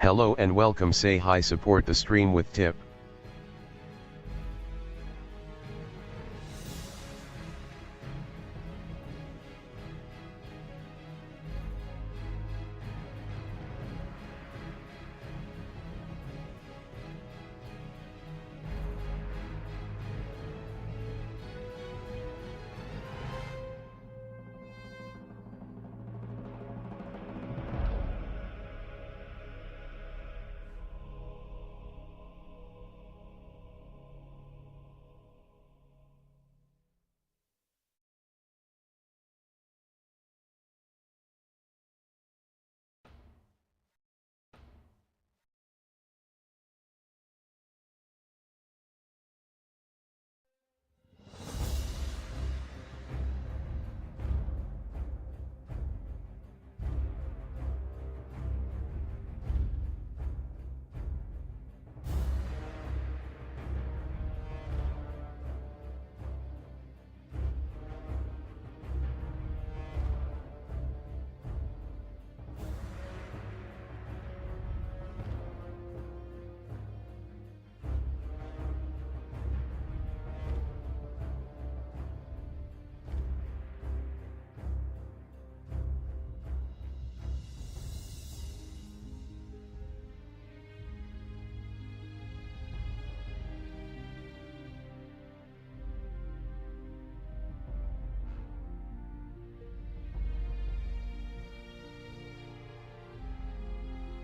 Hello and welcome. Say hi, support the stream with tip.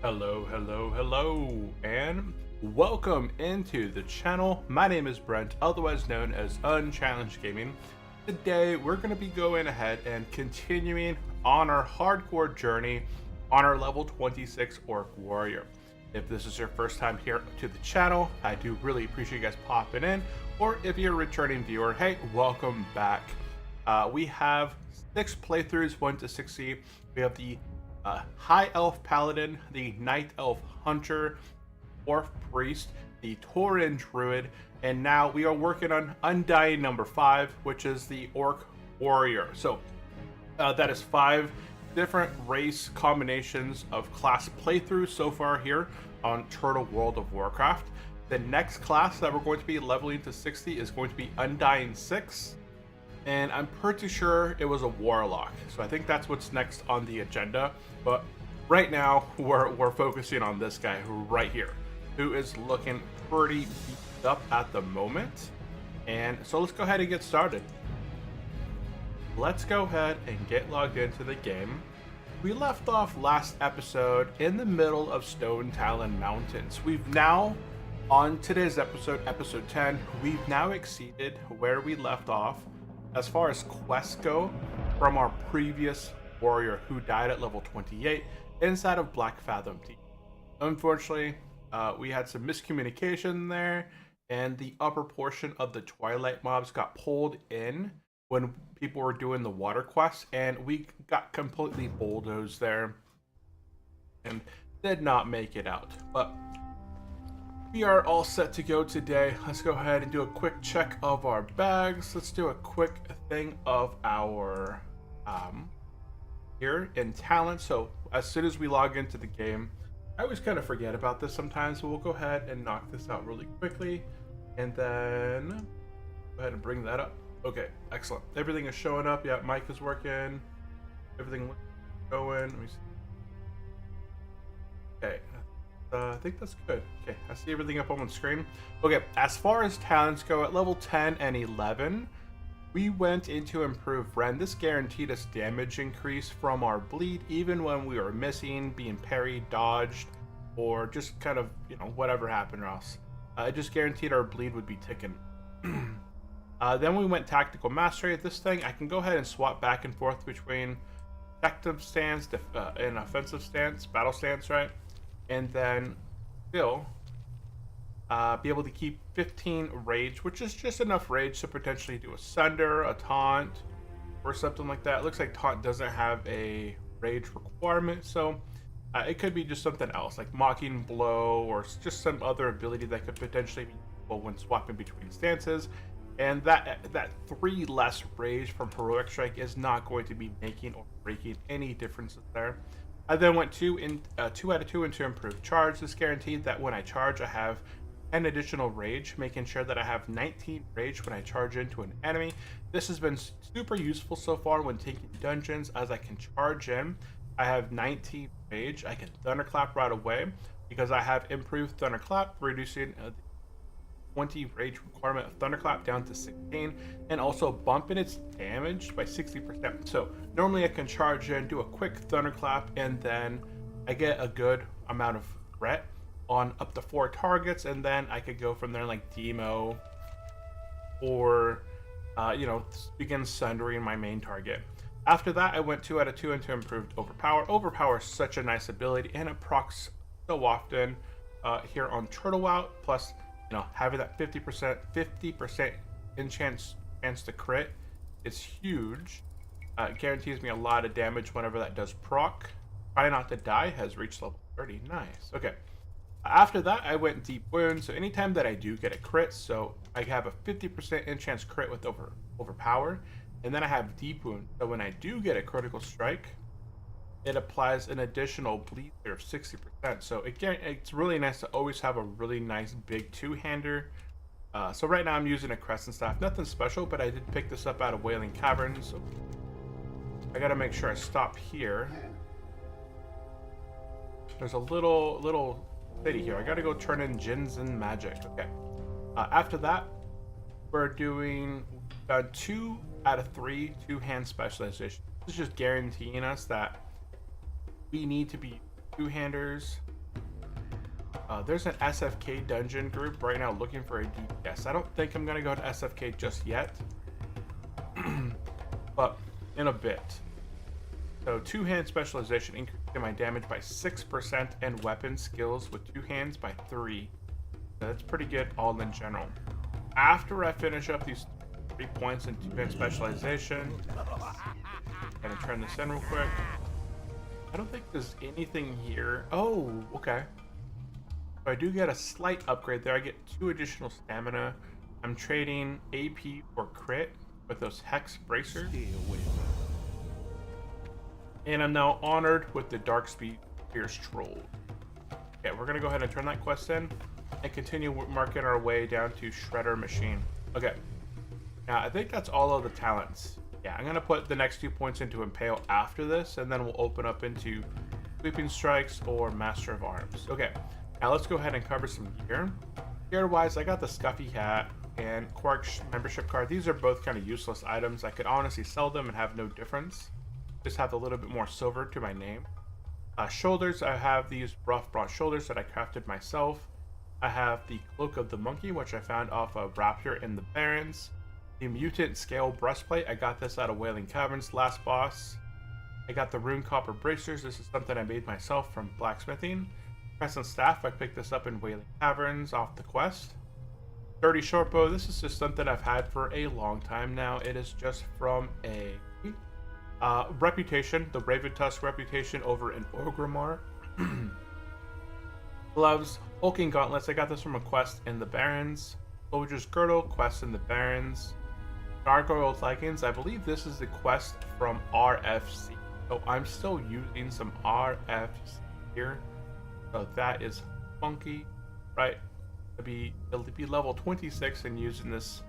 Hello, and welcome into the channel. My name is Brent, otherwise known as Unchallenged Gaming. Today, we're going to be going ahead and continuing on our hardcore journey on our level 26 Orc Warrior. If this is your first time here to the channel, I do really appreciate you guys popping in, or if you're a returning viewer, hey, welcome back. We have 6 playthroughs, 1 to 60. We have the High Elf Paladin, the Night Elf Hunter, Dwarf Priest, the Tauren Druid, and now we are working on Undying number 5, which is the Orc Warrior. So that is 5 different race combinations of class playthroughs so far here on Turtle World of Warcraft. The next class that we're going to be leveling to 60 is going to be Undying 6. And I'm pretty sure it was a Warlock. So I think that's what's next on the agenda. But right now, we're focusing on this guy right here, who is looking pretty beat up at the moment. And so let's go ahead and get started. Let's go ahead and get logged into the game. We left off last episode in the middle of Stone Talon Mountains. We've now, on today's episode, episode 10, we've now exceeded where we left off as far as quests go from our previous warrior who died at level 28 inside of Black Fathom Deep. Unfortunately, we had some miscommunication there, and the upper portion of the Twilight mobs got pulled in when people were doing the water quests, and we got completely bulldozed there and did not make it out. But we are all set to go today. Let's go ahead and do a quick check of our bags. Let's do a quick thing of our here in talent. So as soon as we log into the game, I always kind of forget about this sometimes, so we'll go ahead and knock this out really quickly, and then go ahead and bring that up. Okay, excellent. Everything is showing up. Yeah, mic is working. Everything going. Let me see. Okay. I think that's good. Okay, I see everything up on the screen. Okay, as far as talents go, at level 10 and 11, we went into Improved Ren. This guaranteed us damage increase from our bleed, even when we were missing, being parried, dodged, or just kind of, whatever happened or else. It just guaranteed our bleed would be ticking. Then we went Tactical Mastery. This thing, I can go ahead and swap back and forth between defensive stance and offensive stance, battle stance, right? And then still be able to keep 15 rage, which is just enough rage to potentially do a sunder, a taunt, or something like that. It looks like taunt doesn't have a rage requirement, so it could be just something else, like mocking blow, or just some other ability that could potentially be useful when swapping between stances. And that 3 less rage from Heroic Strike is not going to be making or breaking any differences there. I then went 2 out of 2 into improved charge. This guaranteed that when I charge, I have an additional rage, making sure that I have 19 rage when I charge into an enemy. This has been super useful so far when taking dungeons, as I can charge in. I have 19 rage. I can thunderclap right away because I have improved thunderclap, reducing the 20 rage requirement of thunderclap down to 16, and also bumping its damage by 60%. So normally I can charge in, do a quick thunderclap, and then I get a good amount of threat on up to 4 targets, and then I could go from there like demo or begin sundering my main target. After that, I went 2 out of 2 into improved overpower. Overpower is such a nice ability, and it procs so often here on Turtle Out. Plus, having that 50% chance to crit is huge. It guarantees me a lot of damage whenever that does proc. Try Not to Die has reached level 30. Nice. Okay. After that, I went Deep Wound. So anytime that I do get a crit, so I have a 50% chance crit with overpower, and then I have Deep Wound. So when I do get a critical strike, it applies an additional bleed there of 60%. So again, it's really nice to always have a really nice big two-hander. So right now I'm using a Crescent Staff. Nothing special, but I did pick this up out of Wailing Caverns. So I gotta make sure I stop here. There's a little city here. I gotta go turn in Jinzen magic. Okay. After that, we're doing 2 out of 3 two-hand specialization. This is just guaranteeing us that we need to be two-handers. There's an SFK dungeon group right now looking for a DPS. I don't think I'm gonna go to SFK just yet, but in a bit. So 2-hand specialization increasing my damage by 6% and weapon skills with 2 hands by 3. So that's pretty good all in general. After I finish up these 3 points in 2-hand specialization, I'm gonna turn this in real quick. I don't think there's anything here. Oh, okay. So I do get a slight upgrade there. I get 2 additional stamina. I'm trading AP for crit with those Hex Bracers. And I'm now honored with the Dark Speed Fierce Troll. Okay, we're gonna go ahead and turn that quest in and continue marking our way down to Shredder Machine. Okay, now I think that's all of the talents. Yeah, I'm gonna put the next 2 points into Impale after this, and then we'll open up into Sweeping Strikes or Master of Arms. Okay, now let's go ahead and cover some gear. Gear-wise, I got the Scuffy Hat and Quark's membership card. These are both kind of useless items. I could honestly sell them and have no difference. Just have a little bit more silver to my name. Shoulders, I have these rough bronze shoulders that I crafted myself. I have the Cloak of the Monkey, which I found off of Raptor in the Barrens. The Mutant Scale Breastplate, I got this out of Wailing Caverns, last boss. I got the Rune Copper Bracers, this is something I made myself from blacksmithing. Crescent Staff, I picked this up in Wailing Caverns off the quest. 30 Shortbow, this is just something I've had for a long time now. It is just from a reputation, the Raven Tusk reputation over in Orgrimmar. Gloves, Hulking Gauntlets, I got this from a quest in the Barrens. Soldier's Girdle, quest in the Barrens. Gargoyle Leggings, I believe this is the quest from RFC. So I'm still using some RFC here. So that is funky, right? It'll be level 26 and using this,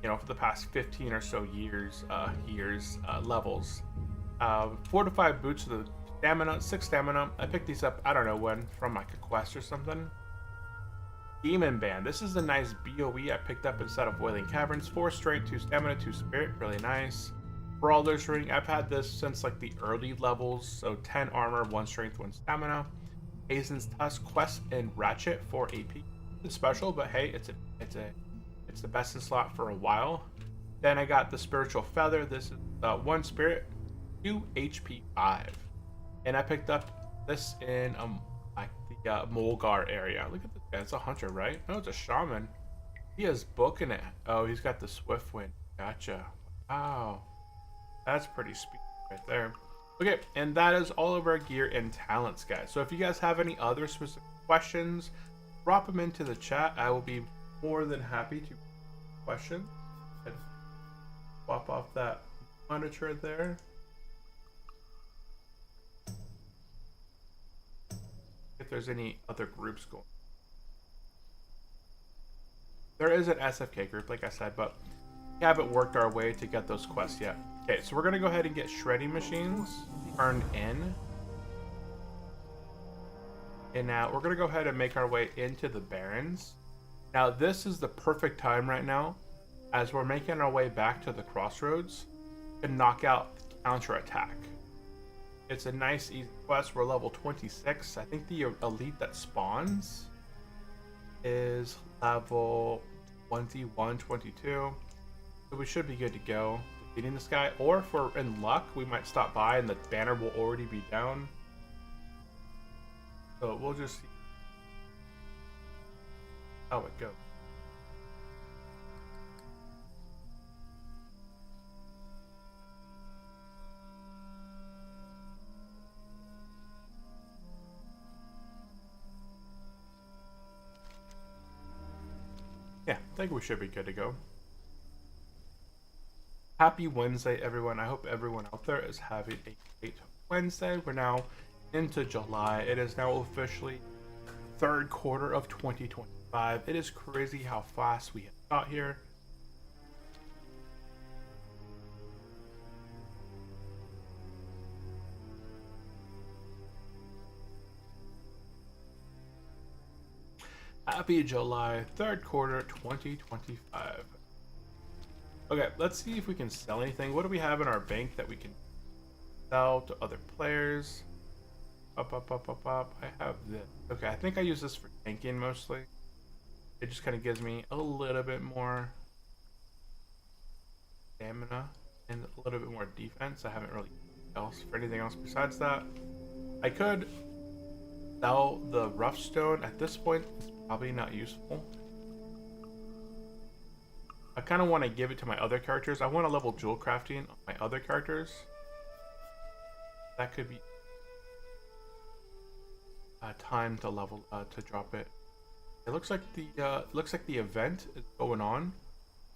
for the past 15 or so years, levels. 4 to 5 boots of the stamina, 6 stamina. I picked these up, I don't know when, from like a quest or something. Demon Band. This is a nice BOE I picked up inside of Wailing Caverns. 4 strength, 2 stamina, 2 spirit. Really nice. Brawler's Ring. I've had this since like the early levels. So 10 armor, 1 strength, 1 stamina. Hazen's Tusk, Quest, and Ratchet for AP. It's special, but hey, it's the best in slot for a while. Then I got the Spiritual Feather. This is 1 spirit, 2 HP 5. And I picked up this in like the Mulgar area. Look at this guy. It's a hunter, right? No, it's a shaman. He has book in it. Oh, he's got the Swift Wind. Gotcha. Wow. That's pretty speedy right there. Okay, and that is all of our gear and talents, guys. So if you guys have any other specific questions, drop them into the chat. I will be more than happy to question. And swap off that monitor there. If there's any other groups going. There is an SFK group, like I said, but we haven't worked our way to get those quests yet. Okay, so we're gonna go ahead and get shredding machines turned in. And now we're gonna go ahead and make our way into the Barrens. Now this is the perfect time right now, as we're making our way back to the crossroads, to knock out the counterattack. It's a nice easy quest. We're level 26. I think the elite that spawns is level 21, 22. So we should be good to go defeating this guy. Or if we're in luck, we might stop by and the banner will already be down. So we'll just see how it goes. Yeah, I think we should be good to go. Happy Wednesday, everyone. I hope everyone out there is having a great Wednesday. We're now into July. It is now officially third quarter of 2025. It is crazy how fast we have got here. Happy July, third quarter 2025. Okay, let's see if we can sell anything. What do we have in our bank that we can sell to other players? Up. I have this. Okay, I think I use this for tanking mostly. It just kind of gives me a little bit more stamina and a little bit more defense. I haven't really else for anything else besides that. I could sell the rough stone. At this point, it's probably not useful. I kind of want to give it to my other characters. I want to level jewel crafting on my other characters. That could be time to level to drop it. It looks like the event is going on.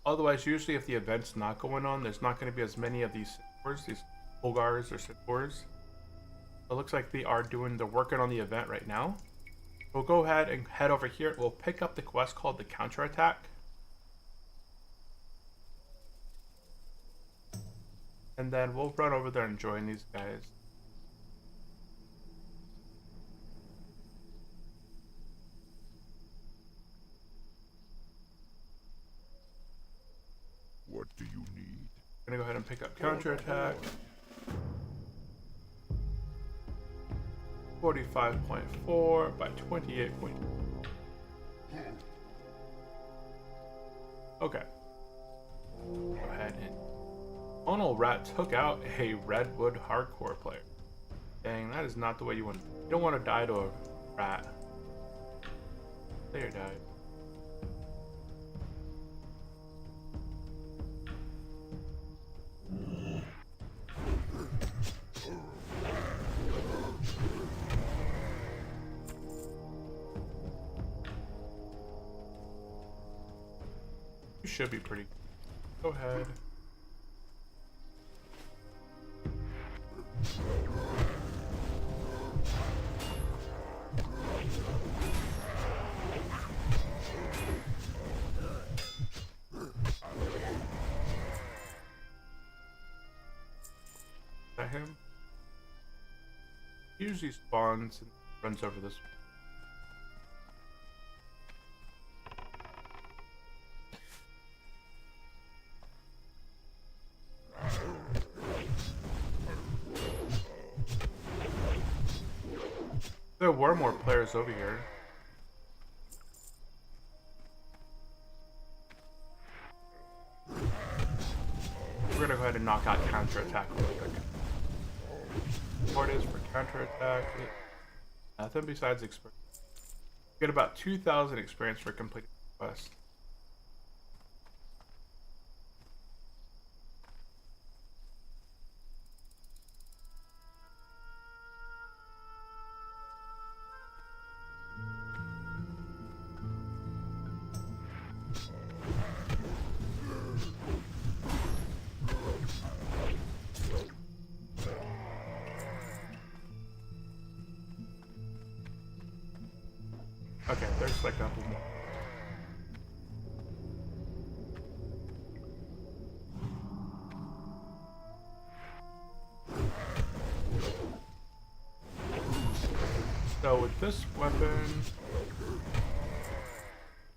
Otherwise, usually if the event's not going on, there's not going to be as many of these centaurs, these Bulgars or centaurs. It looks like they're working on the event right now. We'll go ahead and head over here. We'll pick up the quest called the counterattack. And then we'll run over there and join these guys. What do you need? I'm gonna go ahead and pick up counterattack. 45.4 by 28. Okay. Go ahead and Onal Rat took out a Redwood hardcore player. Dang, that is not the way you want. You don't want to die to a rat. Player died. You should be pretty. Go ahead. Him. He usually spawns and runs over this way. There were more players over here. We're gonna go ahead and knock out counterattack real quick. What is for counterattack? Nothing besides experience. Get about 2,000 experience for completing the quest. Okay, there's like a couple more. So with this weapon,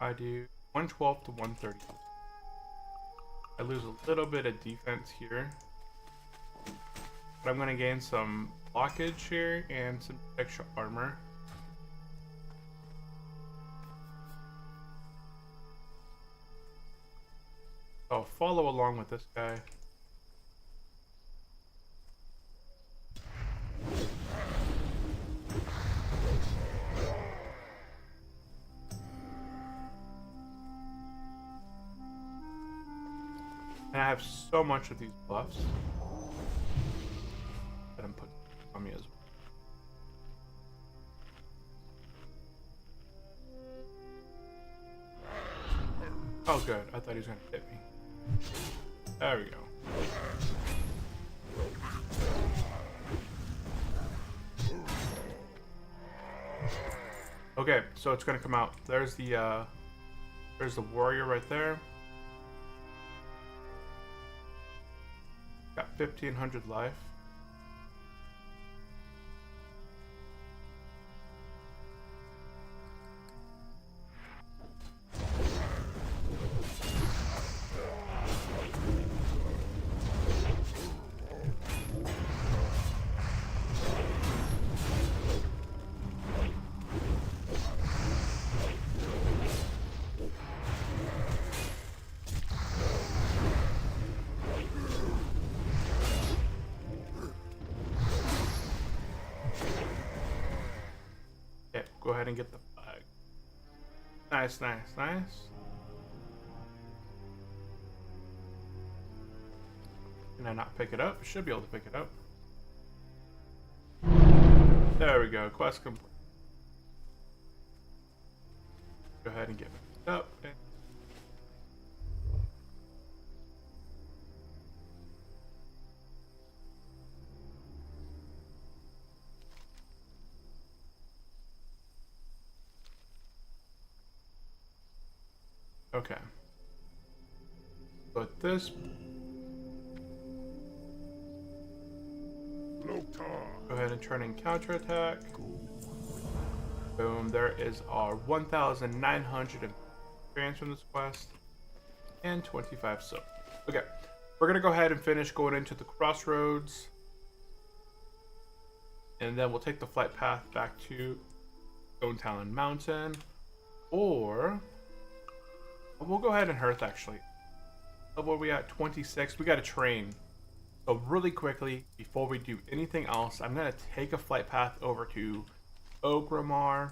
I do 112 to 130. I lose a little bit of defense here, but I'm gonna gain some blockage here and some extra armor. I'll follow along with this guy. And I have so much of these buffs that I'm putting on me as well. Oh good, I thought he was gonna hit me. There we go. Okay, so it's gonna come out. There's the warrior right there. Got 1500 life. Okay, go ahead and get the flag. Nice, nice, nice. Can I not pick it up? I should be able to pick it up. There we go, quest complete. Go ahead and get picked up. Okay. But this. Go ahead and turn in counterattack. Boom. There is our 1,900 experience from this quest and 25 silver. Okay. We're going to go ahead and finish going into the crossroads. And then we'll take the flight path back to Stone Talon Mountain. Or we'll go ahead and Hearth actually. What are we at? 26. We got to train. So really quickly, before we do anything else, I'm going to take a flight path over to Ogrimmar.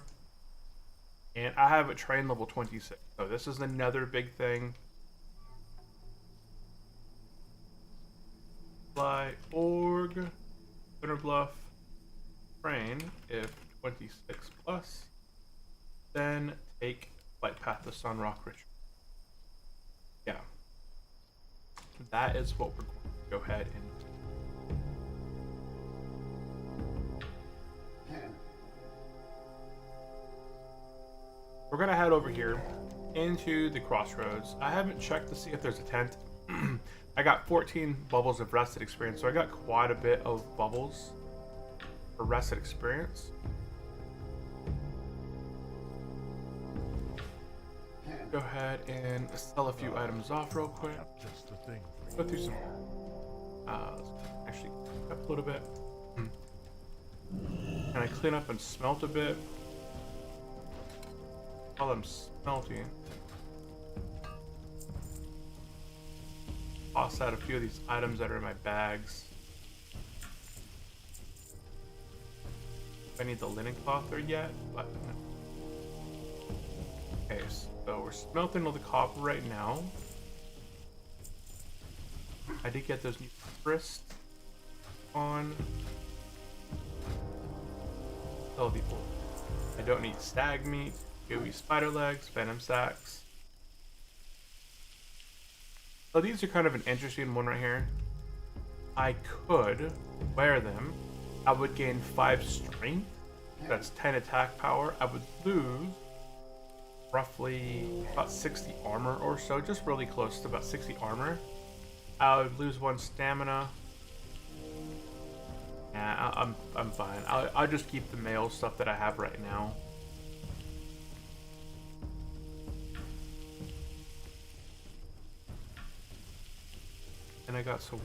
And I have a train level 26. So this is another big thing. Fly Org, Winter Bluff, train if 26 plus. Then take flight path to Sunrock Ridge. Yeah. That is what we're going to go ahead and we're gonna head over here into the crossroads. I haven't checked to see if there's a tent. I got 14 bubbles of rested experience, so I got quite a bit of bubbles for rested experience. Go ahead and sell a few items off real quick. Go through some. Let's actually clean up a little bit. Can I clean up and smelt a bit? While I'm smelting, toss out a few of these items that are in my bags. I need the linen cloth there yet, but okay, so we're smelting all the copper right now. I did get those new crisps on. Oh, the old. I don't need stag meat, gooey spider legs, venom sacks. So these are kind of an interesting one right here. I could wear them. I would gain 5 strength. That's 10 attack power. I would lose roughly about 60 armor or so, just really close to about 60 armor. I would lose 1 stamina. Yeah, I'm fine. I'll just keep the mail stuff that I have right now. And I got some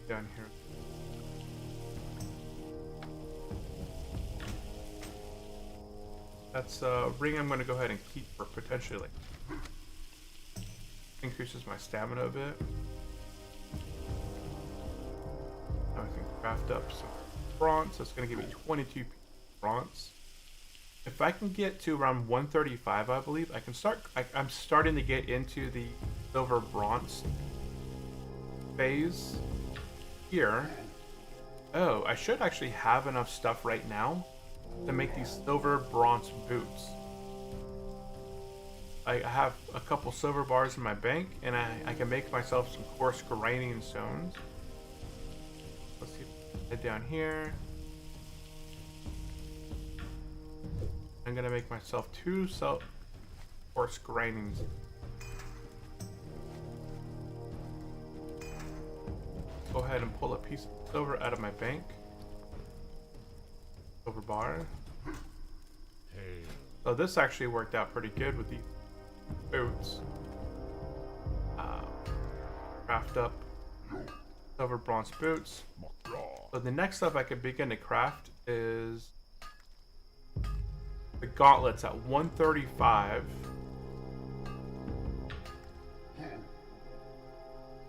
down here. That's a ring I'm going to go ahead and keep for potentially. Increases my stamina a bit. Now I can craft up some bronze. That's going to give me 22 bronze. If I can get to around 135, I believe, I can start. I'm starting to get into the silver bronze phase here. Oh, I should actually have enough stuff right now to make these silver bronze boots. I have a couple silver bars in my bank, and I can make myself some coarse grinding stones. Let's see, head down here. I'm gonna make myself 2 coarse grinding. Go ahead and pull a piece of silver out of my bank. Silver bar. So this actually worked out pretty good with these boots. Craft up silver bronze boots. So the next stuff I can begin to craft is the gauntlets at 135.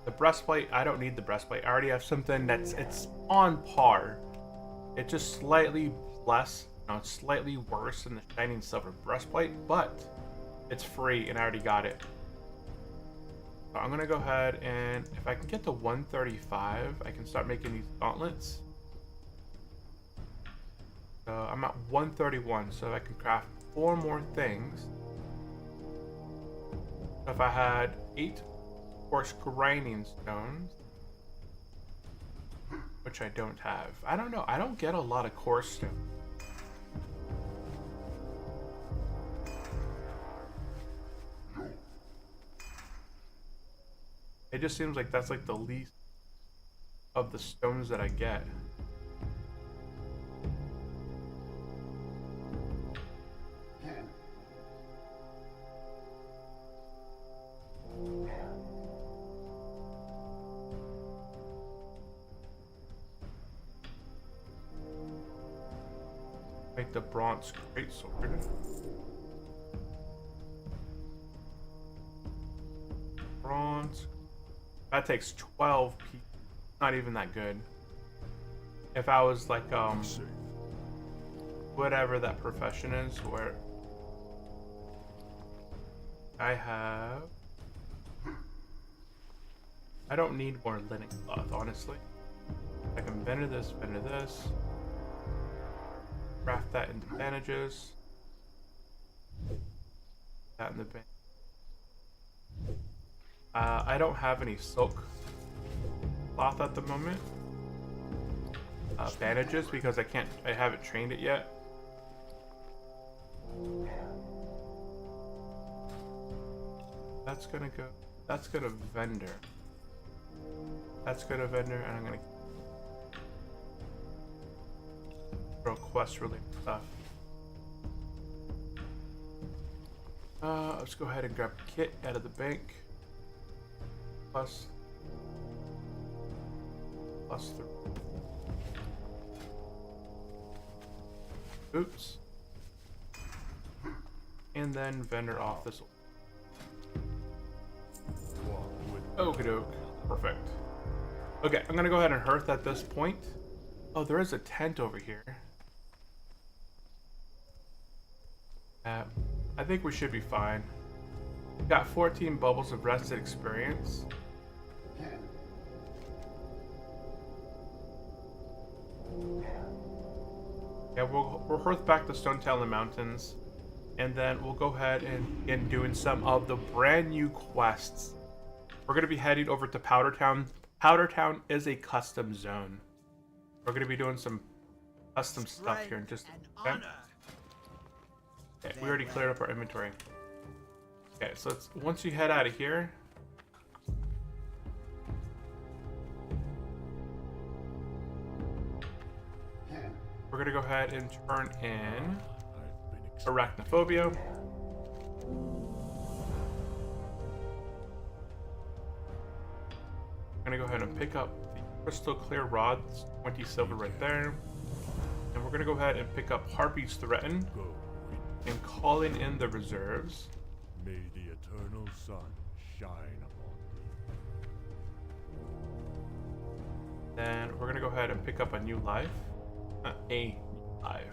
The breastplate, I don't need the breastplate. I already have something it's on par. It's just slightly less, it's slightly worse than the shining silver breastplate, but it's free and I already got it. So I'm gonna go ahead and if I can get to 135, I can start making these gauntlets. So I'm at 131, so I can craft 4 more things. If I had 8 coarse grinding stones, which I don't have. I don't know. I don't get a lot of coarse stone. It just seems like that's like the least of the stones that I get. Make the bronze greatsword. Bronze. That takes 12 pieces. Not even that good. If I was like whatever that profession is, where I don't need more linen cloth, honestly. I can vendor this, craft that into bandages. That in the bank. I don't have any silk cloth at the moment. Bandages because I haven't trained it yet. That's gonna vendor. That's gonna vendor, and I'm gonna throw quest related stuff. Let's go ahead and grab kit out of the bank. Plus 3. Oops. And then vendor off this. Okie doke. Perfect. Okay, I'm gonna go ahead and hearth at this point. Oh, there is a tent over here. I think we should be fine. Got 14 bubbles of rested experience. Yeah, we'll hearth back to Stonetail in the Mountains, and then we'll go ahead and begin doing some of the brand new quests. We're going to be heading over to Powder Town. Powder Town is a custom zone. We're going to be doing some custom stuff here in just a second. Okay, we already cleared up our inventory. Okay, so once you head out of here, we're gonna go ahead and turn in arachnophobia. I'm gonna go ahead and pick up the crystal clear rods, 20 silver right there. And we're gonna go ahead and pick up Harpy's Threaten and calling in the reserves. May the eternal sun shine upon thee. Then we're gonna go ahead and pick up a new life. A new life.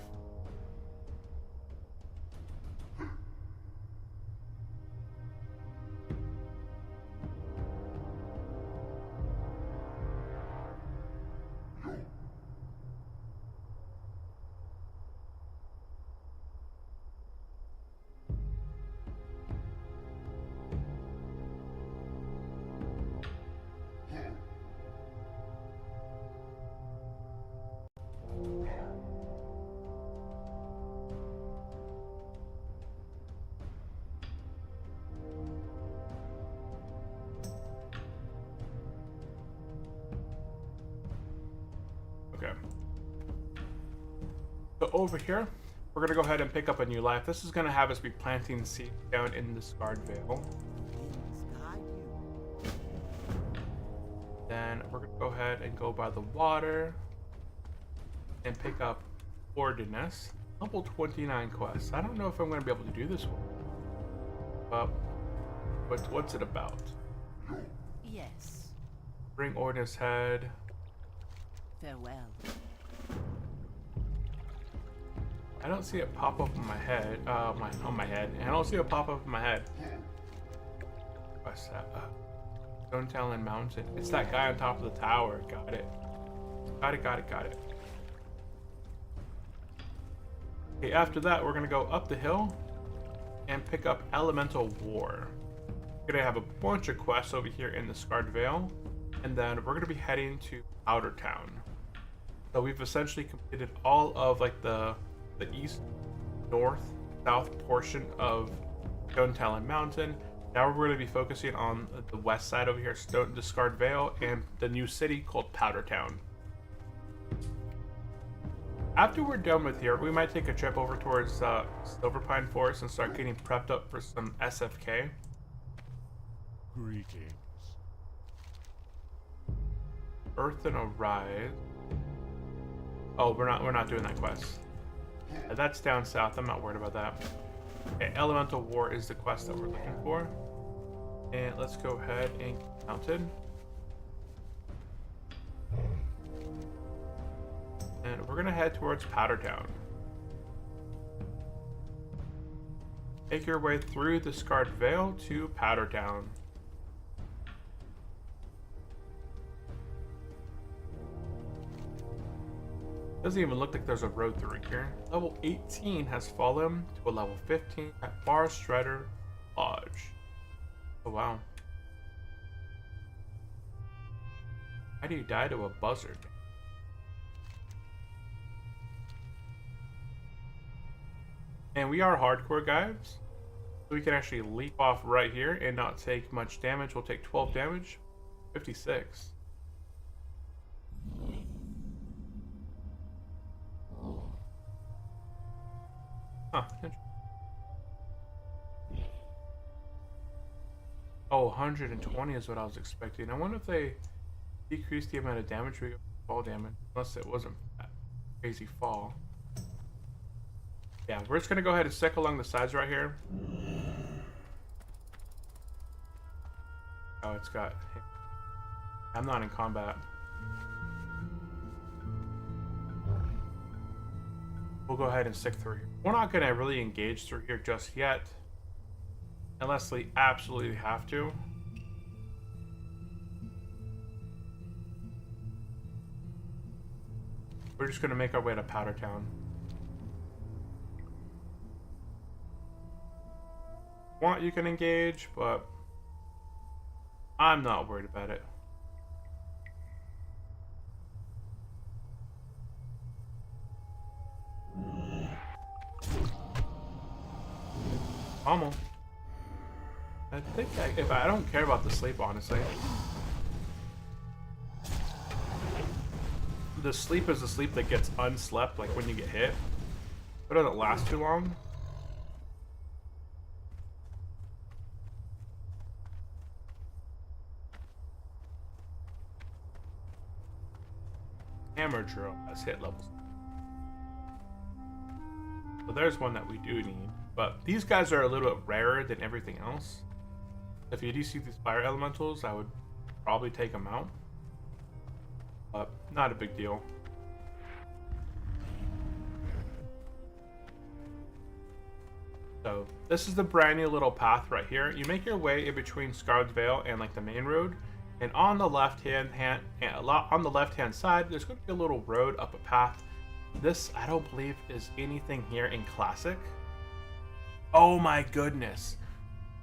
Okay. So over here, we're gonna go ahead and pick up a new life. This is gonna have us be planting seeds down in the Scarred Vale. Then we're gonna go ahead and go by the water and pick up Ordinance. Level 29 quests. I don't know if I'm gonna be able to do this one. But what's it about? Yes. Bring Ordinance Head. Farewell. I don't see it pop up on my head. On my head. I don't see it pop up in my head. What's that? Stone Talon Mountain. It's that guy on top of the tower. Got it. Got it. Okay, after that, we're gonna go up the hill and pick up Elemental War. We're gonna have a bunch of quests over here in the Scarred Vale, and then we're gonna be heading to Outer Town. So we've essentially completed all of like the east, north, south portion of Stone Talon Mountain. Now we're going to be focusing on the west side over here, the Scarred Vale, and the new city called Powder Town. After we're done with here, we might take a trip over towards Silver Pine Forest and start getting prepped up for some SFK. Greetings. Earth and Arise. Oh, we're not doing that quest. That's down south. I'm not worried about that. Okay, Elemental War is the quest that we're looking for. And let's go ahead and get mounted. And we're gonna head towards Powder Town. Make your way through the Scarred Vale to Powder Town. Doesn't even look like there's a road through here. Level 18 has fallen to a level 15 at Bar Strider Lodge. Oh wow. How do you die to a buzzard? And we are hardcore guys, so we can actually leap off right here and not take much damage. We'll take 12 damage, 56. Huh. Oh, 120 is what I was expecting. I wonder if they decreased the amount of damage we get fall damage, unless it wasn't that crazy fall. Yeah, we're just gonna go ahead and stick along the sides right here. Oh, it's got... I'm not in combat. We'll go ahead and stick through here. We're not gonna really engage through here just yet, unless we absolutely have to. We're just gonna make our way to Powder Town. Want you can engage, but I'm not worried about it. Almost. if I don't care about the sleep, honestly. The sleep is the sleep that gets unslept, like when you get hit. It doesn't last too long. Hammer drill has hit levels. So there's one that we do need. But these guys are a little bit rarer than everything else. If you do see these fire elementals, I would probably take them out. But not a big deal. So this is the brand new little path right here. You make your way in between Scarlet Vale and like the main road. And on the left hand side, there's going to be a little road up a path. This, I don't believe, is anything here in Classic. Oh my goodness.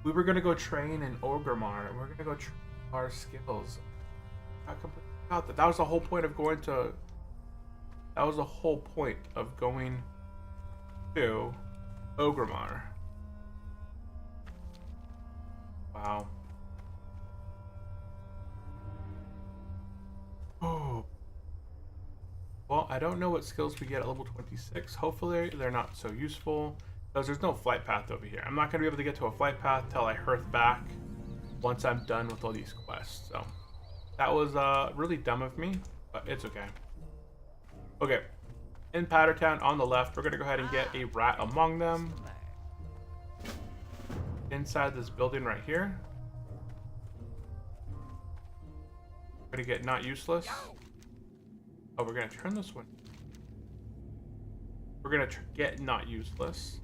We were going to go train in Orgrimmar. We're going to go train our skills. I completely forgot that. That was the whole point of going to... That was the whole point of going to Orgrimmar. Wow. Oh. Well, I don't know what skills we get at level 26. Hopefully they're not so useful, because there's no flight path over here. I'm not going to be able to get to a flight path till I hearth back once I'm done with all these quests. So that was really dumb of me, but it's okay. Okay, in Pattertown on the left, we're going to go ahead and get a rat among them. Inside this building right here. We're going to get not useless. Oh, we're going to turn this one. We're going to get not useless.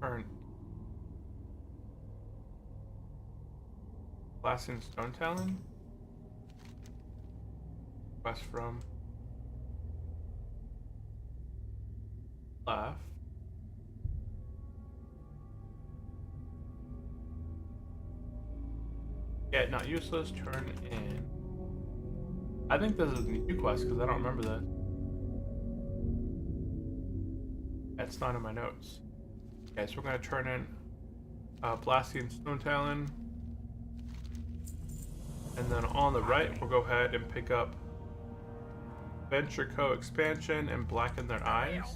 Turn. Blasting Stone Talon. Quest from left. Get not useless, turn in. I think this is a new quest because I don't remember that. That's not in my notes. Okay, so we're going to turn in Blasting Stone Talon. And then on the right, we'll go ahead and pick up Venture Co. Expansion and Blacken Their Eyes.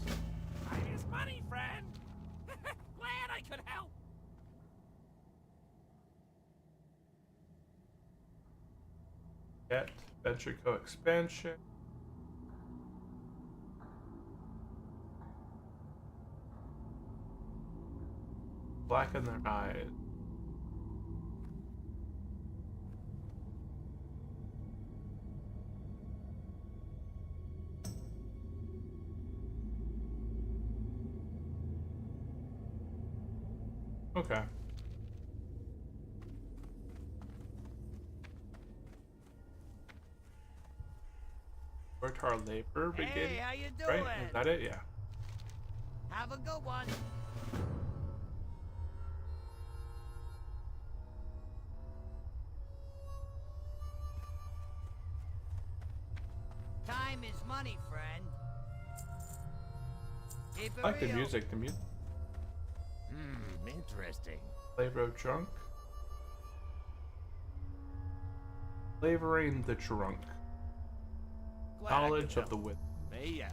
Time is money, friend. Glad I could help. Get Venture Co. Expansion. Blacken Their Eyes. Okay. Where's our labor begin? Hey, how you doing? Right? Is that it? Yeah. Have a good one. Time is money, friend. Keep it I like the real. music. The music. Interesting. Flavor of drunk. Flavoring the drunk. Glad I could Knowledge of help. the wit. Hey,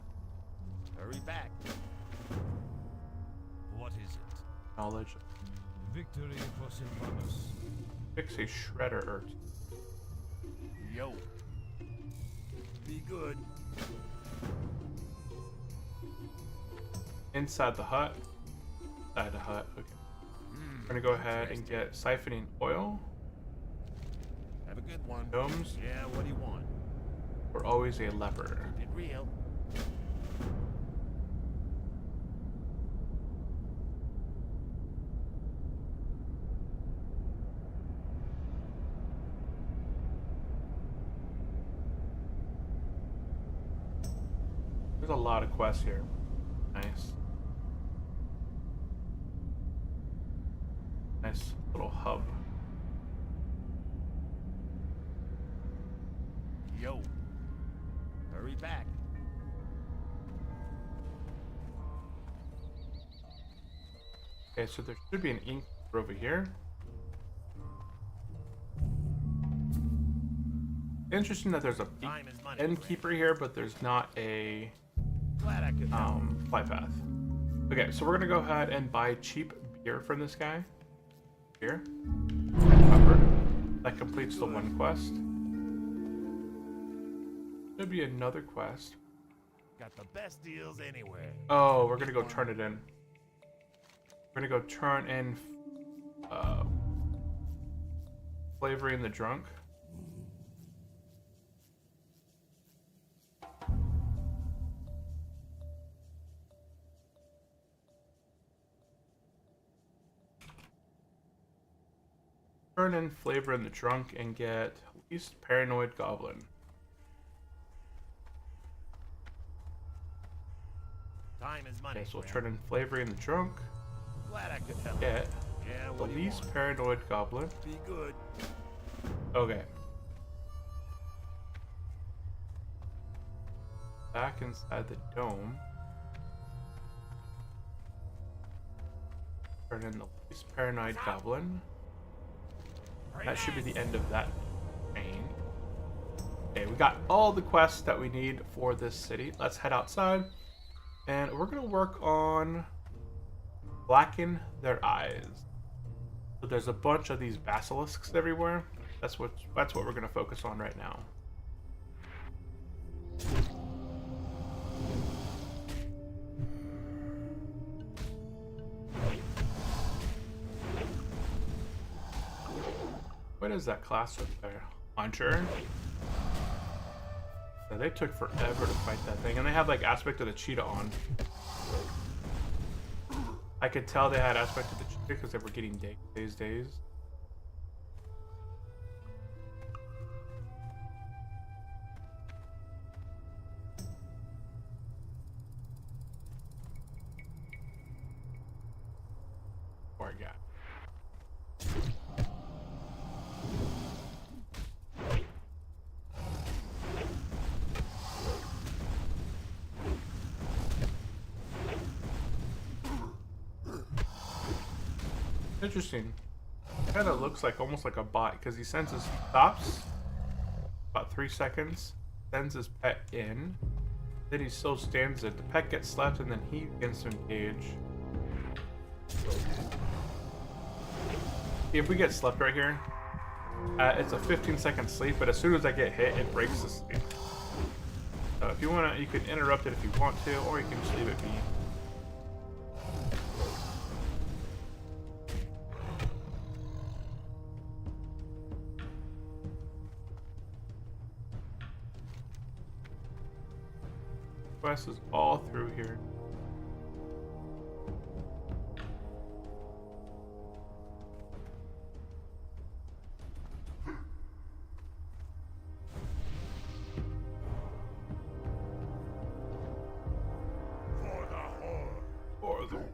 hurry back. What is it? Knowledge. Victory for Sylvanus. Fix a shredder urt. Yo. Be good. Inside the hut. Inside the hut. Okay. We're gonna go ahead and get siphoning oil. Have a good one. Gnomes. Yeah, what do you want? We're always a leper. Keep it real. There's a lot of quests here. Nice. Nice little hub. Yo. Hurry back. Okay, so there should be an ink We're over here. Interesting that there's a Time is money, innkeeper here, but there's not a Glad I could help. flight path. Okay, so we're gonna go ahead and buy cheap beer from this guy. Here. Covered. That completes the one quest. There'll be another quest. Got the best deals anywhere. Oh, we're gonna go turn it in. We're gonna go turn in flavoring the drunk. Turn in flavor in the drunk and get least paranoid goblin. Time is money. Okay, so we'll friend. turn in flavor in the drunk. Glad I could help. Get Yeah, the what do you least want? paranoid goblin. Be good. Okay. Back inside the dome. Turn in the least paranoid goblin. That should be the end of that chain. Okay, we got all the quests that we need for this city. Let's head outside. And we're gonna work on blacken their eyes. So there's a bunch of these basilisks everywhere. That's what we're gonna focus on right now. What is that class up there? Hunter? Yeah, they took forever to fight that thing, and they had like aspect of the cheetah on. I could tell they had aspect of the cheetah because they were getting days. Poor guy. Interesting. Kind of looks like almost like a bot because he sends his stops about 3 seconds, sends his pet in, then he still stands it. The pet gets slapped and then he begins to engage. If we get slept right here, it's a 15-second sleep, but as soon as I get hit, it breaks the sleep. So if you want to, you can interrupt it if you want to, or you can just leave it be. Quest is all through here. For the horde. Or the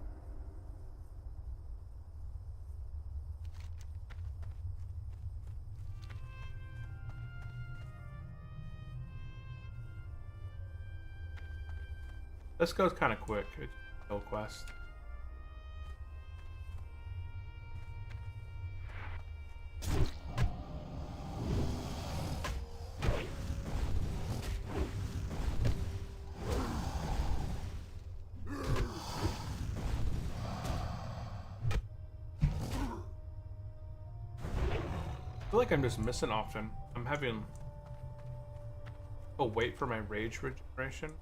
This goes kind of quick. It's a kill quest. I feel like I'm just missing often. I'm having to wait for my rage regeneration.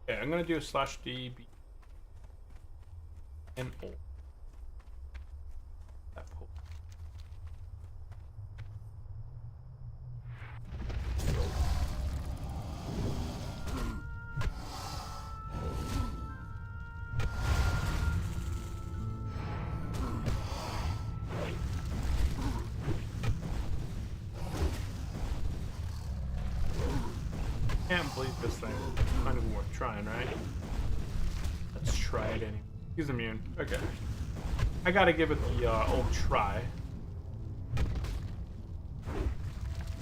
Okay, I'm gonna do a /DB and ult. That pull. Can't believe this thing. Not even worth trying, right? Let's try it anyway. He's immune. Okay. I gotta give it the old try.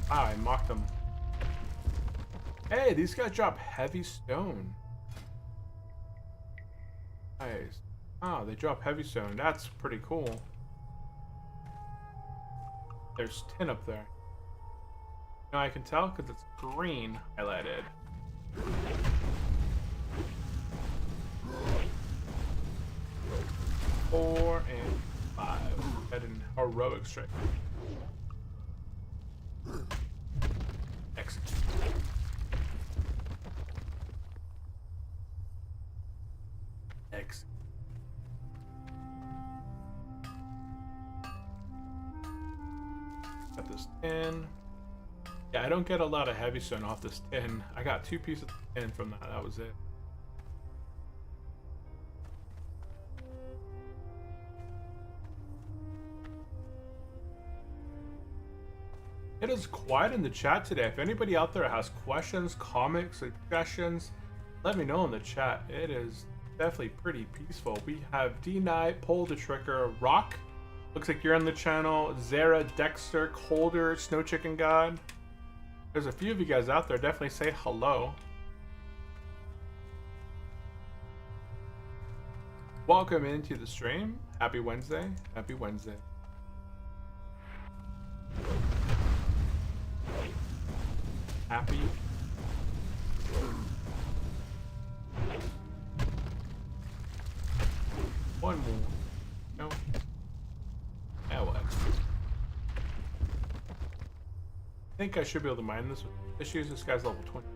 Ah, I mocked them. Hey, these guys drop heavy stone. Nice. Ah, they drop heavy stone. That's pretty cool. There's 10 up there. Now I can tell because it's green highlighted. Four and 5. Head in heroic strike. Execute. Execute. Got this 10. Yeah, I don't get a lot of heavy stone off this 10. I got 2 pieces of 10 from that. That was it. It is quiet in the chat today. If anybody out there has questions, comments, suggestions, let me know in the chat. It is definitely pretty peaceful. We have D-Knight, Pole the Tricker, Rock. Looks like you're on the channel. Zara, Dexter, Colder, Snow Chicken God. There's a few of you guys out there. Definitely say hello. Welcome into the stream. Happy Wednesday. Happy Wednesday. Happy. One more. No. Yeah, what? I think I should be able to mine this with issues. This guy's level 20.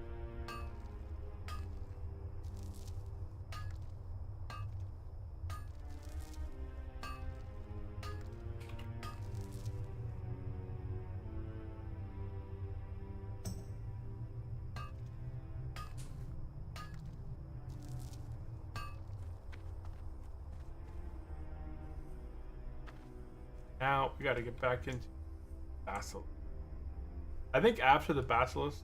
Now we got to get back into Basilisk. I think after the Basilisk.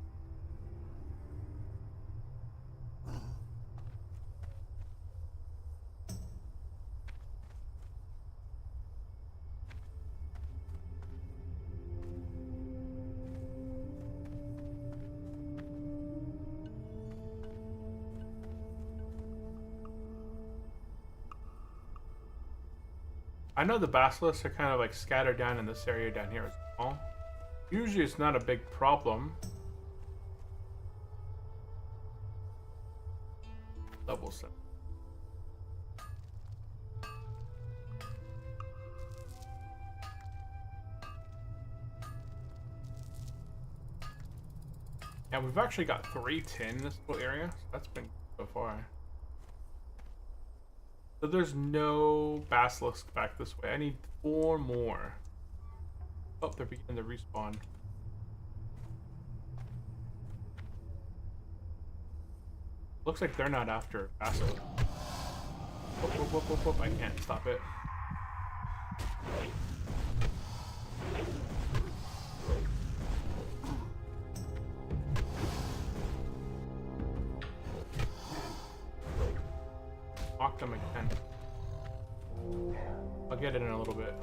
I know the basilisks are kind of like scattered down in this area down here as well. Usually it's not a big problem. Level 7. And we've actually got 3 tin in this little area, so that's been good so far. So there's no basilisk back this way. I need 4 more. Oh, they're beginning to respawn. Looks like they're not after basilisk. Whoop, whoop, whoop, whoop, whoop. I can't stop it. Knocked them again. I'll get it in a little bit.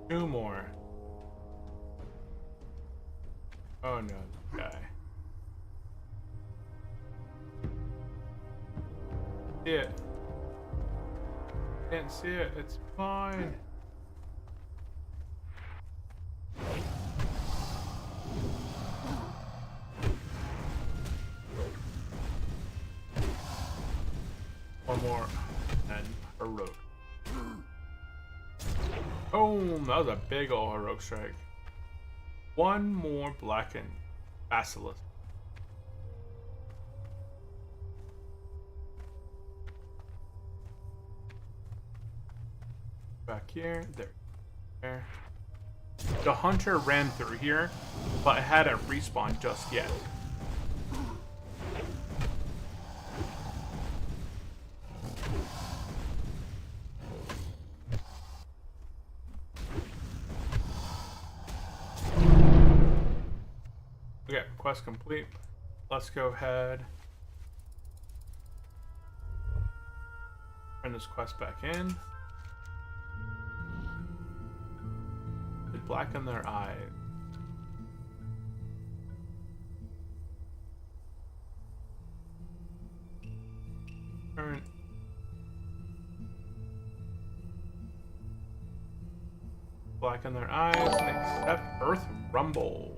Two more. Oh no, this guy. See it. Can't see it, it's fine. One more, and heroic. Boom! That was a big ol' heroic strike. One more blackened basilisk. Back here, there. The hunter ran through here, but it hadn't respawned just yet. Okay, quest complete. Let's go ahead. Turn this quest back in. They blacken their eyes. Turn. Blacken their eyes and accept Earth Rumble.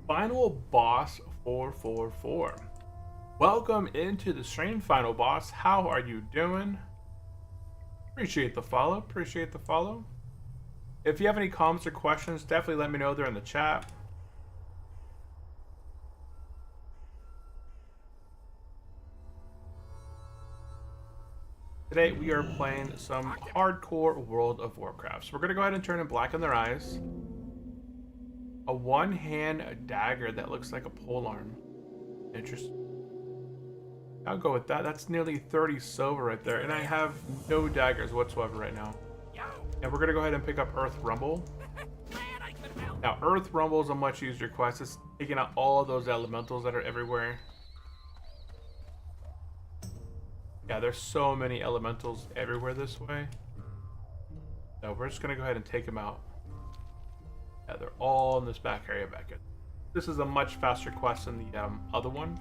Final boss 444. Welcome into the stream, final boss. How are you doing? Appreciate the follow. Appreciate the follow. If you have any comments or questions, definitely let me know there in the chat. Today we are playing some hardcore World of Warcraft. So we're gonna go ahead and turn and blacken their eyes. A one-hand dagger that looks like a polearm. Interesting. I'll go with that. That's nearly 30 silver right there, and I have no daggers whatsoever right now. And we're gonna go ahead and pick up Earth Rumble. Now, Earth Rumble is a much easier quest. It's taking out all of those elementals that are everywhere. Yeah, there's so many elementals everywhere this way. So we're just gonna go ahead and take them out. Yeah, they're all in this back area back here. This is a much faster quest than the other one.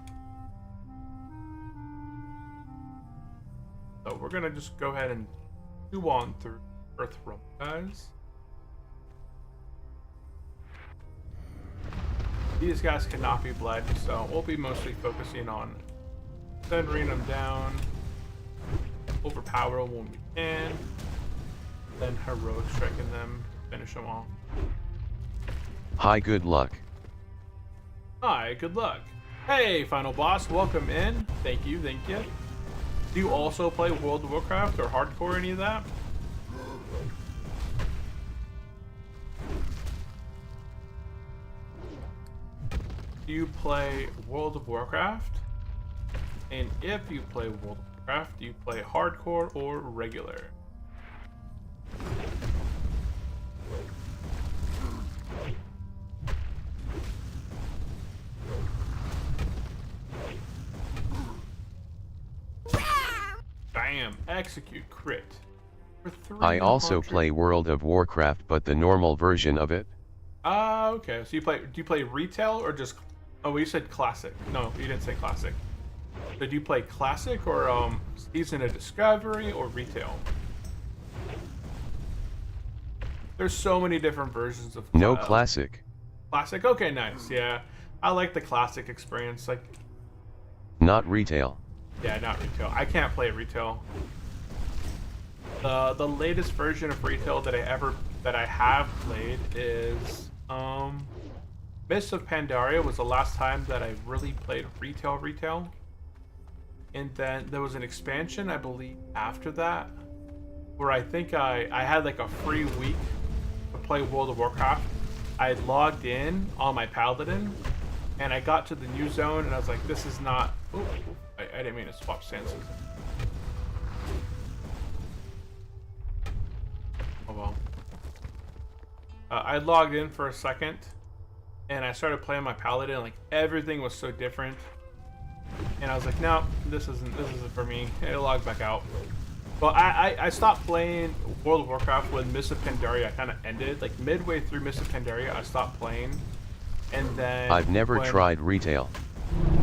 So we're gonna just go ahead and do on through Earth Rumble, guys. These guys cannot be bled, so we'll be mostly focusing on centering them down, overpower them when we can, then heroic striking them, finish them off. Hi, good luck. Hi, good luck. Hey, final boss, welcome in. Thank you, thank you. Do you also play World of Warcraft or hardcore, any of that? Do you play World of Warcraft? And if you play World of Warcraft, do you play hardcore or regular? Bam! Execute crit. I also play World of Warcraft, but the normal version of it. Okay. So do you play retail or just? Oh, you said classic. No, you didn't say classic. So do you play classic or season of discovery or retail? There's so many different versions of. No classic. Classic. Okay, nice. Yeah, I like the classic experience. Like. Not retail. Yeah, not retail. I can't play retail. The latest version of retail that I have played is Mists of Pandaria was the last time that I really played retail. And then there was an expansion, I believe, after that, where I think I had like a free week to play World of Warcraft. I had logged in on my Paladin, and I got to the new zone, and I was like, this is not... Ooh, I didn't mean to swap stances. Oh well. I logged in for a second, and I started playing my Paladin, and like everything was so different. And I was like, no, this isn't for me. And it logged back out. Well, I stopped playing World of Warcraft when Mists of Pandaria kind of ended. Like midway through Mists of Pandaria, I stopped playing. And then I've never tried retail.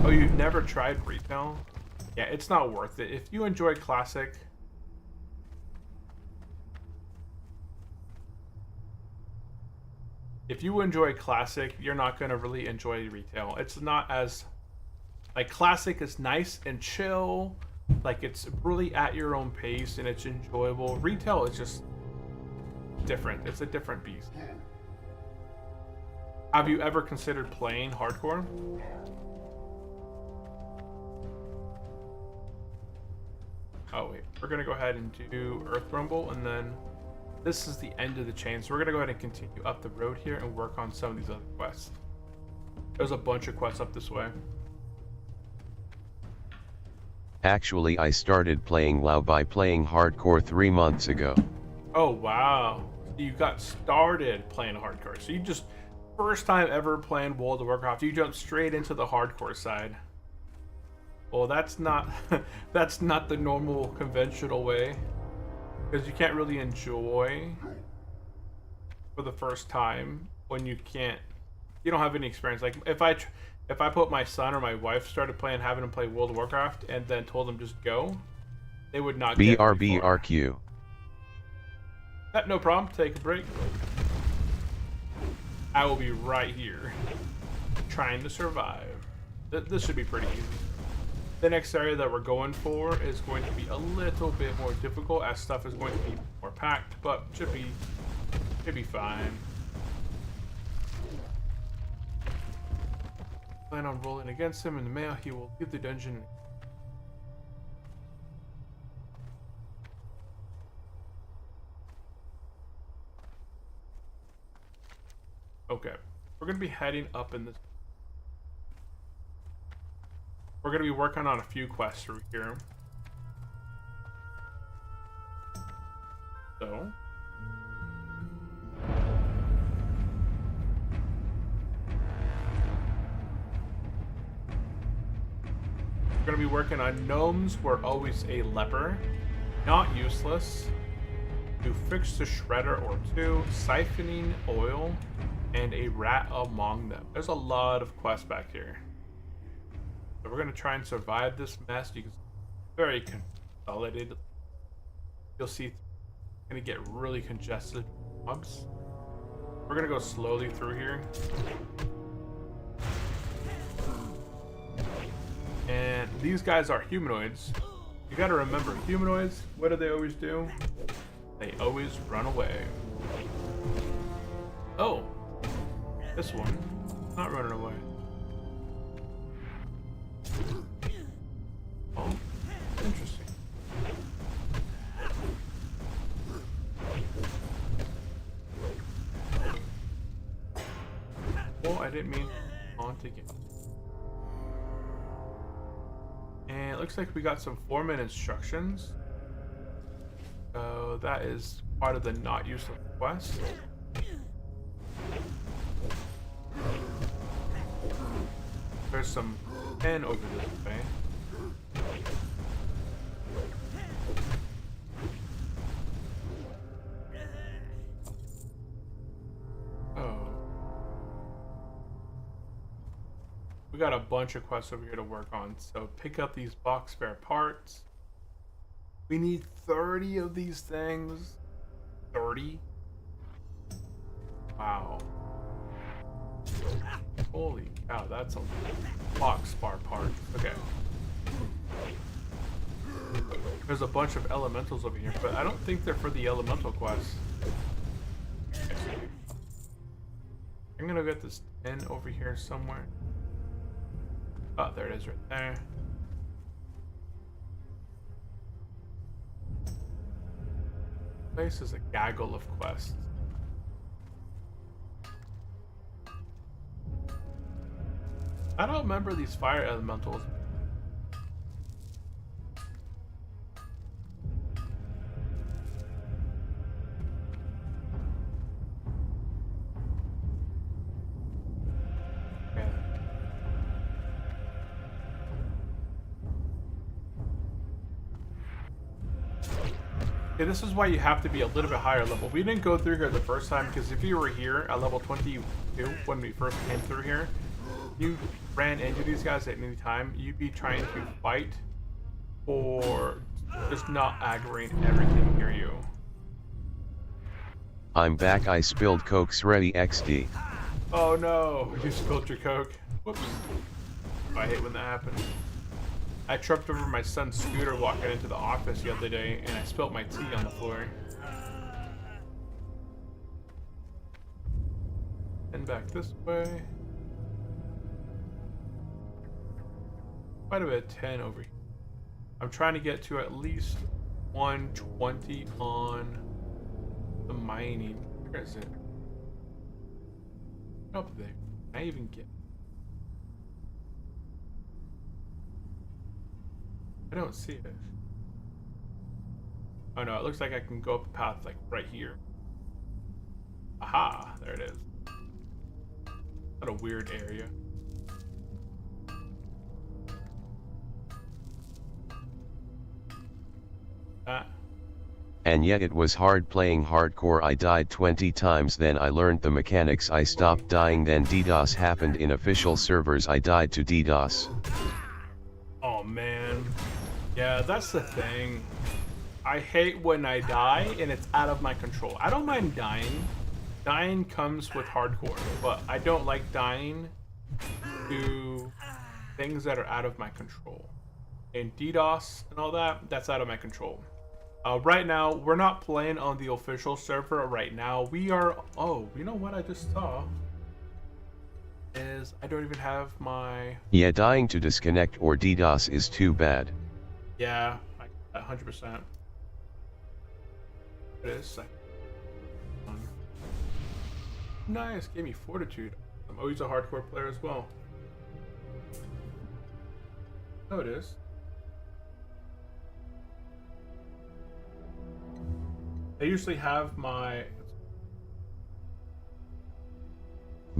Oh, you've never tried retail? Yeah, it's not worth it. If you enjoy classic, you're not going to really enjoy retail. It's not as like classic is nice and chill, like it's really at your own pace and it's enjoyable. Retail is just different. It's a different beast. Have you ever considered playing hardcore? Oh wait, we're gonna go ahead and do Earth Rumble, and then this is the end of the chain. So we're gonna go ahead and continue up the road here and work on some of these other quests. There's a bunch of quests up this way. Actually, I started playing WoW by playing hardcore 3 months ago. Oh wow, you got started playing hardcore. So you just first time ever playing World of Warcraft, you jumped straight into the hardcore side. Well, that's not that's not the normal conventional way, because you can't really enjoy for the first time when you don't have any experience. Like if I put my son or my wife started playing, having them play World of Warcraft, and then told them just go, they would not get very far. BRBRQ. No problem. Take a break. I will be right here, trying to survive. This should be pretty easy. The next area that we're going for is going to be a little bit more difficult, as stuff is going to be more packed, but should be fine. Plan on rolling against him in the mail. He will leave the dungeon. Okay, we're gonna be heading up in this. We're gonna be working on a few quests through here. So. We're gonna be working on gnomes were always a leper, not useless. To fix the shredder or two, siphoning oil, and a rat among them. There's a lot of quests back here. So we're gonna try and survive this mess. You can see very consolidated. You'll see it's gonna get really congested mobs. We're gonna go slowly through here. And these guys are humanoids. You gotta remember, humanoids, what do they always do? They always run away. Oh, this one, not running away. Oh, interesting. Oh, I didn't mean on to get. And it looks like we got some foreman instructions. So that is part of the not useless quest. There's some pen over this way. Oh. We got a bunch of quests over here to work on. So pick up these box spare parts. We need 30 of these things. 30? Wow. Holy cow, that's a box spare part. Okay. There's a bunch of elementals over here, but I don't think they're for the elemental quest. I'm gonna get this 10 over here somewhere. Oh, there it is right there. Place is a gaggle of quests. I don't remember these fire elementals. Okay, this is why you have to be a little bit higher level. We didn't go through here the first time because if you were here at level 22 when we first came through here, you ran into these guys at any time, you'd be trying to fight or just not aggroing everything near you. I'm back. I spilled Coke's ready XD. Oh no, you spilled your Coke. Whoops. I hate when that happens. I tripped over my son's scooter walking into the office the other day and I spilled my tea on the floor. And back this way. Quite a bit of 10 over here. I'm trying to get to at least 120 on the mining. Where is it? Up there. Can I even get? I don't see it. Oh no, it looks like I can go up a path like right here. Aha, there it is. What a weird area. that. And yet it was hard playing hardcore. I died 20 times, then I learned the mechanics. I stopped dying, then DDoS happened in official servers. I died to DDoS. Oh man. Yeah, that's the thing. I hate when I die and it's out of my control. I don't mind dying. Dying comes with hardcore, but I don't like dying to things that are out of my control. And DDoS and all that, that's out of my control. Right now, we're not playing on the official server right now. We are... Oh, you know what I just saw? Is I don't even have my... Yeah, dying to disconnect or DDoS is too bad. Yeah, 100%. It is. Nice, gave me fortitude. I'm always a hardcore player as well. Oh, it is. I usually have my...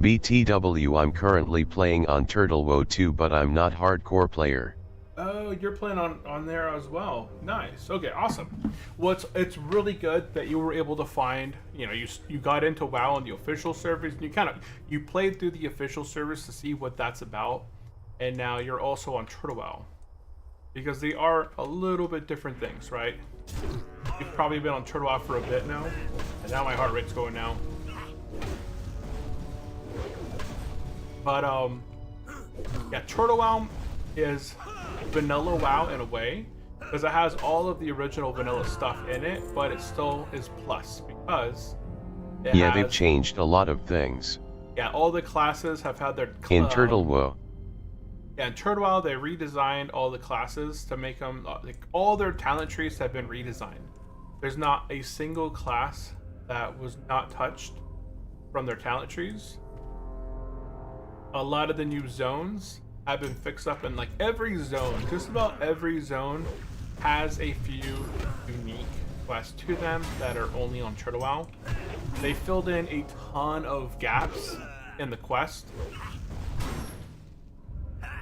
BTW, I'm currently playing on TurtleWoe 2, but I'm not hardcore player. Oh, you're playing on there as well. Nice. Okay, awesome. Well, it's really good that you were able to find, you know, you got into WoW on the official servers, and you played through the official servers to see what that's about, and now you're also on TurtleWoe. Because they are a little bit different things, right? You've probably been on TurtleWoe for a bit now, and now my heart rate's going now. But yeah, TurtleWoe is vanilla WoW in a way, because it has all of the original vanilla stuff in it, but it still is plus because they've changed a lot of things. Yeah, all the classes have had their in TurtleWoe. Yeah, in TurtleWoe they redesigned all the classes to make them like all their talent trees have been redesigned. There's not a single class that was not touched from their talent trees. A lot of the new zones have been fixed up, and like every zone, just about every zone has a few unique quests to them that are only on TurtleWoe. They filled in a ton of gaps in the quest.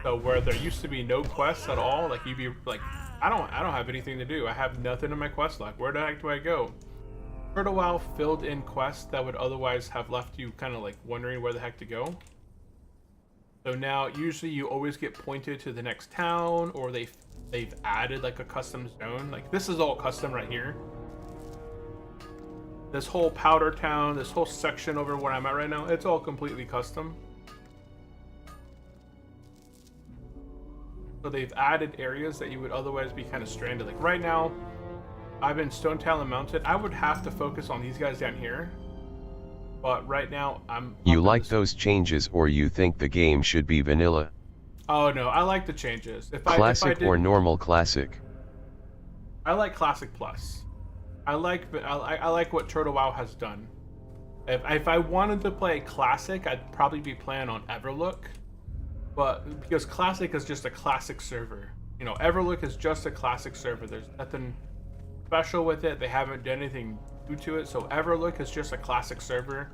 So where there used to be no quests at all, like you'd be like, I don't have anything to do. I have nothing in my quest log. Where the heck do I go? TurtleWoe filled in quests that would otherwise have left you kind of like wondering where the heck to go. So now usually you always get pointed to the next town, or they've added like a custom zone. Like this is all custom right here. This whole Powder Town, this whole section over where I'm at right now, it's all completely custom. So they've added areas that you would otherwise be kind of stranded. Like right now, I'm in Stone Talon Mountain. I would have to focus on these guys down here. But right now, You like those changes, or you think the game should be vanilla? Oh no, I like the changes. Classic or normal classic? I like Classic Plus. I like what TurtleWoe has done. If I wanted to play Classic, I'd probably be playing on Everlook. But because Classic is just a classic server. You know, Everlook is just a classic server. There's nothing special with it. They haven't done anything new to it. So Everlook is just a classic server.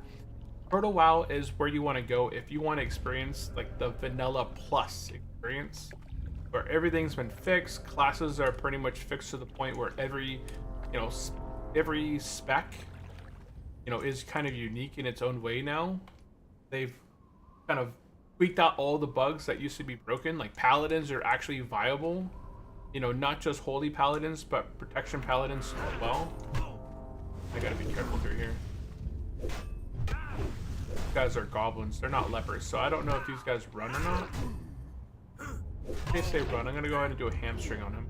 TurtleWoe is where you want to go if you want to experience like the vanilla plus experience, where everything's been fixed. Classes are pretty much fixed to the point where every spec, is kind of unique in its own way now. They've kind of tweaked out all the bugs that used to be broken. Like paladins are actually viable, not just holy paladins, but protection paladins as well. I gotta be careful through here. These guys are goblins, they're not lepers, so I don't know if these guys run or not. In case they run, I'm gonna go ahead and do a hamstring on him.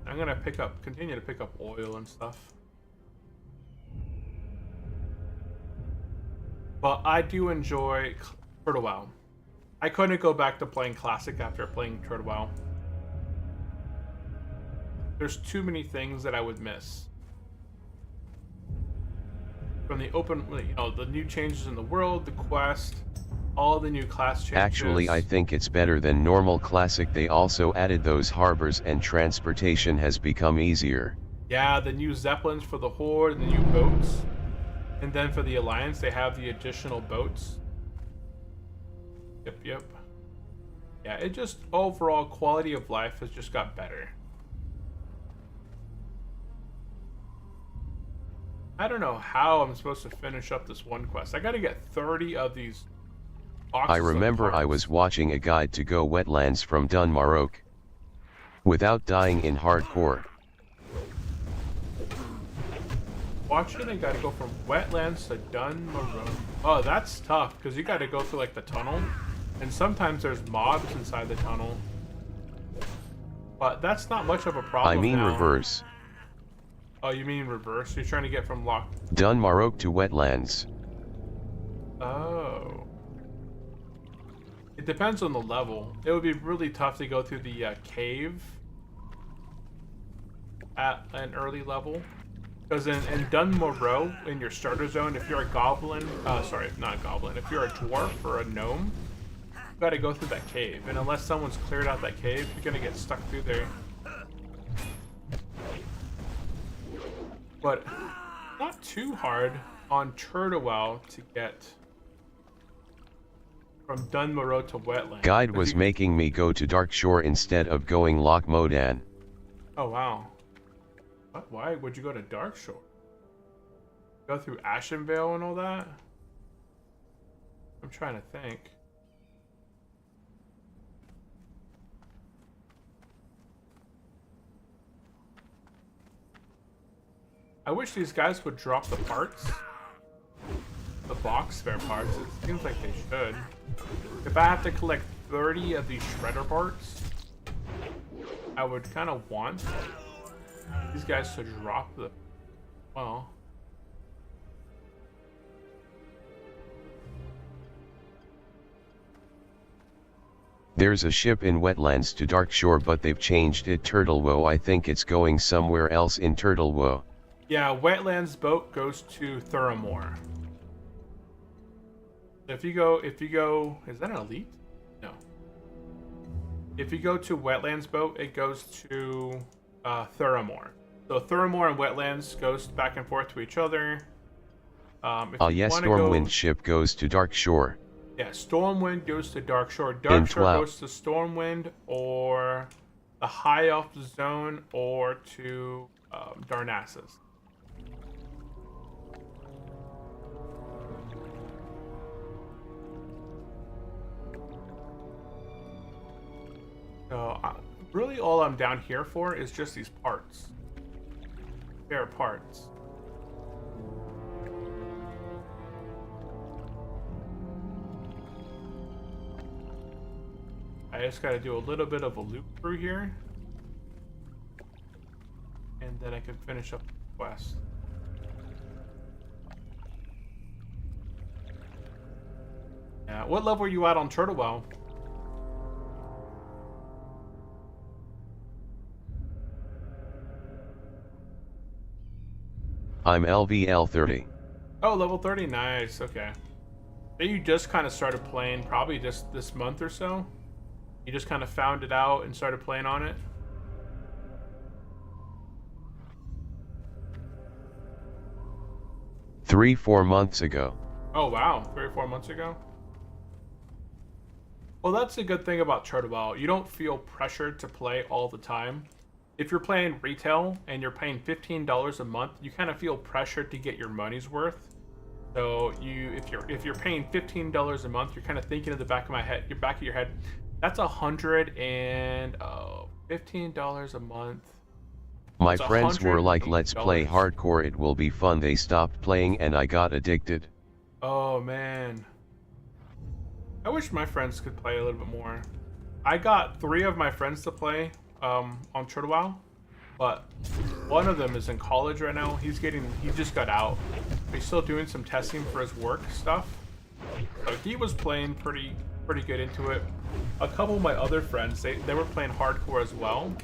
I'm gonna continue to pick up oil and stuff. But I do enjoy TurtleWoe. I couldn't go back to playing Classic after playing TurtleWoe. There's too many things that I would miss. From the open, the new changes in the world, the quest, all the new class changes. Actually, I think it's better than normal Classic. They also added those harbors, and transportation has become easier. Yeah, the new Zeppelins for the Horde, the new boats. And then for the Alliance, they have the additional boats. Yep. Yeah, it just overall quality of life has just got better. I don't know how I'm supposed to finish up this one quest. I gotta get 30 of these boxes I remember of I parts. was watching a guide to go wetlands from Dunmarok without dying in hardcore. Watching, I gotta go from wetlands to Dunmarok. Oh, that's tough, because you gotta go through like the tunnel. And sometimes there's mobs inside the tunnel. But that's not much of a problem I mean now. reverse. Oh, you mean reverse? You're trying to get from lock... Dunmarok to wetlands. Oh. It depends on the level. It would be really tough to go through the cave at an early level. Because in Dunmarok, in your starter zone, if you're a goblin, sorry, not a goblin, if you're a dwarf or a gnome, you gotta go through that cave. And unless someone's cleared out that cave, you're gonna get stuck through there. But not too hard on Turtlewell to get from Dunmarok to wetland. Guide was making me go to Darkshore instead of going Loch Modan. Oh wow. What? Why would you go to Darkshore? Go through Ashenvale and all that? I'm trying to think. I wish these guys would drop the parts. The box spare parts. It seems like they should. If I have to collect 30 of these shredder parts, I would kind of want these guys to drop the... Well... There's a ship in wetlands to Darkshore, but they've changed it. Turtlewoe. I think it's going somewhere else in Turtlewoe. Yeah, wetlands boat goes to Thuramore. If you go, is that an elite? No. If you go to wetlands boat, it goes to Thuramore. So Thuramore and wetlands goes back and forth to each other. Yes, Stormwind ship goes to Darkshore. Yeah, Stormwind goes to Darkshore. Darkshore goes to Stormwind or the High Elf Zone or to Darnassus. So, really all I'm down here for is just these parts. Spare parts. I just gotta do a little bit of a loop through here. And then I can finish up the quest. Yeah, what level are you at on Turtlewell? I'm LVL 30. Oh, level 30, nice, okay. So you just kind of started playing probably just this month or so? You just kind of found it out and started playing on it? Three, 4 months ago. Oh wow, 3 or 4 months ago? Well, that's a good thing about Turtlewell. You don't feel pressured to play all the time. If you're playing retail and you're paying $15 a month, you kind of feel pressured to get your money's worth. So if you're paying $15 a month, you're kind of thinking in the back of your head, that's $15 a month. My That's friends were like, let's play $180. hardcore, it will be fun. They stopped playing and I got addicted. Oh man. I wish my friends could play a little bit more. I got 3 of my friends to play on Turtlewell, but one of them is in college right now. He just got out. He's still doing some testing for his work stuff. So he was playing pretty good into it. A couple of my other friends, they were playing hardcore as well.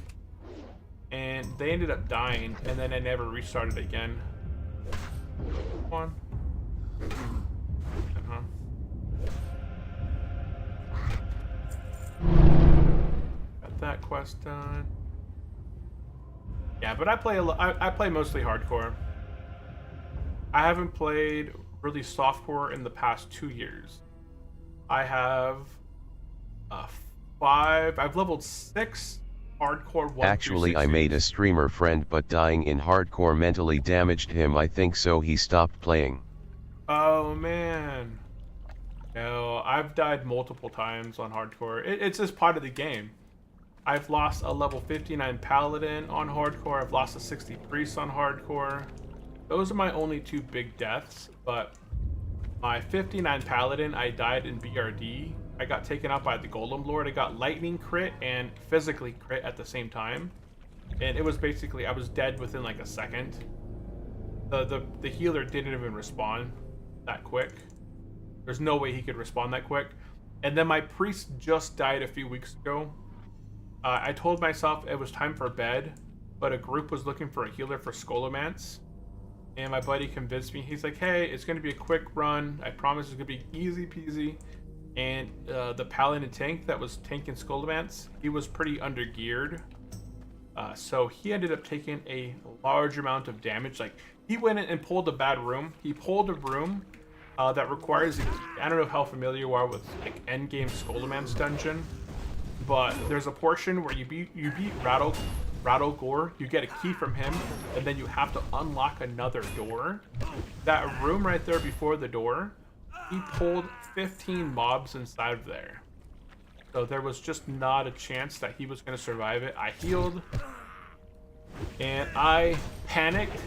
And they ended up dying, and then I never restarted again. Come on. Got that quest done. Yeah, but I play mostly hardcore. I haven't played really softcore in the past 2 years. I have 5. I've leveled 6 hardcore 1 Actually, through I made a 60s. streamer friend, but dying in hardcore mentally damaged him, I think, so he stopped playing. Oh man. No, I've died multiple times on hardcore. It's just part of the game. I've lost a level 59 paladin on hardcore. I've lost a 60 priest on hardcore. Those are my only 2 big deaths, but my 59 paladin, I died in BRD. I got taken out by the golem lord. I got lightning crit and physically crit at the same time. And it was basically, I was dead within like a second. The healer didn't even respawn that quick. There's no way he could respawn that quick. And then my priest just died a few weeks ago. I told myself it was time for bed, but a group was looking for a healer for Scholomance. And my buddy convinced me. He's like, hey, it's going to be a quick run. I promise it's going to be easy peasy. And the paladin tank that was tanking Scholomance, he was pretty undergeared. So he ended up taking a large amount of damage. Like, he went in and pulled a bad room. He pulled a room that requires, I don't know how familiar you are with like endgame Scholomance dungeon, but there's a portion where you beat Rattle Gore, you get a key from him, and then you have to unlock another door. That room right there before the door, he pulled 15 mobs inside of there. So there was just not a chance that he was going to survive it. I healed, and I panicked,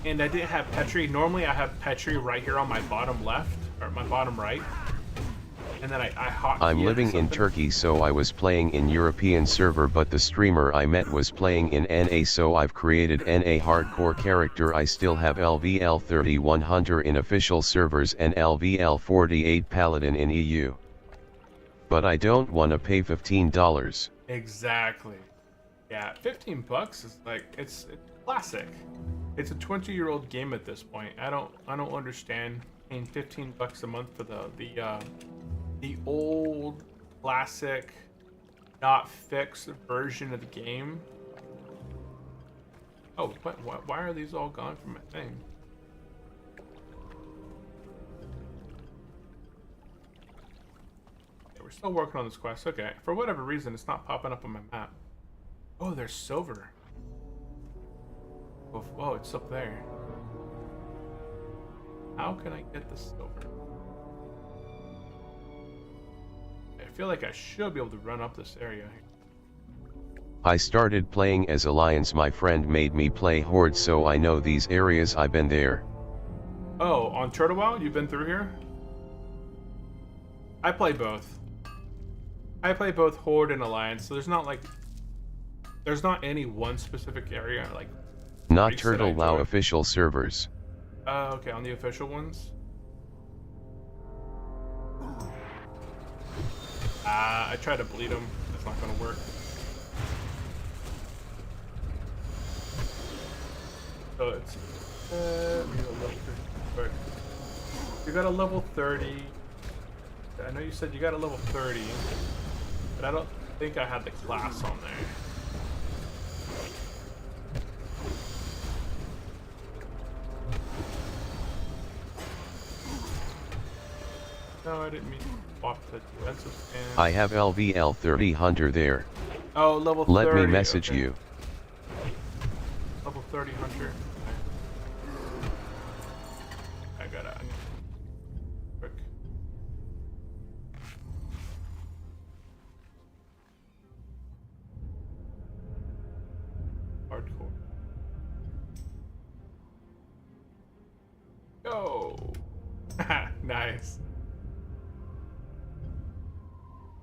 and I didn't have Petri. Normally I have Petri right here on my bottom left, or my bottom right. And then I hotkeyed I'm living in something. Turkey, so I was playing in European server, but the streamer I met was playing in NA, so I've created NA hardcore character. I still have LVL 31 Hunter in official servers and LVL 48 Paladin in EU. But I don't wanna pay $15. Exactly. Yeah, 15 bucks is like, it's classic. It's a 20-year-old game at this point. I don't understand paying 15 bucks a month for the old classic, not fixed version of the game. Oh, why are these all gone from my thing? Okay, we're still working on this quest. Okay, for whatever reason, it's not popping up on my map. Oh, there's silver. Oh, it's up there. How can I get the silver? I feel like I should be able to run up this area. I started playing as Alliance, my friend made me play Horde, so I know these areas, I've been there. Oh, on Turtle Wow, you've been through here? I play both. I play both Horde and Alliance, so there's not any one specific area, like... Not race that I Turtle Wow enjoy. official servers. Okay, on the official ones? I tried to bleed him. That's not gonna work. So it's you got a level 30. I know you said you got a level 30, but I don't think I had the class on there. No, I didn't mean to swap the defensive stand. I have LVL 30 Hunter there. Oh, level 30. Let me message okay. you. Level 30 Hunter. I gotta quick. Hardcore. Go! Nice.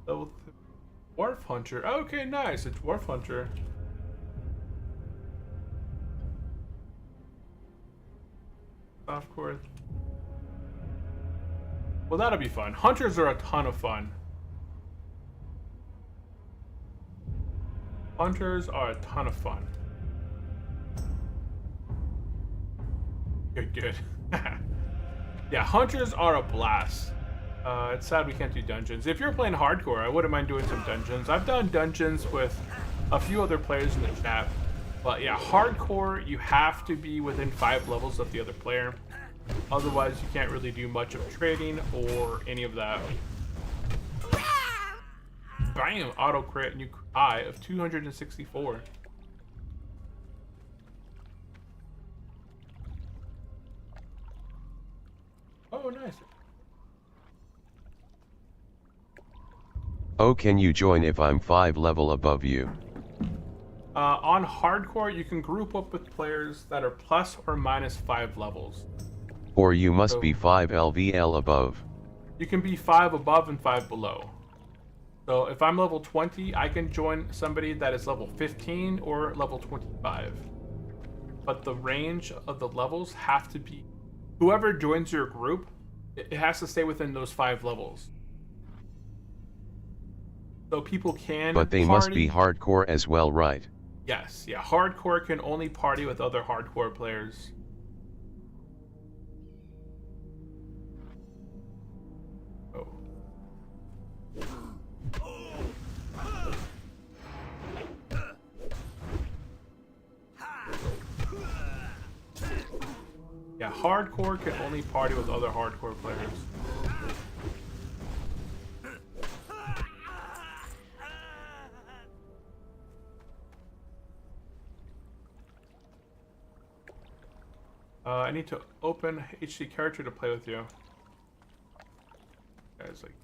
Level Dwarf Hunter. Okay, nice. A Dwarf Hunter. Softcore. Well, that'll be fun. Hunters are a ton of fun. Hunters are a ton of fun. Good. Yeah, hunters are a blast. It's sad we can't do dungeons. If you're playing hardcore, I wouldn't mind doing some dungeons. I've done dungeons with a few other players in the chat. But yeah, hardcore, you have to be within 5 levels of the other player. Otherwise, you can't really do much of trading or any of that. Bam! Auto crit, new high of 264. Oh, nice. Oh, can you join if I'm 5 level above you? On hardcore, you can group up with players that are plus or minus 5 levels. Or you must So- be 5 LVL above. You can be 5 above and 5 below. So if I'm level 20, I can join somebody that is level 15 or level 25. But the range of the levels have to be... Whoever joins your group, it has to stay within those 5 levels. So people can But they must be party- hardcore as well, right? Yes, yeah. Hardcore can only party with other hardcore players. Oh. Yeah, hardcore can only party with other hardcore players. I need to open HD character to play with you. Guys, like.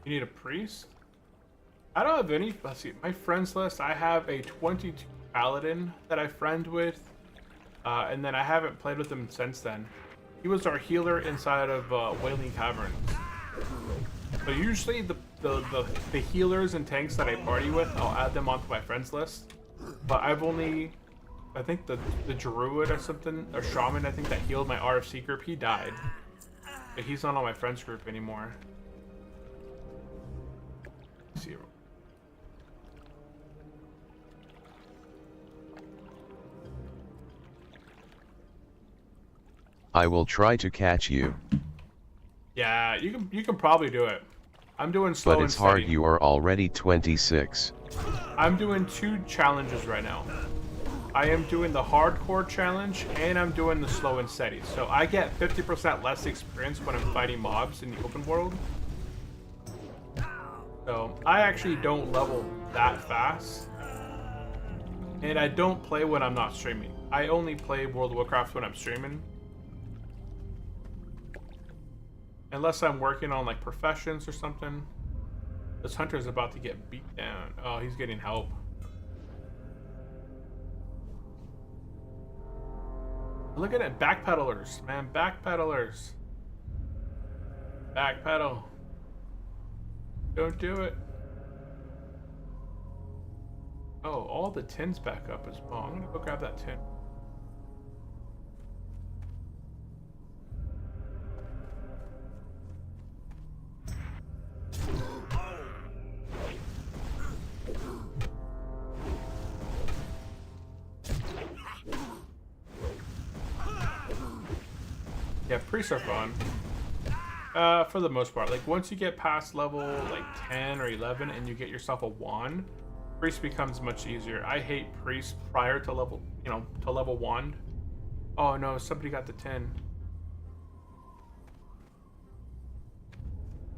You need a priest? I don't have any. Let's see. My friends list, I have a 22 paladin that I friend with. And then I haven't played with him since then. He was our healer inside of Wailing Caverns. So usually the healers and tanks that I party with, I'll add them onto my friends list. But I've only, I think the druid or something, or shaman, I think that healed my RFC group, he died. But he's not on my friends group anymore. Let's see. I will try to catch you. Yeah, you can probably do it. I'm doing slow But and it's hard, steady. you are already 26. I'm doing 2 challenges right now. I am doing the hardcore challenge and I'm doing the slow and steady. So I get 50% less experience when I'm fighting mobs in the open world. So I actually don't level that fast. And I don't play when I'm not streaming. I only play World of Warcraft when I'm streaming. Unless I'm working on like professions or something. This hunter's about to get beat down. Oh, he's getting help. Look at it, backpedalers, man, backpedalers. Backpedal. Don't do it. Oh, all the tins back up as well. I'm gonna go grab that tin. Yeah, priests are fun. For the most part. Like, once you get past level, like, 10 or 11 and you get yourself a wand, priest becomes much easier. I hate priest prior to level, to level wand. Oh, no, somebody got the 10.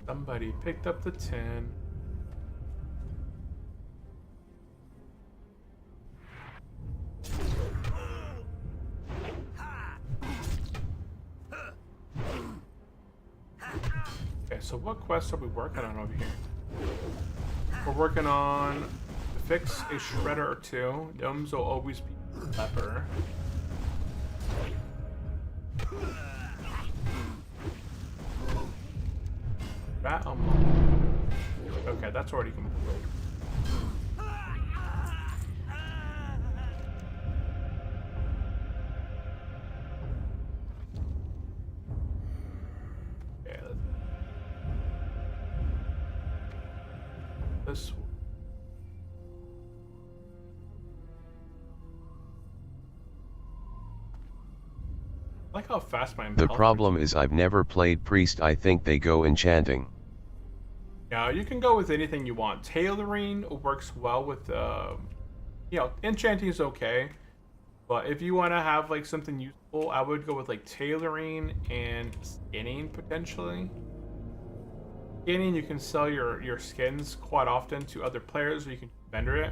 Somebody picked up the 10. Okay, so what quests are we working on over here? We're working on fix a shredder or 2. Gnomes will always be leper. Rat okay, that's already complete. This. I like how fast my The health problem is I've never played priest. I think they go enchanting. Now you can go with anything you want. Tailoring works well with, enchanting is okay. But if you want to have like something useful, I would go with like tailoring and skinning potentially. Skinning, you can sell your skins quite often to other players, or you can vendor it.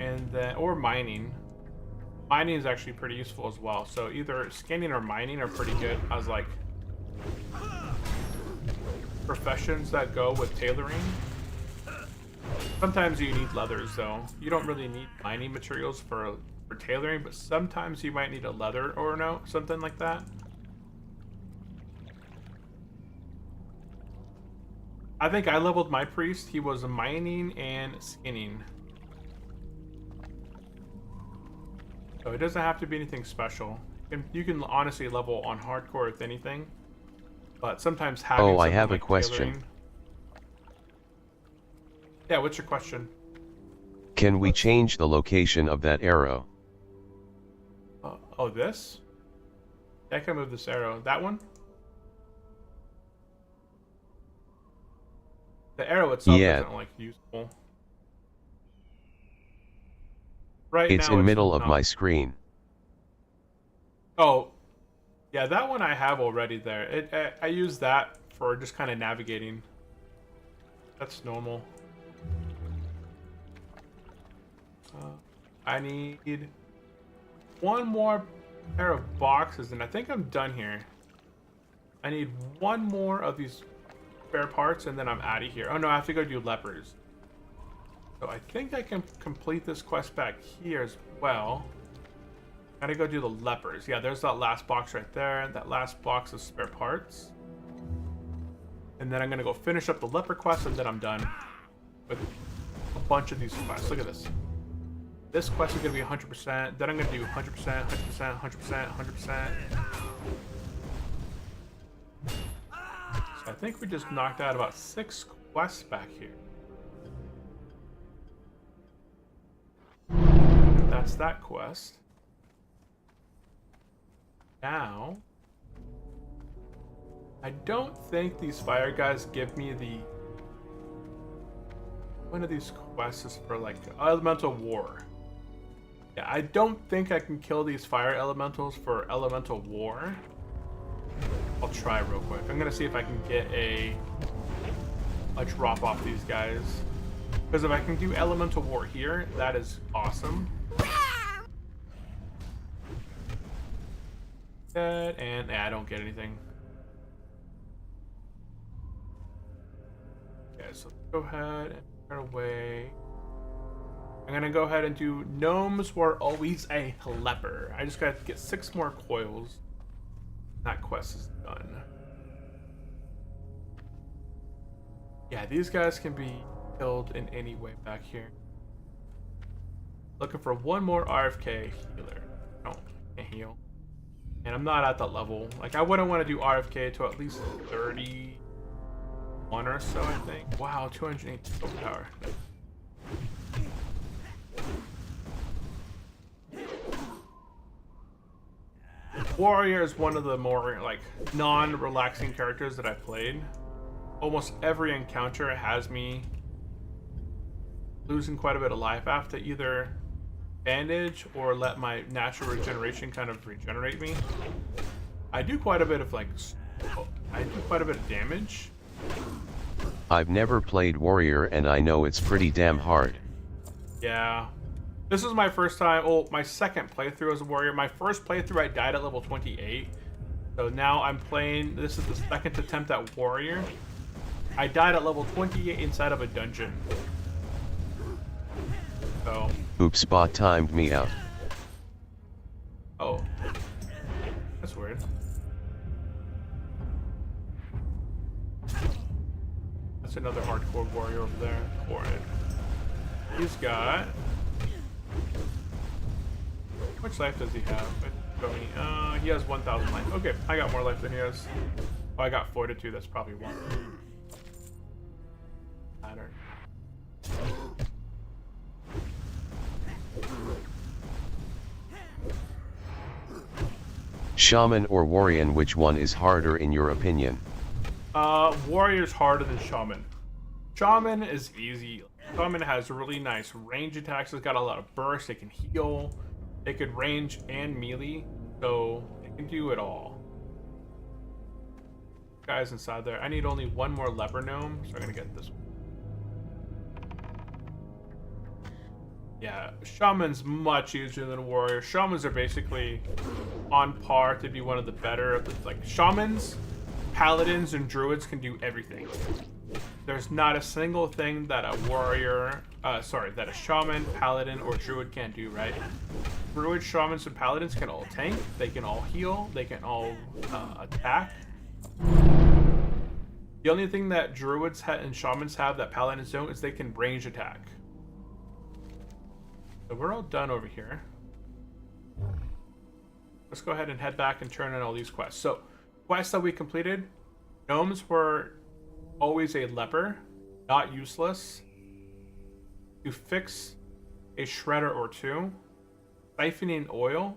And then, or mining. Mining is actually pretty useful as well. So either skinning or mining are pretty good as like professions that go with tailoring. Sometimes you need leathers though. You don't really need mining materials for tailoring, but sometimes you might need a leather or no, something like that. I think I leveled my priest. He was mining and skinning. So it doesn't have to be anything special. You can honestly level on hardcore with anything. But sometimes having Oh, I something have a like question. tailoring... Yeah, what's your question? Can we change the location of that arrow? Oh, this? Yeah, I can move this arrow. That one? The arrow itself Yeah. isn't like useful. Right It's now in middle of not. my screen. Oh, yeah, that one I have already there. I use that for just kind of navigating. That's normal. I need one more pair of boxes, and I think I'm done here. I need one more of these spare parts, and then I'm out of here. Oh no, I have to go do lepers. So I think I can complete this quest back here as well. Gotta go do the lepers. Yeah, there's that last box right there. That last box of spare parts. And then I'm gonna go finish up the leper quest, and then I'm done with a bunch of these quests. Look at this. This quest is gonna be 100%. Then I'm gonna do 100%, 100%, 100%, 100%. So I think we just knocked out about 6 quests back here. That's that quest. Now, I don't think these fire guys give me the... One of these quests is for like elemental war. Yeah, I don't think I can kill these fire elementals for elemental war. I'll try real quick. I'm gonna see if I can get a drop off these guys. Because if I can do elemental war here, that is awesome. Dead, and I don't get anything. Okay, so go ahead and turn away. I'm gonna go ahead and do gnomes were always a leper. I just gotta get 6 more coils. That quest is done. Yeah, these guys can be killed in any way back here. Looking for one more RFK healer. No, I can't heal. And I'm not at that level. Like, I wouldn't want to do RFK to at least 31 or so, I think. Wow, 280 power. Warrior is one of the more, like, non-relaxing characters that I've played. Almost every encounter has me losing quite a bit of life. I have to either bandage or let my natural regeneration kind of regenerate me. I do quite a bit of, like, I do quite a bit of damage. I've never played Warrior and I know it's pretty damn hard. Yeah. This is my first time, oh, my second playthrough as a warrior. My first playthrough I died at level 28. So now I'm playing, this is the second attempt at warrior. I died at level 28 inside of a dungeon. So. Oops, bot timed me out. Oh. That's weird. That's another hardcore warrior over there. Horrid. He's got... How much life does he have? He has 1,000 life. Okay, I got more life than he has. Oh, I got fortitude. That's probably one. Ladder. Shaman or Warrior, which one is harder in your opinion? Warrior's harder than Shaman. Shaman is easy. Shaman has really nice range attacks. It's got a lot of burst. It can heal. It can range and melee. So it can do it all. Guys inside there. I need only one more leper gnome, so I'm gonna get this one. Yeah, Shaman's much easier than a warrior. Shamans are basically on par to be one of the better of the, like, Shamans, Paladins, and Druids can do everything. There's not a single thing that a warrior, that a Shaman, Paladin, or Druid can't do, right? Druids, Shamans, and Paladins can all tank, they can all heal, they can all attack. The only thing that Druids and Shamans have that Paladins don't is they can range attack. So we're all done over here. Let's go ahead and head back and turn in all these quests. So, quests that we completed. Gnomes were always a leper, not useless. To fix a shredder or two. Siphoning oil.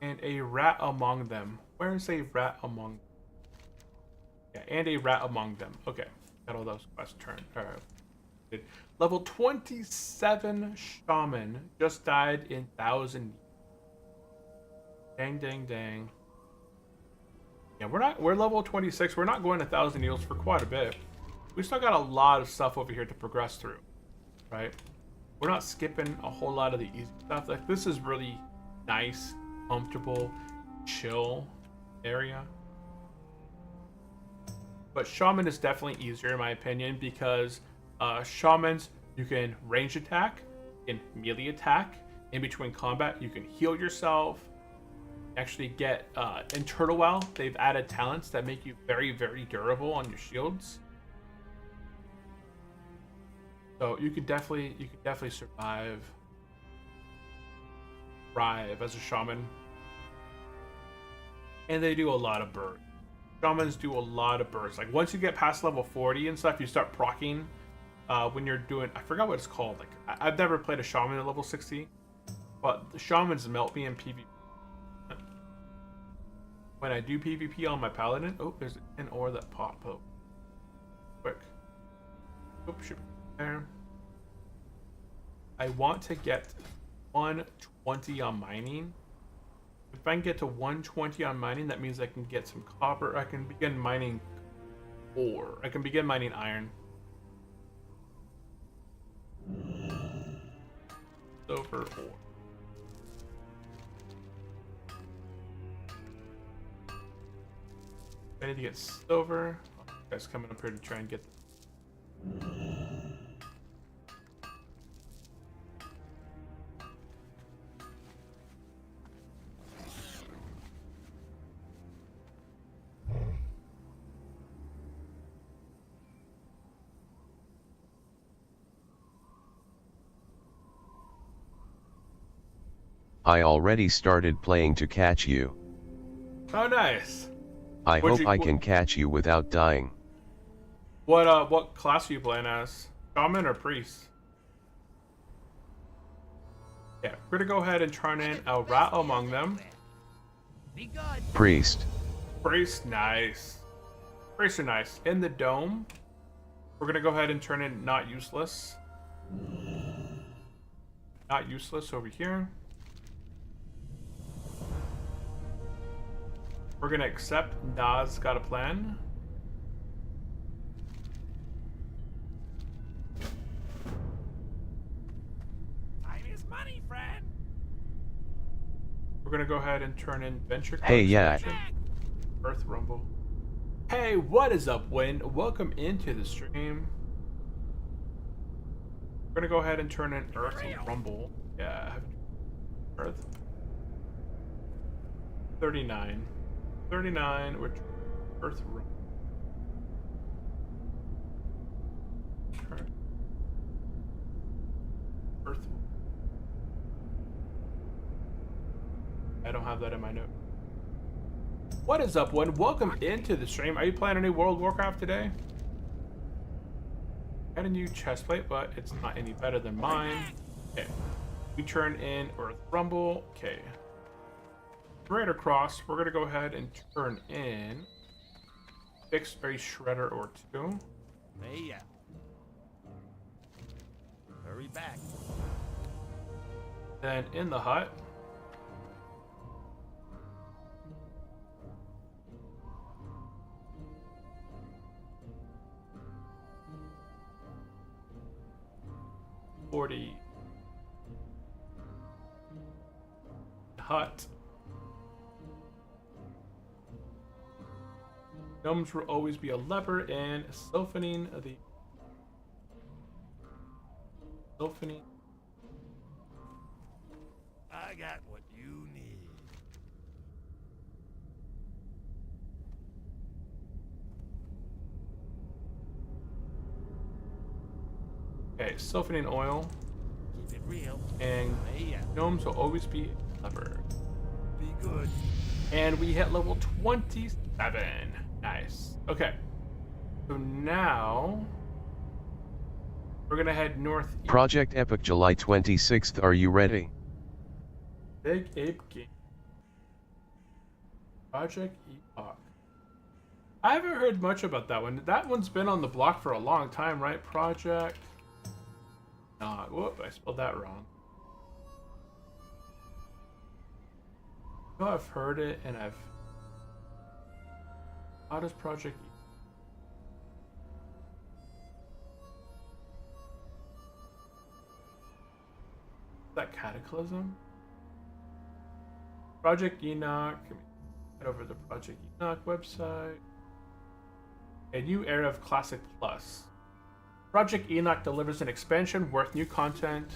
And a rat among them. Where is a rat among them? Yeah, and a rat among them. Okay, got all those quests turned. Level 27 Shaman just died in 1,000. Dang, dang, dang. Yeah, we're level 26. We're not going 1,000 yields for quite a bit. We still got a lot of stuff over here to progress through, right? We're not skipping a whole lot of the easy stuff. Like, this is really nice, comfortable, chill area. But Shaman is definitely easier in my opinion because Shamans, you can range attack, you can melee attack. In between combat, you can heal yourself. Actually get in Turtle Well, they've added talents that make you very, very durable on your shields. So you could definitely survive, thrive as a Shaman. And they do a lot of bursts. Shamans do a lot of bursts. Like once you get past level 40 and stuff, you start proccing. When you're doing, I forgot what it's called. Like I've never played a Shaman at level 60, but the Shamans melt me in PvP. When I do PvP on my Paladin, oh, there's an ore that popped up. Quick. Oops, should be there. I want to get 120 on mining. If I can get to 120 on mining, that means I can get some copper. I can begin mining ore. I can begin mining iron. Silver ore. I need to get silver. Oh, guys coming up here to try and get. I already started playing to catch you. Oh, nice. I hope I can catch you without dying. What class are you playing as? Shaman or priest? Yeah, we're gonna go ahead and turn in a rat among them. Be good. Priest. Priest, nice. Priests are nice. In the dome, we're gonna go ahead and turn in not useless. Not useless over here. We're gonna accept Nas got a plan. Time is money, friend. We're gonna go ahead and turn in Venture. Hey, yeah. Earth Rumble. Hey, what is up, Wind? Welcome into the stream. We're gonna go ahead and turn in Earth Rumble. Yeah, Earth. 39. 39, which Earth Rumble. Earth. I don't have that in my note. What is up, one? Welcome into the stream. Are you playing any World of Warcraft today? Got a new chestplate, but it's not any better than mine. Okay. We turn in Earth Rumble. Okay. Right across, we're gonna go ahead and turn in fix a shredder or two. Hey, yeah. Hurry back. Then in the hut, hut. Gnomes will always be a leper and softening the softening. I got what you need. Okay, softening oil Keep it real. and Hey, yeah. gnomes will always be a leper. Be good. And we hit level 27. Nice. Okay. So now we're gonna head north. Project Epic July 26th. Are you ready? Big Ape Game. Project Epoch. I haven't heard much about that one. That one's been on the block for a long time, right? Project. Whoop, I spelled that wrong. I've heard it and I've. How does Project Is that Cataclysm? Project Enoch. Head over to the Project Enoch website. A new era of Classic Plus. Project Enoch delivers an expansion worth new content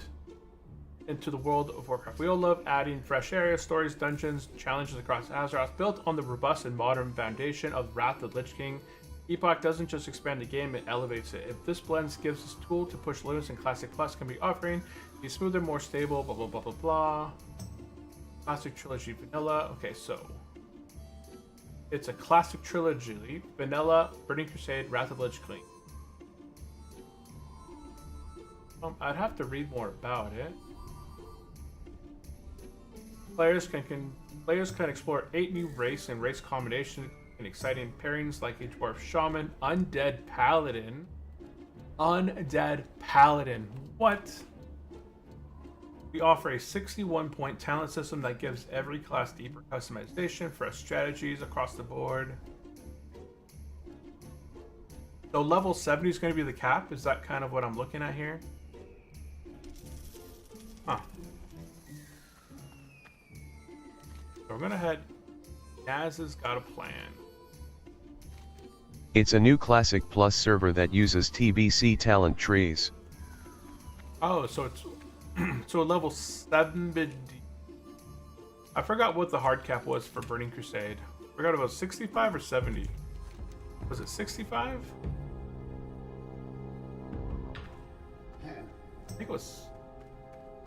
into the world of Warcraft. We all love adding fresh areas, stories, dungeons, challenges across Azeroth, built on the robust and modern foundation of Wrath of the Lich King. Epoch doesn't just expand the game, it elevates it. If this blend gives us a tool to push limits and Classic Plus can be offering, be smoother, more stable, blah blah blah blah blah. Classic Trilogy Vanilla. Okay, so it's a Classic Trilogy, Vanilla, Burning Crusade, Wrath of the Lich King. I'd have to read more about it. Players can explore 8 new race and race combinations and exciting pairings like a dwarf shaman, undead paladin. Undead paladin. What? We offer a 61-point talent system that gives every class deeper customization, fresh strategies across the board. So level 70 is going to be the cap? Is that kind of what I'm looking at here? Huh. So we're going to head. Naz has got a plan. It's a new Classic Plus server that uses TBC talent trees. Oh, so it's so level 70. I forgot what the hard cap was for Burning Crusade. I forgot about 65 or 70. Was it 65? I think it was.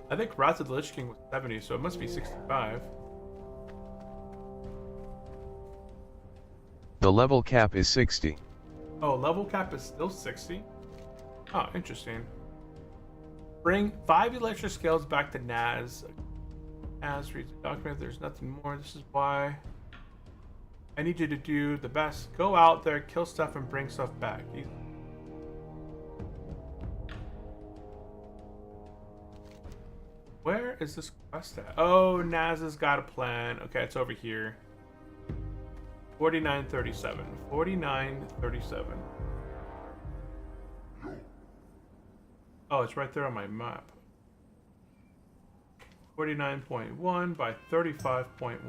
I think Wrath of the Lich King was 70, so it must be 65. The level cap is 60. Oh, level cap is still 60? Oh, interesting. Bring 5 electric scales back to Naz. Naz reads the document. There's nothing more. This is why I need you to do the best. Go out there, kill stuff, and bring stuff back. Where is this quest at? Oh, Naz has got a plan. Okay, it's over here. 4937. 4937. Oh, it's right there on my map. 49.1 by 35.1.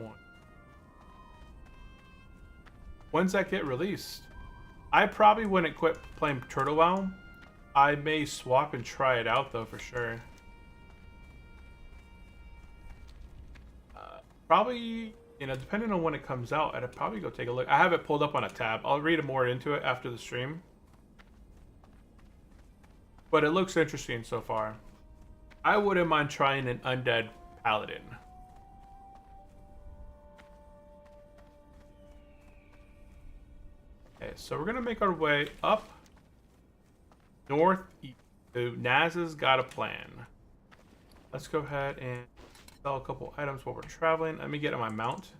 When's that get released? I probably wouldn't quit playing Turtle WoW. I may swap and try it out though for sure. Probably, you know, depending on when it comes out, I'd probably go take a look. I have it pulled up on a tab. I'll read more into it after the stream. But it looks interesting so far. I wouldn't mind trying an undead paladin. Okay, so we're gonna make our way up northeast to Naz's got a plan. Let's go ahead and sell a couple items while we're traveling. Let me get on my mount.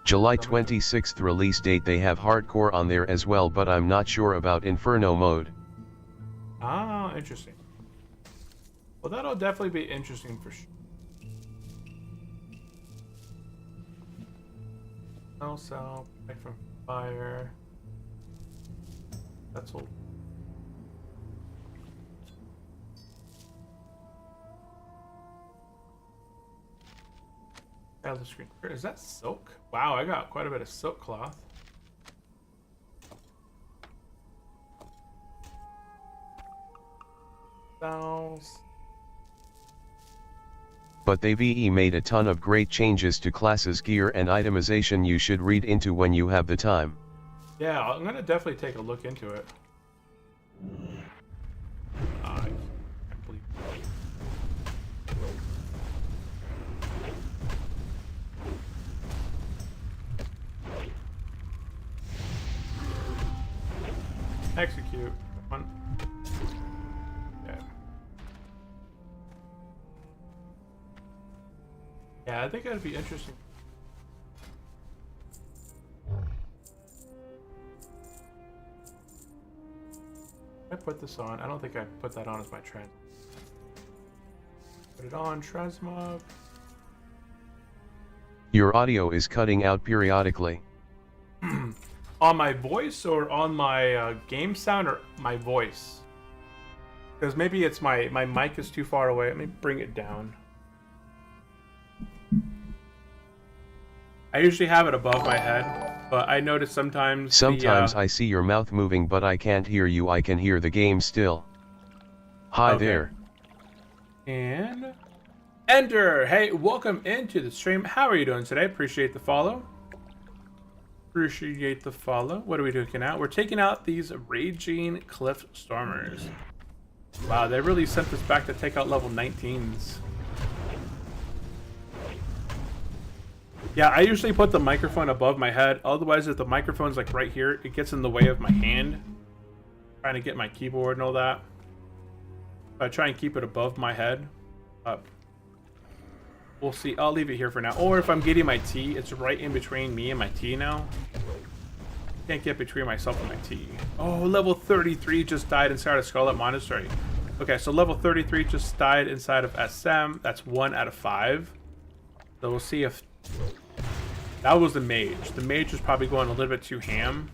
July 26th release date. They have hardcore on there as well, but I'm not sure about Inferno mode. Ah, interesting. Well, that'll definitely be interesting for sure. Also, back from fire. That's all. Out of the screen. Is that silk? Wow, I got quite a bit of silk cloth. Bells. But they VE made a ton of great changes to classes, gear and itemization you should read into when you have the time. Yeah, I'm gonna definitely take a look into it. I can't believe execute. One. Yeah. Yeah, I think that'd be interesting. I put this on. I don't think I put that on as my trend. Put it on, transmog. Your audio is cutting out periodically. On my voice or on my game sound or my voice? Because maybe it's my mic is too far away. Let me bring it down. I usually have it above my head, but I notice sometimes I see your mouth moving, but I can't hear you. I can hear the game still. Hi Okay. there. And Ender, hey, welcome into the stream. How are you doing today? Appreciate the follow. Appreciate the follow. What are we taking out? We're taking out these Raging Cliff Stormers. Wow, they really sent us back to take out level 19s. Yeah, I usually put the microphone above my head. Otherwise, if the microphone's like right here, it gets in the way of my hand. Trying to get my keyboard and all that. I try and keep it above my head. We'll see. I'll leave it here for now. Or if I'm getting my tea, it's right in between me and my tea now. Can't get between myself and my tea. Oh, level 33 just died inside of Scarlet Monastery. Okay, so level 33 just died inside of SM. That's 1 out of 5. So we'll see if... That was the mage. The mage was probably going a little bit too ham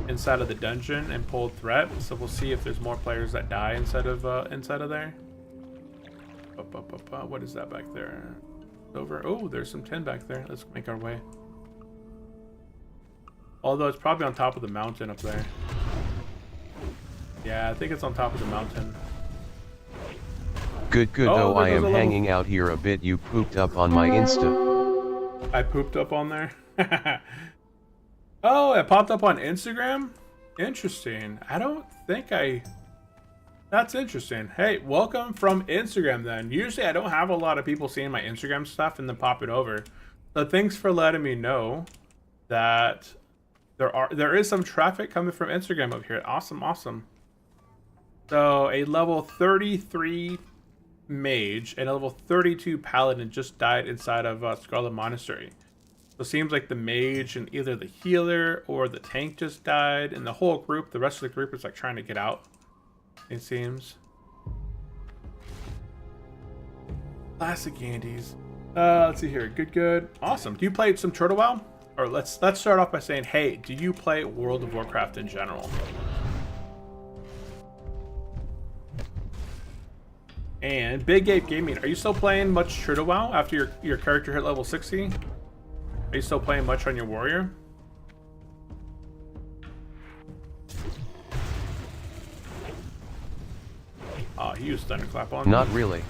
inside of the dungeon and pulled threat. So we'll see if there's more players that die inside of there. What is that back there? Over. Oh, there's some tin back there. Let's make our way. Although it's probably on top of the mountain up there. Yeah, I think it's on top of the mountain. Good, though I am hanging out here a bit. You pooped up on my Insta. I pooped up on there? Oh, it popped up on Instagram? Interesting. I don't think I... That's interesting. Hey, welcome from Instagram then. Usually I don't have a lot of people seeing my Instagram stuff and then pop it over. So thanks for letting me know that there is some traffic coming from Instagram over here. Awesome, awesome. So a level 33 mage and a level 32 paladin just died inside of Scarlet Monastery. So it seems like the mage and either the healer or the tank just died, and the whole group, the rest of the group is like trying to get out. It seems. Classic Andes. Let's see here. Good. Awesome. Do you play some Turtle WoW? Or let's start off by saying, hey, do you play World of Warcraft in general? And Big Ape Gaming, are you still playing much Turtle WoW after your character hit level 60? Are you still playing much on your warrior? Oh, he used Thunderclap on me. Not really.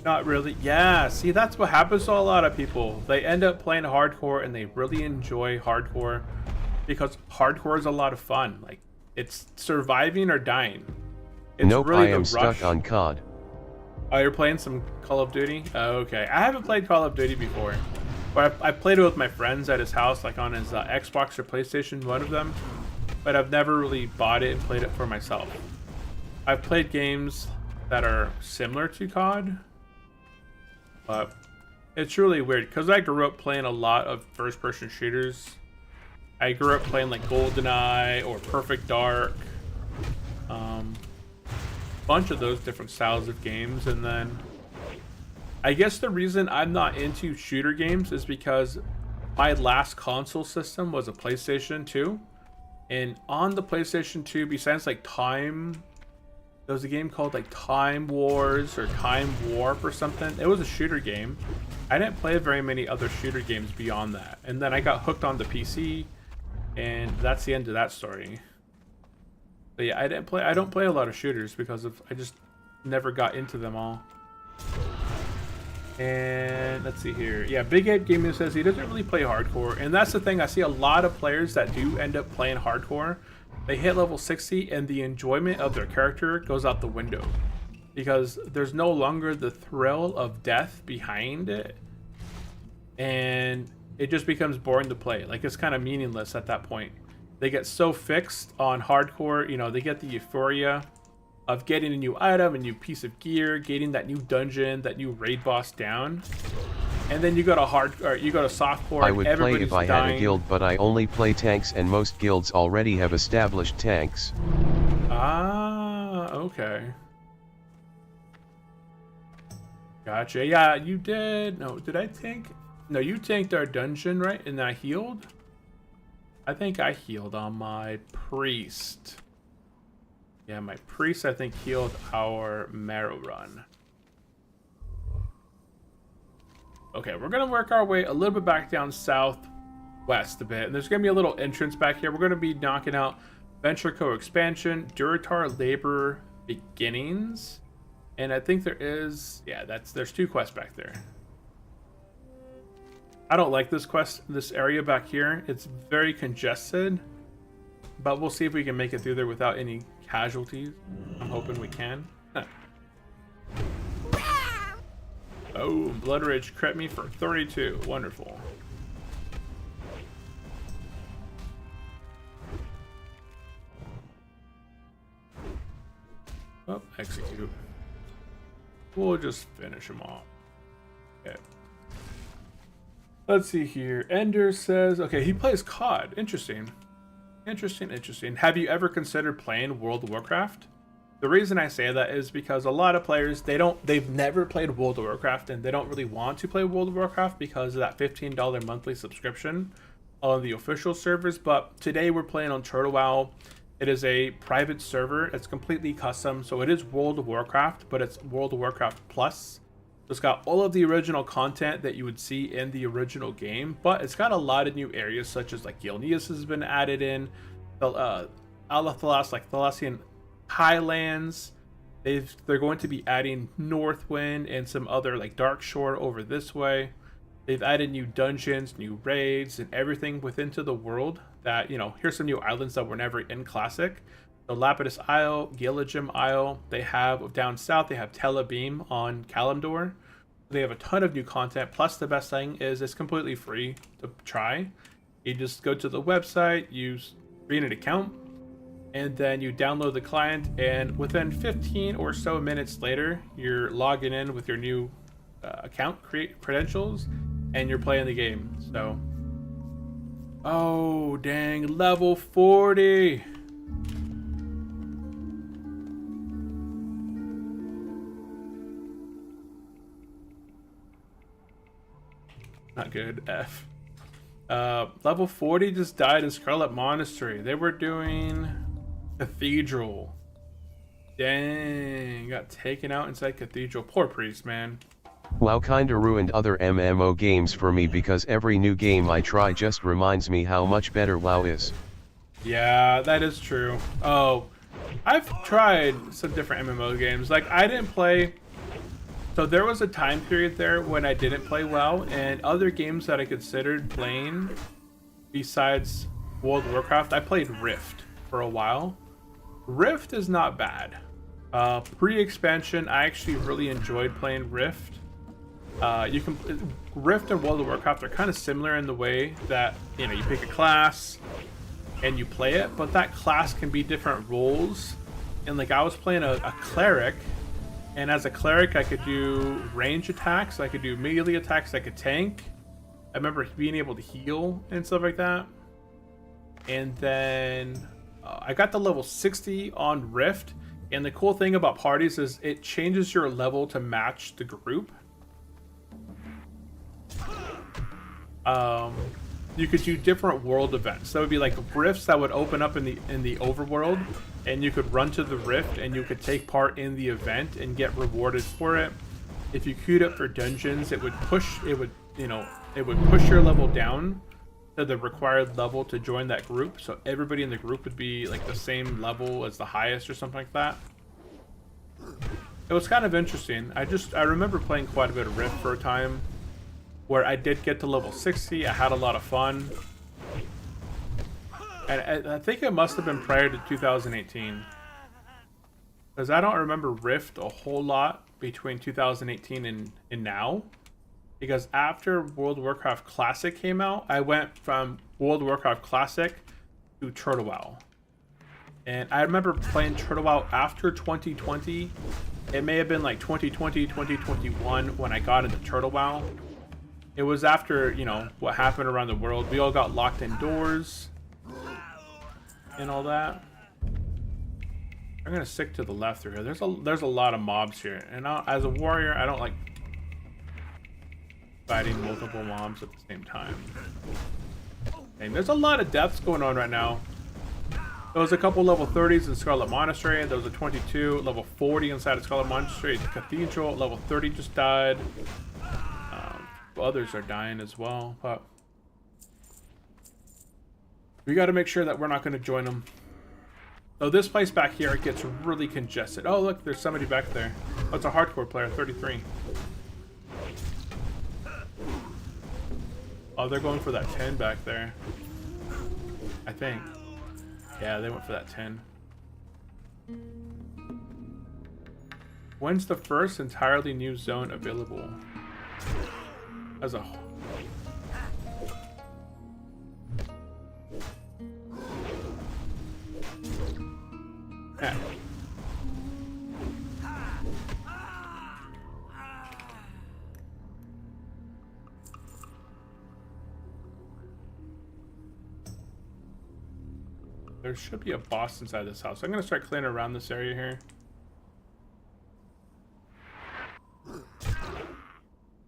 Not really. Yeah, see, that's what happens to a lot of people. They end up playing hardcore and they really enjoy hardcore because hardcore is a lot of fun. Like, it's surviving or dying. It's nope, really I am the rush. stuck on COD. Oh, you're playing some Call of Duty? Oh, okay. I haven't played Call of Duty before. But I played it with my friends at his house, like on his Xbox or PlayStation, one of them. But I've never really bought it and played it for myself. I've played games that are similar to COD. But It's really weird because I grew up playing a lot of first-person shooters. I grew up playing like GoldenEye or Perfect Dark, bunch of those different styles of games, and then I guess the reason I'm not into shooter games is because my last console system was a PlayStation 2, and on the PlayStation 2, besides like there was a game called like Time Wars or Time Warp or something. It was a shooter game. I didn't play very many other shooter games beyond that, and then I got hooked on the PC, and that's the end of that story. But yeah, I don't play a lot of shooters because I just never got into them all. And let's see here. Yeah, Big Ape Gaming says he doesn't really play hardcore, and that's the thing. I see a lot of players that do end up playing hardcore. They hit level 60 and the enjoyment of their character goes out the window because there's no longer the thrill of death behind it, and it just becomes boring to play. Like, it's kind of meaningless at that point. They get so fixed on hardcore, you know, they get the euphoria of getting a new item, a new piece of gear, getting that new dungeon, that new raid boss down, and then you go to softcore. I would play if I had a guild, but I only play tanks, and most guilds already have established tanks. Ah, okay. Gotcha. Yeah, you did. No, did I tank? No, you tanked our dungeon, right? And I healed? I think I healed on my priest. Yeah, my priest, I think, healed our marrow run. Okay, we're going to work our way a little bit back down southwest a bit. And there's going to be a little entrance back here. We're going to be knocking out Venture Co. Expansion, Duratar Labor Beginnings. And I think there is... Yeah, there's 2 quests back there. I don't like this area back here. It's very congested. But we'll see if we can make it through there without any casualties. I'm hoping we can. Oh, Blood Rage crit me for 32. Wonderful. Oh, execute. We'll just finish him off. Okay. Let's see here. Ender says, okay, he plays COD. Interesting. Interesting. Have you ever considered playing World of Warcraft? The reason I say that is because a lot of players, they've never played World of Warcraft, and they don't really want to play World of Warcraft because of that $15 monthly subscription on the official servers. But today we're playing on Turtle WoW. It is a private server. It's completely custom. So it is World of Warcraft, but it's World of Warcraft Plus. It's got all of the original content that you would see in the original game, but it's got a lot of new areas, such as like Gilneas has been added in, Alathalas, like Thalassian Highlands. They're going to be adding Northwind and some other like Darkshore over this way. They've added new dungeons, new raids, and everything within to the world that, you know, here's some new islands that were never in Classic. So Lapidus Isle, Gilligim Isle, they have down south, they have Tel Abyim on Kalimdor. They have a ton of new content, plus the best thing is it's completely free to try. You just go to the website, you create an account, and then you download the client, and within 15 or so minutes later, you're logging in with your new account, create credentials, and you're playing the game. So, oh dang, level 40. Not good. F. Level 40 just died in Scarlet Monastery. They were doing Cathedral. Dang, got taken out inside Cathedral. Poor priest, man. WoW kinda ruined other MMO games for me because every new game I try just reminds me how much better WoW is. Yeah, that is true. Oh, I've tried some different MMO games. Like, I didn't play... So there was a time period there when I didn't play WoW, and other games that I considered playing besides World of Warcraft, I played Rift for a while. Rift is not bad. Pre-expansion, I actually really enjoyed playing Rift. Rift and World of Warcraft are kind of similar in the way that, you know, you pick a class and you play it, but that class can be different roles. And like, I was playing a cleric, And as a cleric, I could do range attacks, I could do melee attacks, I could tank. I remember being able to heal and stuff like that. And then I got the level 60 on Rift. And the cool thing about parties is it changes your level to match the group. You could do different world events. That would be like rifts that would open up in the overworld, and you could run to the rift and you could take part in the event and get rewarded for it. If you queued up for dungeons, it would push your level down to the required level to join that group. So everybody in the group would be like the same level as the highest or something like that. It was kind of interesting. I remember playing quite a bit of Rift for a time, where I did get to level 60. I had a lot of fun. And I think it must have been prior to 2018. Because I don't remember Rift a whole lot between 2018 and now. Because after World of Warcraft Classic came out, I went from World of Warcraft Classic to Turtle WoW. And I remember playing Turtle WoW after 2020. It may have been like 2020, 2021 when I got into Turtle WoW. It was after, you know, what happened around the world. We all got locked indoors and all that. I'm gonna stick to the left through here. There's a lot of mobs here, and as a warrior, I don't like fighting multiple mobs at the same time. And there's a lot of deaths going on right now. There was a couple level 30s in Scarlet Monastery. There was a 22, level 40 inside of Scarlet Monastery. The Cathedral, level 30 just died. Others are dying as well, but we got to make sure that we're not going to join them. So this place back here, it gets really congested. Oh, look, there's somebody back there. Oh, it's a hardcore player, 33. Oh, they're going for that 10 back there, I think. Yeah, they went for that 10. When's the first entirely new zone available? As a whole. Yeah. There should be a boss inside this house. I'm gonna start cleaning around this area here.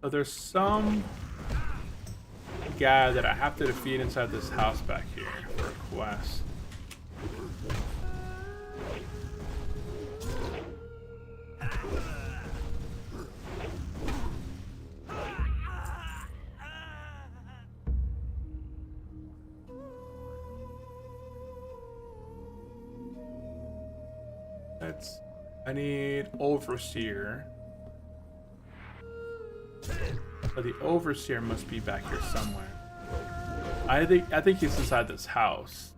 So there's some guy that I have to defeat inside this house back here for a quest. I need Overseer. So the Overseer must be back here somewhere. I think he's inside this house.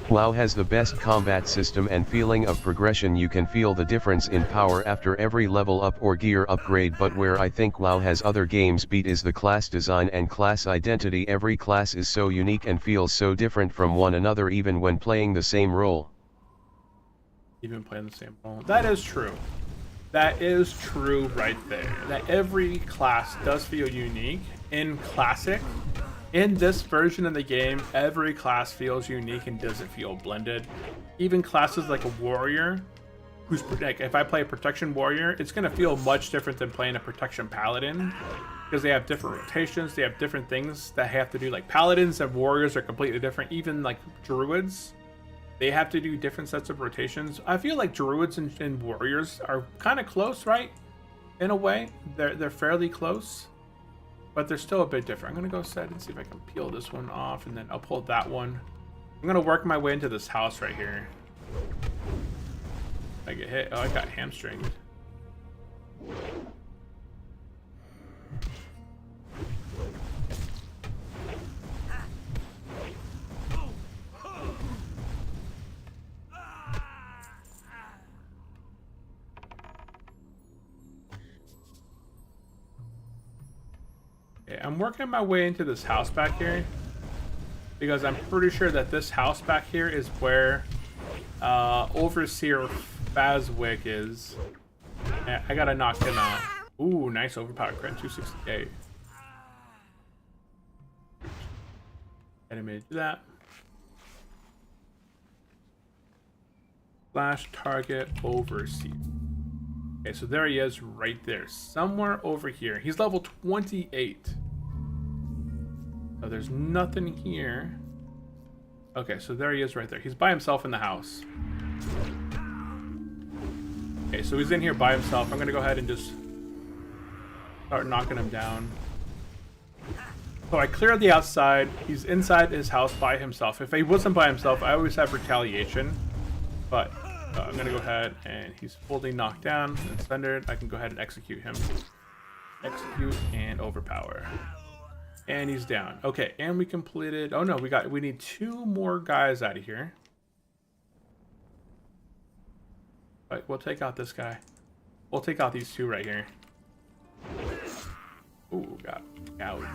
WoW has the best combat system and feeling of progression. You can feel the difference in power after every level up or gear upgrade, but where I think WoW has other games beat is the class design and class identity. Every class is so unique and feels so different from one another even when playing the same role. Even playing the same role. That is true. That is true right there. That every class does feel unique. In Classic, in this version of the game, every class feels unique and doesn't feel blended. Even classes like a warrior, who's like, if I play a protection warrior, it's gonna feel much different than playing a protection paladin, because they have different rotations, they have different things that have to do. Like paladins and warriors are completely different. Even like druids, they have to do different sets of rotations. I feel like druids and warriors are kind of close, right? In a way, they're fairly close, but they're still a bit different. I'm gonna go ahead and see if I can peel this one off, and then I'll pull that one. I'm gonna work my way into this house right here. I get hit. Oh, I got hamstringed. I'm working my way into this house back here because I'm pretty sure that this house back here is where Overseer Fazwick is. I gotta knock him out. Ooh, nice overpowered crit, 268. Enemy do that. Flash target overseas. Okay, so there he is right there. Somewhere over here. He's level 28. So there's nothing here. Okay, so there he is right there. He's by himself in the house. Okay, so he's in here by himself. I'm gonna go ahead and just start knocking him down. So I cleared the outside. He's inside his house by himself. If he wasn't by himself, I always have retaliation. But I'm gonna go ahead and he's fully knocked down and sundered. I can go ahead and execute him. Execute and overpower. And he's down. Okay, and we completed. Oh no, we need 2 more guys out of here. Right, we'll take out this guy. We'll take out these 2 right here. Ooh, got gouged.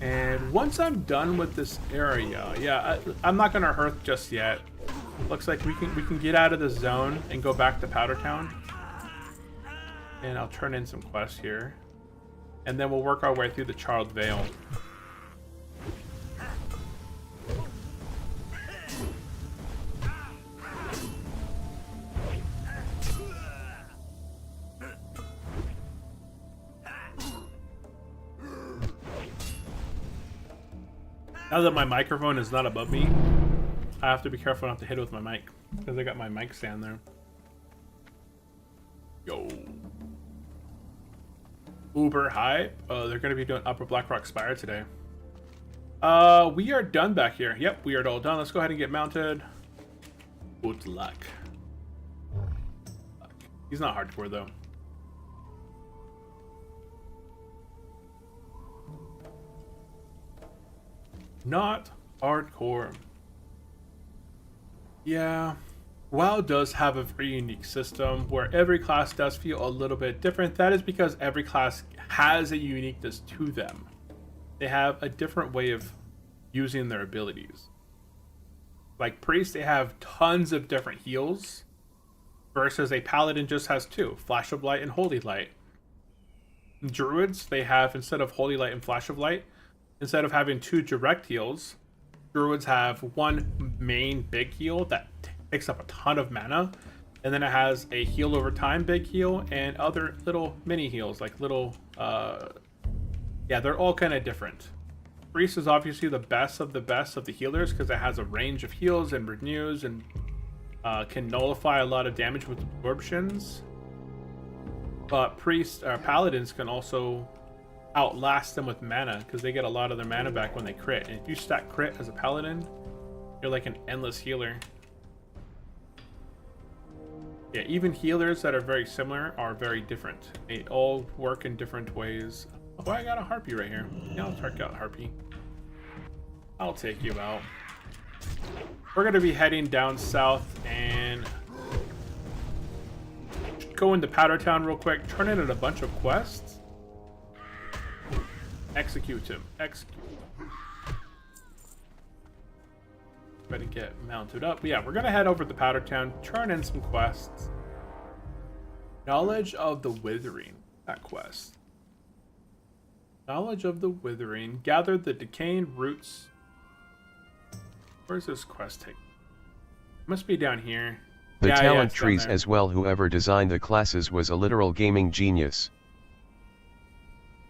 And once I'm done with this area, yeah, I'm not gonna hearth just yet. Looks like we can get out of the zone and go back to Powder Town. And I'll turn in some quests here, and then we'll work our way through the Charred Vale. Now that my microphone is not above me, I have to be careful not to hit it with my mic, because I got my mic stand there. Yo. Uber hype. They're going to be doing Upper Blackrock Spire today. We are done back here. Yep, we are all done. Let's go ahead and get mounted. Good luck. He's not hardcore though. Not hardcore. Yeah. WoW does have a very unique system where every class does feel a little bit different. That is because every class has a uniqueness to them. They have a different way of using their abilities. Like priests, they have tons of different heals versus a paladin just has 2, Flash of Light and Holy Light. Druids, they have, instead of Holy Light and Flash of Light, instead of having 2 direct heals, druids have 1 main big heal that takes up a ton of mana, and then it has a heal over time big heal and other little mini heals, like little yeah, they're all kind of different. Priest is obviously the best of the healers because it has a range of heals and renews and can nullify a lot of damage with absorptions. But paladins can also outlast them with mana because they get a lot of their mana back when they crit. And if you stack crit as a paladin, you're like an endless healer. Yeah, even healers that are very similar are very different. They all work in different ways. Oh, I got a harpy right here. Yeah, I'll check out harpy. I'll take you out. We're gonna be heading down south and go into Powder Town real quick, turn in a bunch of quests. Execute him. Execute. Better get mounted up. But yeah, we're gonna head over to Powder Town, turn in some quests. Knowledge of the Withering. That quest. Knowledge of the Withering. Gather the decaying roots. Where's this quest take? Must be down here. The Yeah, talent it's down trees there. as well. Whoever designed the classes was a literal gaming genius.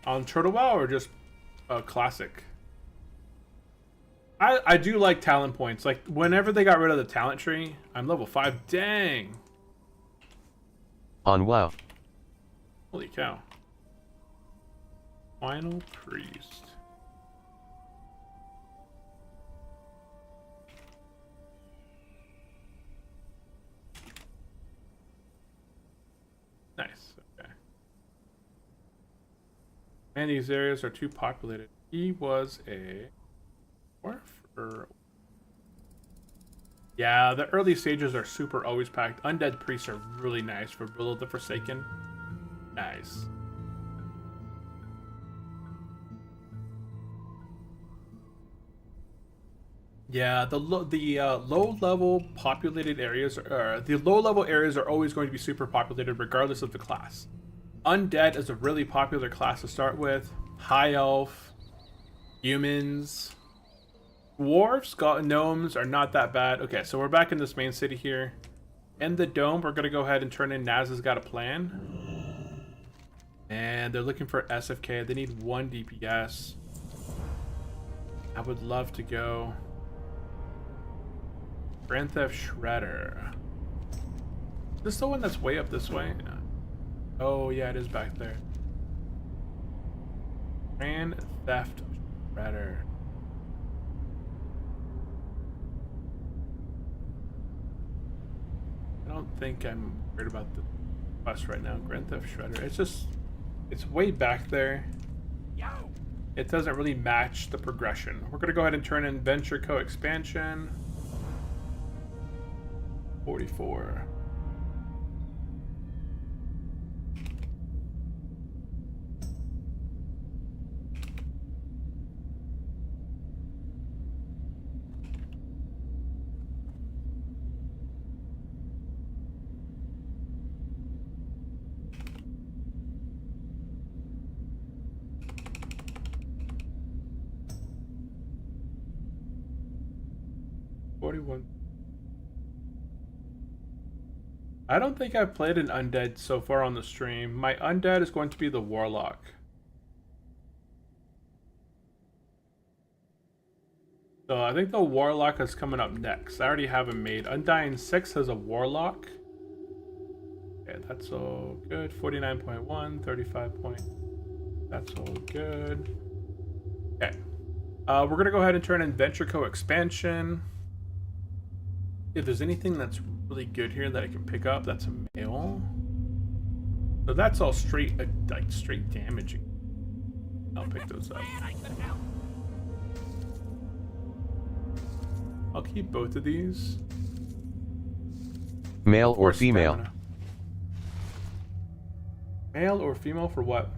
On Turtle WoW or just a classic? I do like talent points. Like whenever they got rid of the talent tree, I'm level 5. Dang. On WoW. Holy cow. Final Priest. Nice. Okay. And these areas are too populated. He was a dwarf or yeah, the early stages are super always packed. Undead priests are really nice for Brillo the Forsaken. Nice. Yeah, the low level populated areas, the low level areas are always going to be super populated regardless of the class. Undead is a really popular class to start with. High elf, humans, dwarves, gnomes are not that bad. Okay, so we're back in this main city here. In the dome, we're gonna go ahead and turn in Naz has got a plan. And they're looking for SFK. They need 1 DPS. I would love to go Grand Theft Shredder. Is this the one that's way up this way? No. Oh yeah, it is back there. Grand Theft Shredder. I don't think I'm worried about the quest right now. Grand Theft Shredder. It's way back there. Yo! It doesn't really match the progression. We're gonna go ahead and turn in Venture Co expansion. 44. I don't think I've played an undead so far on the stream. My undead is going to be the warlock. So I think the warlock is coming up next. I already have him made. Undying 6 has a warlock. Okay, that's all good. 49.1, 35 point. That's all good. Okay. We're gonna go ahead and turn in Venture Co expansion. If there's anything that's really good here that I can pick up, that's a male. So that's all straight, like straight damaging. I'll pick those up. Glad I could help. I'll keep both of these. Male or For female? stamina. Male or female for what?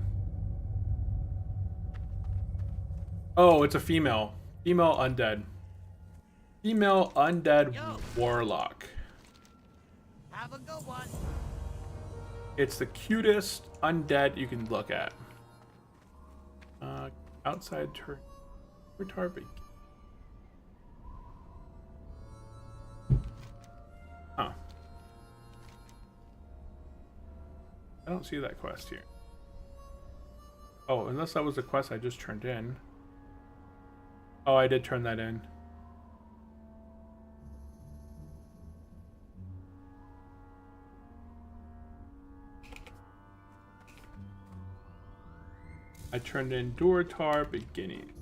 Oh, it's a female. Female undead. Female undead Yo. warlock. Have a good one. It's the cutest undead you can look at. Outside turn. Retard. Huh. I don't see that quest here. Oh, unless that was the quest I just turned in. Oh, I did turn that in. I turned in Duratar beginning.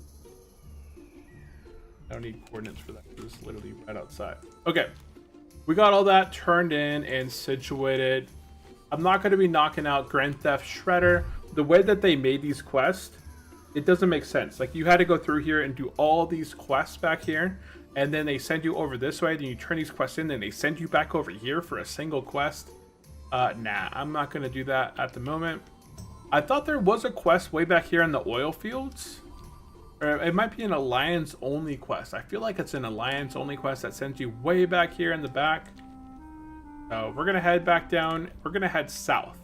I don't need coordinates for that. It's literally right outside. Okay. We got all that turned in and situated. I'm not going to be knocking out Grand Theft Shredder. The way that they made these quests, it doesn't make sense. Like, you had to go through here and do all these quests back here, and then they send you over this way, then you turn these quests in, then they send you back over here for a single quest. Nah, I'm not going to do that at the moment. I thought there was a quest way back here in the oil fields. Or it might be an Alliance only quest. I feel like it's an Alliance only quest that sends you way back here in the back. So we're going to head back down. We're going to head south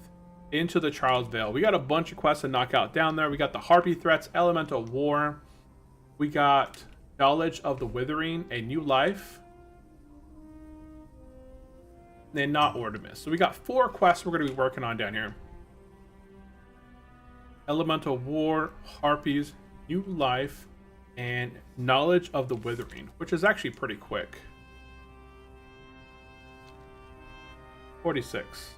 into the Charles Vale. We got a bunch of quests to knock out down there. We got the Harpy Threats, Elemental War. We got Knowledge of the Withering, A New Life. And not Ordemus. So we got 4 quests we're going to be working on down here. Elemental War, Harpies, New Life, and Knowledge of the Withering, which is actually pretty quick. 46.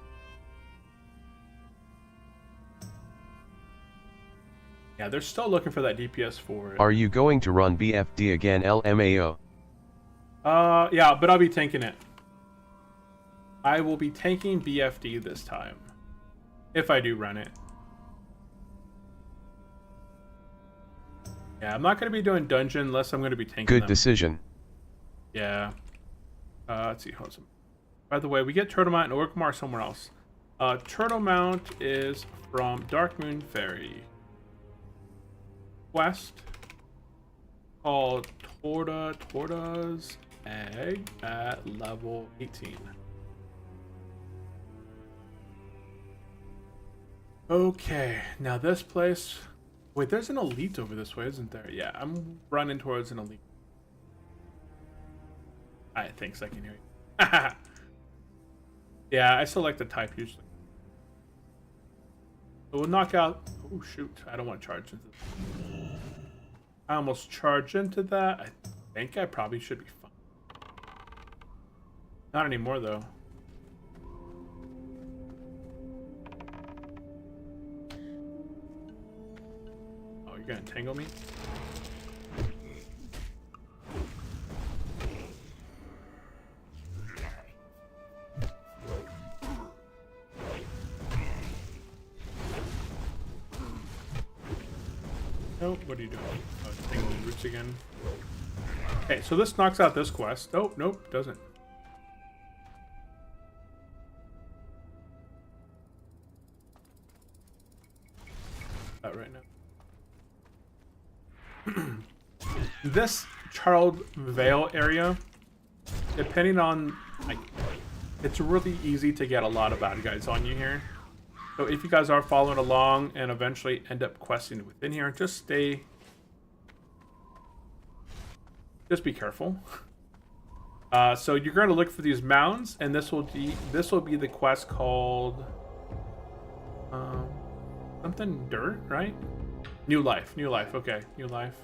Yeah, they're still looking for that DPS for it. Are you going to run BFD again, LMAO? Yeah, but I'll be tanking it. I will be tanking BFD this time. If I do run it. Yeah, I'm not going to be doing dungeon unless I'm going to be tanking Good them. decision. Yeah. Let's see. Hold on. By the way, we get Turtle Mount and Orkmar somewhere else. Turtle Mount is from Dark Moon Ferry. West. called Torta's Egg at level 18. Okay, now this place. Wait, there's an elite over this way, isn't there? Yeah, I'm running towards an elite. I think I can hear you. Yeah, I select the type usually. So we'll knock out. Oh shoot! I don't want to charge into that. I almost charged into that. I think I probably should be fine. Not anymore though. Oh, you're gonna tangle me? Nope, what are you doing? Oh, tangling roots again. Okay, so this knocks out this quest. Oh, nope, doesn't. That right now. This Charles Vale area, depending on, like, it's really easy to get a lot of bad guys on you here. So if you guys are following along and eventually end up questing within here, just be careful. So you're going to look for these mounds, and this will be the quest called something dirt, right? New life. Okay, new life.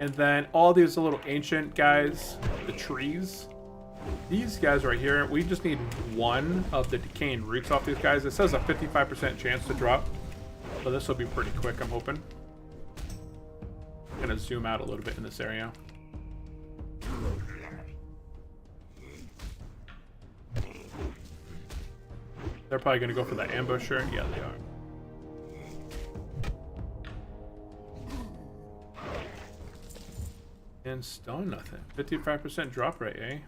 And then all these little ancient guys, the trees. These guys right here, we just need one of the decaying roots off these guys. It says a 55% chance to drop. So this will be pretty quick, I'm hoping. I'm gonna zoom out a little bit in this area. They're probably gonna go for the ambusher. Yeah, they are. And still nothing. 55% drop rate, eh?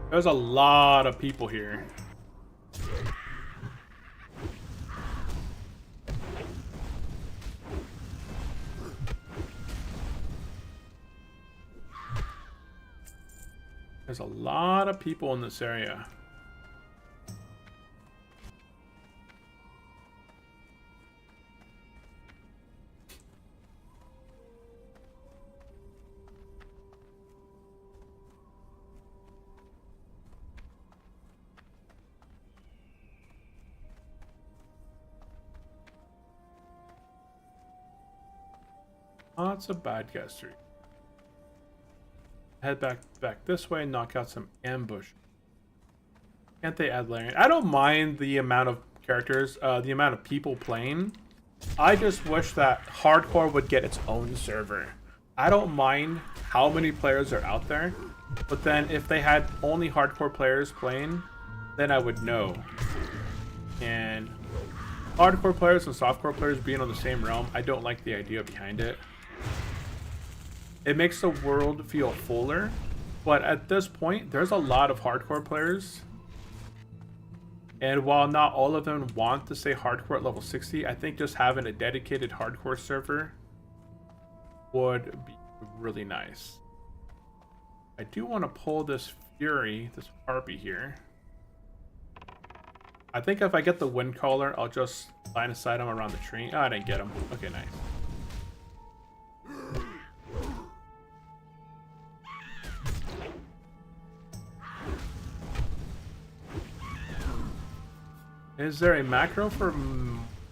There's a lot of people here. There's a lot of people in this area. Lots of bad guys through. Head back this way and knock out some ambush. Can't they add layering? I don't mind the amount of characters, the amount of people playing. I just wish that hardcore would get its own server. I don't mind how many players are out there, but then if they had only hardcore players playing, then I would know. And hardcore players and softcore players being on the same realm, I don't like the idea behind it. It makes the world feel fuller, but at this point, there's a lot of hardcore players. And while not all of them want to stay hardcore at level 60, I think just having a dedicated hardcore server would be really nice. I do want to pull this Fury, this Harpy here. I think if I get the wind collar, I'll just line aside him around the tree. Oh, I didn't get him. Okay, nice. Is there a macro for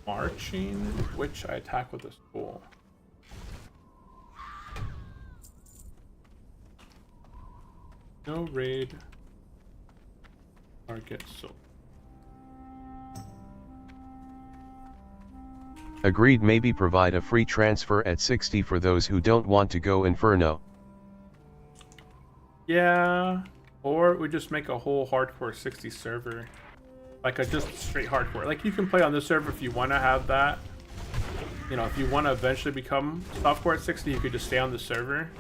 marching, which I attack with this tool? No raid. Target so. Agreed. Maybe provide a free transfer at 60 for those who don't want to go Inferno. Yeah, or we just make a whole hardcore 60 server. Like a just straight hardcore. Like you can play on this server if you want to have that. You know, if you want to eventually become softcore at 60, you could just stay on the server.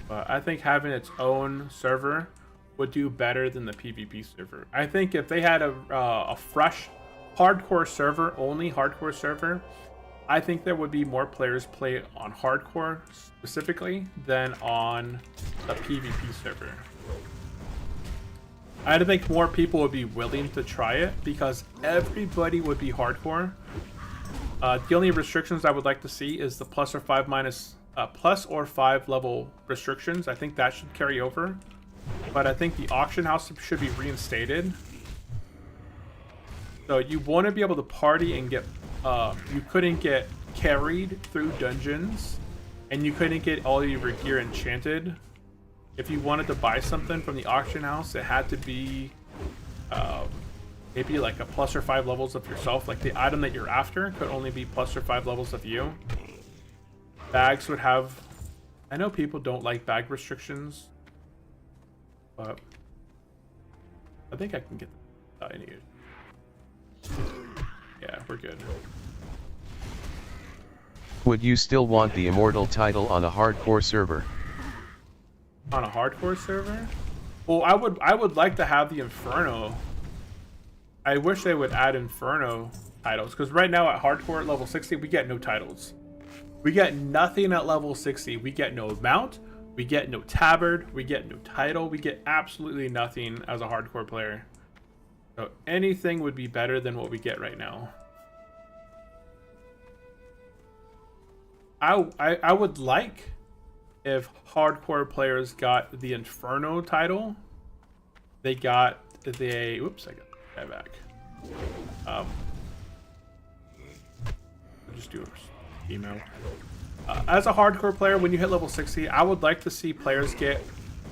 But I think having its own server would do better than the PvP server. I think if they had a fresh hardcore server, only hardcore server, I think there would be more players play on hardcore specifically than on the PvP server. I think more people would be willing to try it because everybody would be hardcore. The only restrictions I would like to see is the plus or 5 level restrictions. I think that should carry over. But I think the auction house should be reinstated. So you want to be able to party and get... you couldn't get carried through dungeons. And you couldn't get all of your gear enchanted. If you wanted to buy something from the auction house, it had to be... maybe like a plus or 5 levels of yourself. Like the item that you're after could only be plus or 5 levels of you. Bags would have... I know people don't like bag restrictions. But I think I can get the I need. Yeah, we're good. Would you still want the Immortal title on a hardcore server? On a hardcore server? Well, I would like to have the Inferno. I wish they would add Inferno titles, because right now at hardcore at level 60, we get no titles. We get nothing at level 60. We get no mount. We get no tabard, we get no title, we get absolutely nothing as a hardcore player. So anything would be better than what we get right now. I would like if hardcore players got the Inferno title. They got the... Oops, I got that back. I'll just do a email. As a hardcore player, when you hit level 60, I would like to see players get...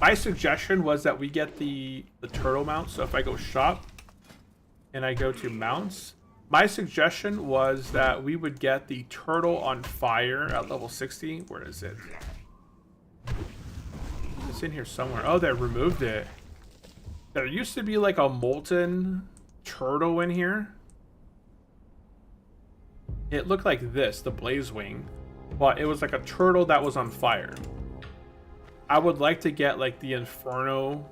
My suggestion was that we get the turtle mount. So if I go shop and I go to mounts, my suggestion was that we would get the turtle on fire at level 60. Where is it? It's in here somewhere. Oh, they removed it. There used to be like a molten turtle in here. It looked like this, the blaze wing. But it was like a turtle that was on fire. I would like to get like the Inferno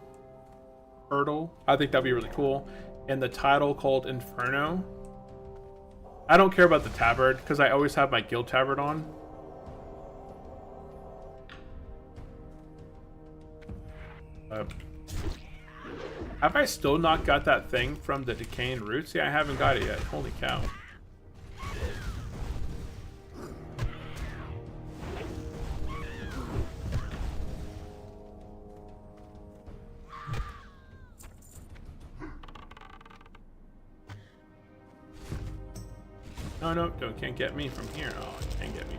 turtle. I think that'd be really cool. And the title called Inferno. I don't care about the tabard because I always have my guild tabard on. Have I still not got that thing from the decaying roots? Yeah, I haven't got it yet. Holy cow. No, can't get me from here. Oh, it can't get me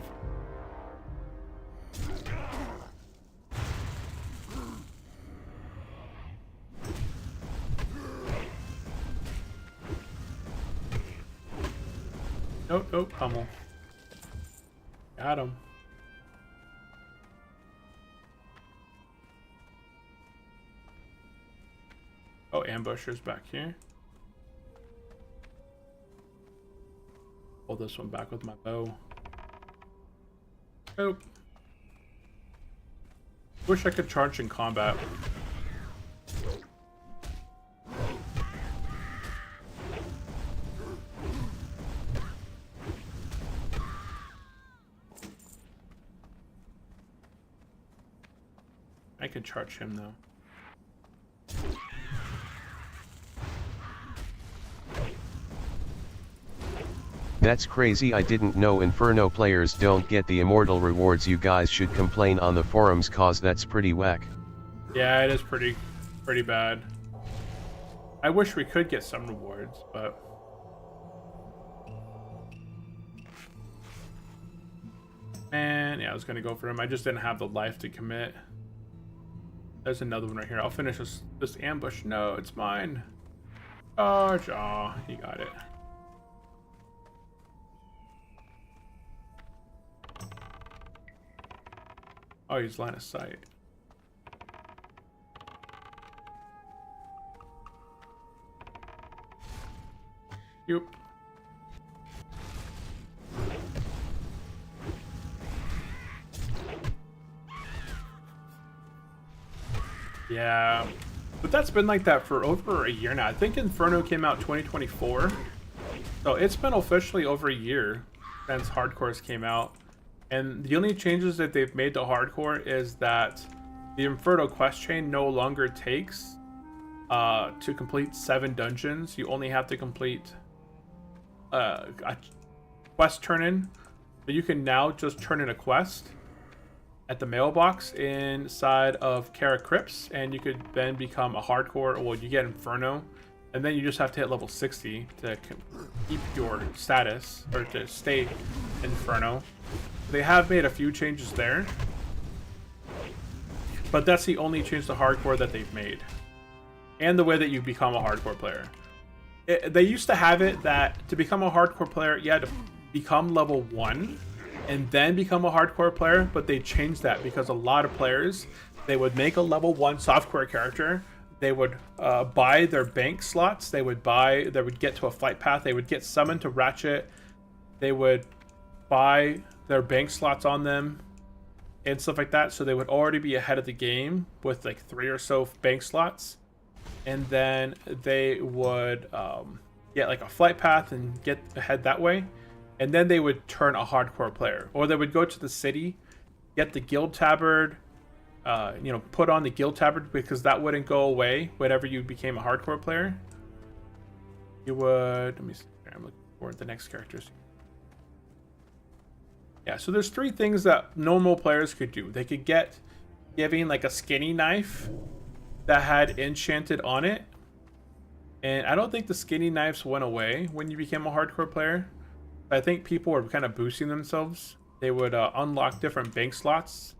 from... Nope, pummel. Got him. Oh, ambusher's back here. Pull this one back with my bow. Nope. Wish I could charge in combat. I could charge him though. That's crazy. I didn't know Inferno players don't get the Immortal rewards. You guys should complain on the forums cause that's pretty whack. Yeah, it is pretty bad. I wish we could get some rewards, but... Man, yeah, I was gonna go for him. I just didn't have the life to commit. There's another one right here. I'll finish this ambush. No, it's mine. Charge. Aw, he got it. Oh, he's line of sight. Yep. Yeah. But that's been like that for over a year now. I think Inferno came out 2024. So it's been officially over a year since Hardcores came out. And the only changes that they've made to Hardcore is that the Inferno quest chain no longer takes to complete 7 dungeons. You only have to complete a quest turn-in. So you can now just turn in a quest at the mailbox inside of Kara Crypts, and you could then become a hardcore. Well, you get Inferno, and then you just have to hit level 60 to keep your status, or to stay Inferno. They have made a few changes there, but that's the only change to hardcore that they've made, and the way that you become a hardcore player. They used to have it that to become a hardcore player, you had to become level 1 and then become a hardcore player, but they changed that because a lot of players, they would make a level 1 softcore character, they would buy their bank slots, they would get to a flight path, they would get summoned to Ratchet, they would buy their bank slots on them and stuff like that, so they would already be ahead of the game with like 3 or so bank slots, and then they would get like a flight path and get ahead that way. And then they would turn a hardcore player, or they would go to the city, get the guild tabard, put on the guild tabard, because that wouldn't go away whenever you became a hardcore player. You would, let me see, I'm looking for the next characters. Yeah, so there's 3 things that normal players could do. They could get giving like a skinny knife that had enchanted on it. And I don't think the skinny knives went away when you became a hardcore player. I think people were kind of boosting themselves. They would unlock different bank slots.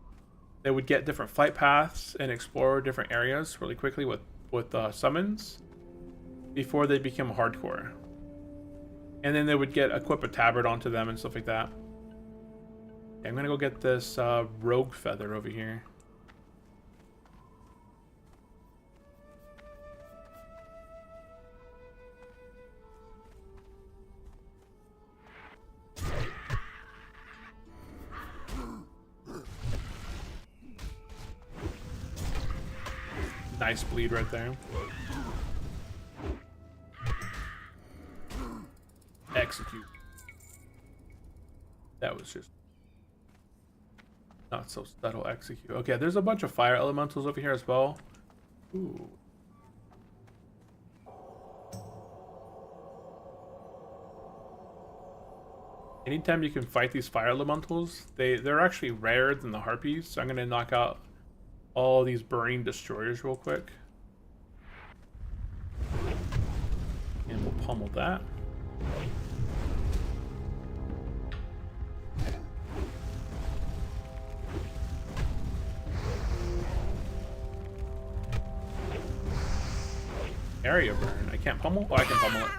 They would get different flight paths and explore different areas really quickly with summons before they became hardcore. And then they would equip a tabard onto them and stuff like that. Okay, I'm gonna go get this rogue feather over here. Nice bleed right there. Execute. That was just not so subtle. Execute. Okay, there's a bunch of fire elementals over here as well. Ooh. Anytime you can fight these fire elementals, they're actually rarer than the harpies, so I'm gonna knock out all these burning destroyers real quick. And we'll pummel that. Area burn. I can't pummel? Oh, I can pummel it.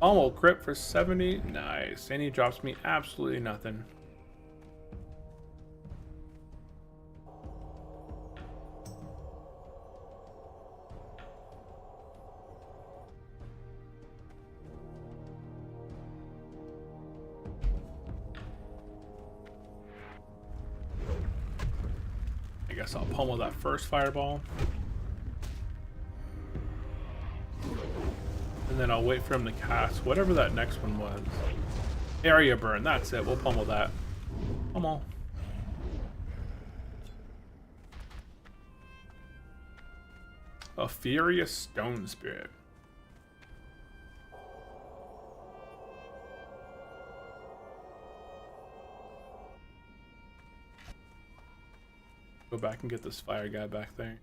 Pummel crit for 70. Nice. And he drops me absolutely nothing. I guess I'll pummel that first fireball. And then I'll wait for him to cast whatever that next one was. Area burn, that's it. We'll pummel that. Pummel. A Furious Stone Spirit. Go back and get this fire guy back there.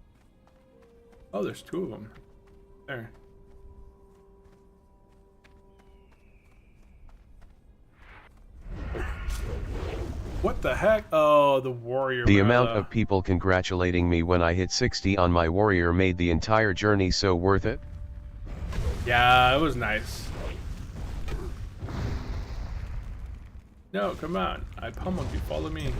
Oh, there's 2 of them. There. What the heck? Oh, the warrior. The amount of people congratulating me when I hit 60 on my warrior made the entire journey so worth it. Yeah, it was nice. No, come on. I pummeled you. Follow me.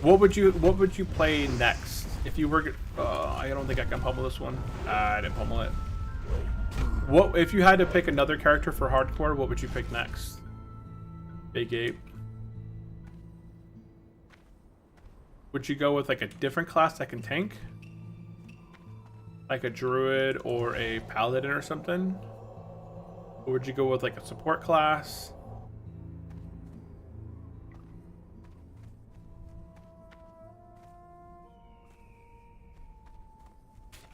What would you play next if you were? I don't think I can pummel this one. I didn't pummel it. What if you had to pick another character for hardcore? What would you pick next? Big Ape. Would you go with like a different class that can tank? Like a druid or a paladin or something? Or would you go with like a support class?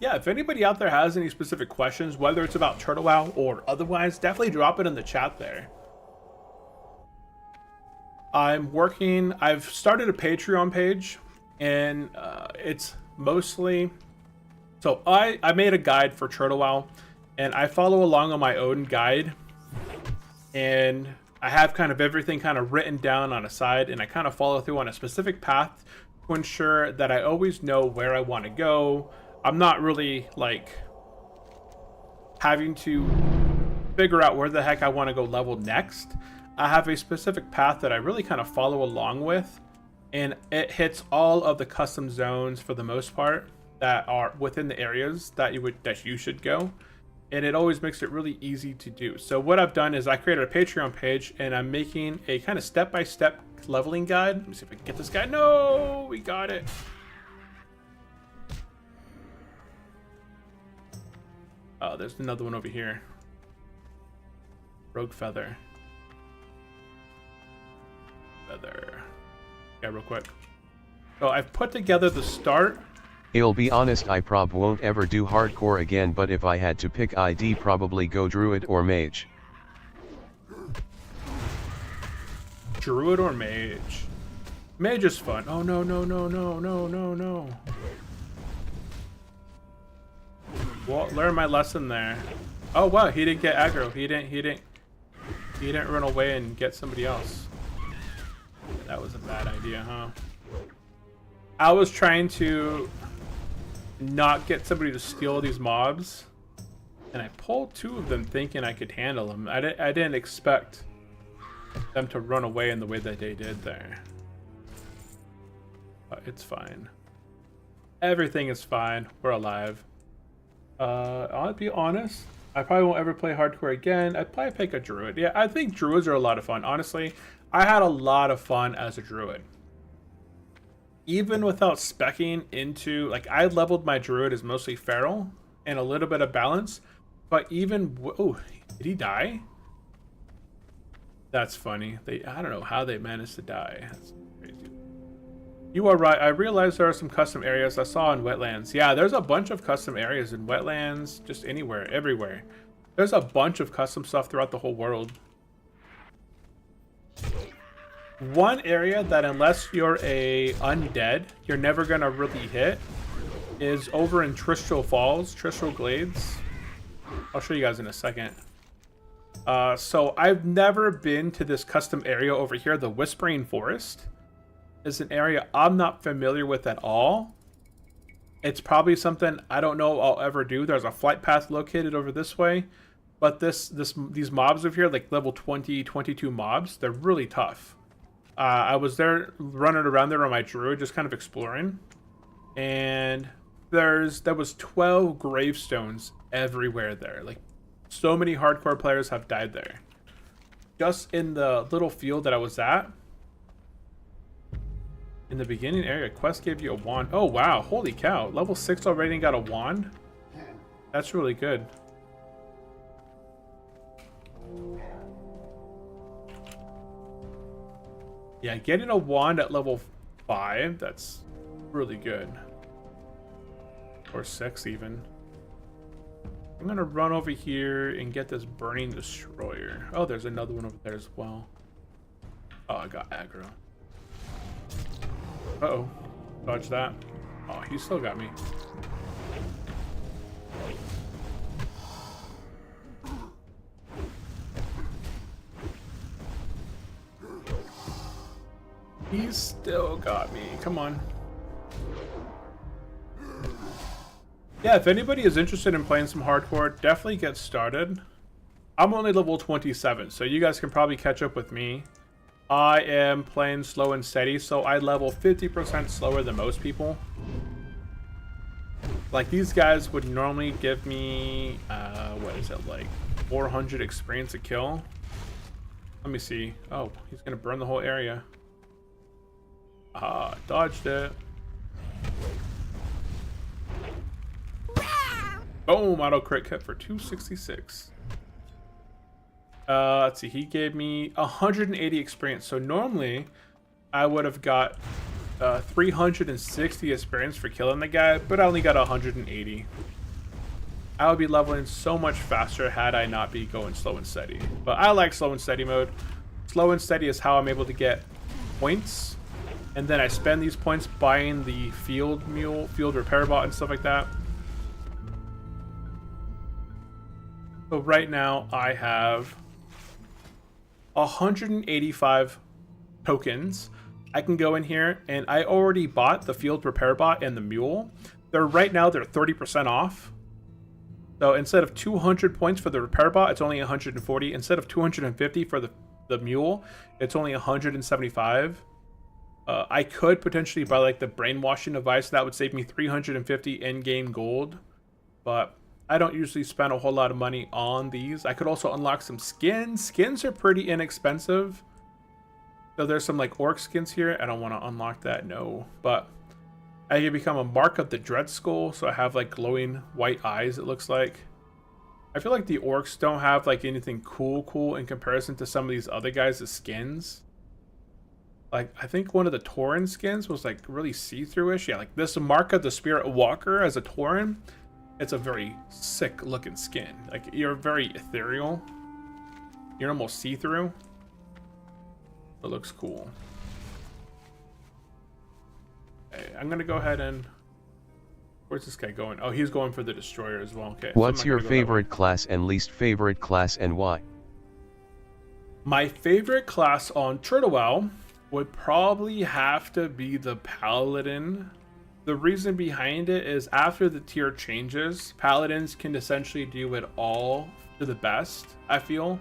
Yeah, if anybody out there has any specific questions, whether it's about Turtle WoW or otherwise, definitely drop it in the chat there. I've started a Patreon page, and it's mostly, so I made a guide for Turtle WoW, and I follow along on my own guide, and I have kind of everything kind of written down on a side, and I kind of follow through on a specific path to ensure that I always know where I want to go. I'm not really like having to figure out where the heck I want to go level next. I have a specific path that I really kind of follow along with, and it hits all of the custom zones for the most part that are within the areas that you should go, and it always makes it really easy to do. So what I've done is I created a Patreon page, and I'm making a kind of step-by-step leveling guide. Let me see if I can get this guy. No, we got it. Oh, there's another one over here. Rogue feather. Yeah, real quick. So I've put together the start. I'll be honest, I prob won't ever do hardcore again, but if I had to pick, I'd probably go druid or mage. Druid or mage? Mage is fun. Oh no. Well, learn my lesson there. Oh wow, he didn't get aggro. He didn't run away and get somebody else. That was a bad idea, huh? I was trying to not get somebody to steal these mobs, and I pulled two of them thinking I could handle them. I didn't expect them to run away in the way that they did there. But it's fine. Everything is fine. We're alive. I'll be honest, I probably won't ever play hardcore again. I'd probably pick a druid. Yeah, I think druids are a lot of fun. Honestly, I had a lot of fun as a druid. Even without speccing into, like, I leveled my druid as mostly feral and a little bit of balance. But even, oh, did he die? That's funny. I don't know how they managed to die. That's crazy. You are right. I realized there are some custom areas I saw in wetlands. Yeah, there's a bunch of custom areas in wetlands, just anywhere, everywhere. There's a bunch of custom stuff throughout the whole world. One area that, unless you're a undead, you're never gonna really hit is over in Tristral Falls, Tristral Glades. I'll show you guys in a second. So I've never been to this custom area over here. The Whispering Forest is an area I'm not familiar with at all. It's probably something I don't know I'll ever do. There's a flight path located over this way, but these mobs over here, like level 20, 22 mobs, they're really tough. I was there running around there on my druid, just kind of exploring, and there was 12 gravestones everywhere there. Like, so many hardcore players have died there. Just in the little field that I was at, in the beginning area, quest gave you a wand. Oh wow, holy cow, level 6 already and got a wand? That's really good. Yeah, getting a wand at level 5, that's really good. Or 6 even. I'm gonna run over here and get this burning destroyer. Oh, there's another one over there as well. Oh, I got aggro. Uh-oh. Dodge that. Oh, he still got me. He still got me. Come on. Yeah, if anybody is interested in playing some hardcore, definitely get started. I'm only level 27, so you guys can probably catch up with me. I am playing slow and steady, so I level 50% slower than most people. Like, these guys would normally give me, what is it, like 400 experience a kill? Let me see. Oh, he's gonna burn the whole area. Ah, dodged it. Boom, auto crit hit for 266. Let's see, he gave me 180 experience. So normally I would have got 360 experience for killing the guy, but I only got 180. I would be leveling so much faster had I not be going slow and steady. But I like slow and steady mode. Slow and steady is how I'm able to get points, and then I spend these points buying the field repair bot and stuff like that. So right now I have 185 tokens. I can go in here and I already bought the field repair bot and the mule. They're 30% off. So instead of 200 points for the repair bot, it's only 140. Instead of 250 for the mule, it's only 175. I could potentially buy like the brainwashing device. That would save me 350 in-game gold, but I don't usually spend a whole lot of money on these. I could also unlock some skins. Skins are pretty inexpensive. So there's some like orc skins here. I don't want to unlock that, no. But I can become a mark of the Dread Skull, so I have like glowing white eyes, it looks like. I feel like the orcs don't have like anything cool in comparison to some of these other guys' skins. Like, I think one of the Tauren skins was like really see-through-ish. Yeah, like this Mark of the Spirit Walker as a Tauren. It's a very sick looking skin. Like, you're very ethereal. You're almost see-through. It looks cool. Okay, I'm gonna go ahead and... Where's this guy going? Oh, he's going for the Destroyer as well. Okay. What's your favorite class and least favorite class and why? My favorite class on Turtlewell would probably have to be the Paladin. The reason behind it is after the tier changes, Paladins can essentially do it all to the best, I feel.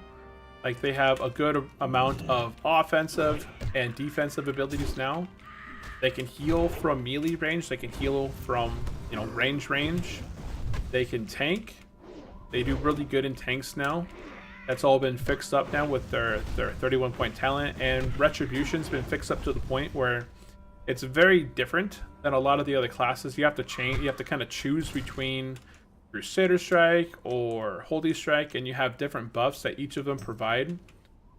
Like, they have a good amount of offensive and defensive abilities now. They can heal from melee range. They can heal from, range. They can tank. They do really good in tanks now. That's all been fixed up now with their 31-point talent, and Retribution's been fixed up to the point where it's very different than a lot of the other classes. You have to kind of choose between Crusader Strike or Holy Strike, and you have different buffs that each of them provide.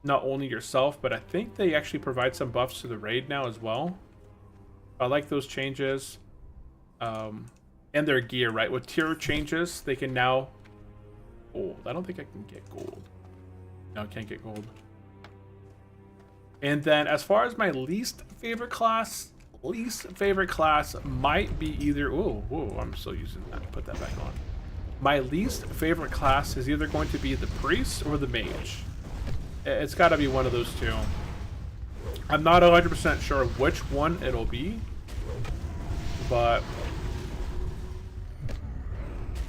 Not only yourself, but I think they actually provide some buffs to the raid now as well. I like those changes. And their gear, right? With tier changes, they can now... Oh, I don't think I can get gold. No, I can't get gold. And then as far as my least favorite class might be either... Whoa, I'm still using that. Put that back on. My least favorite class is either going to be the Priest or the Mage. It's got to be one of those two. I'm not 100% sure which one it'll be, but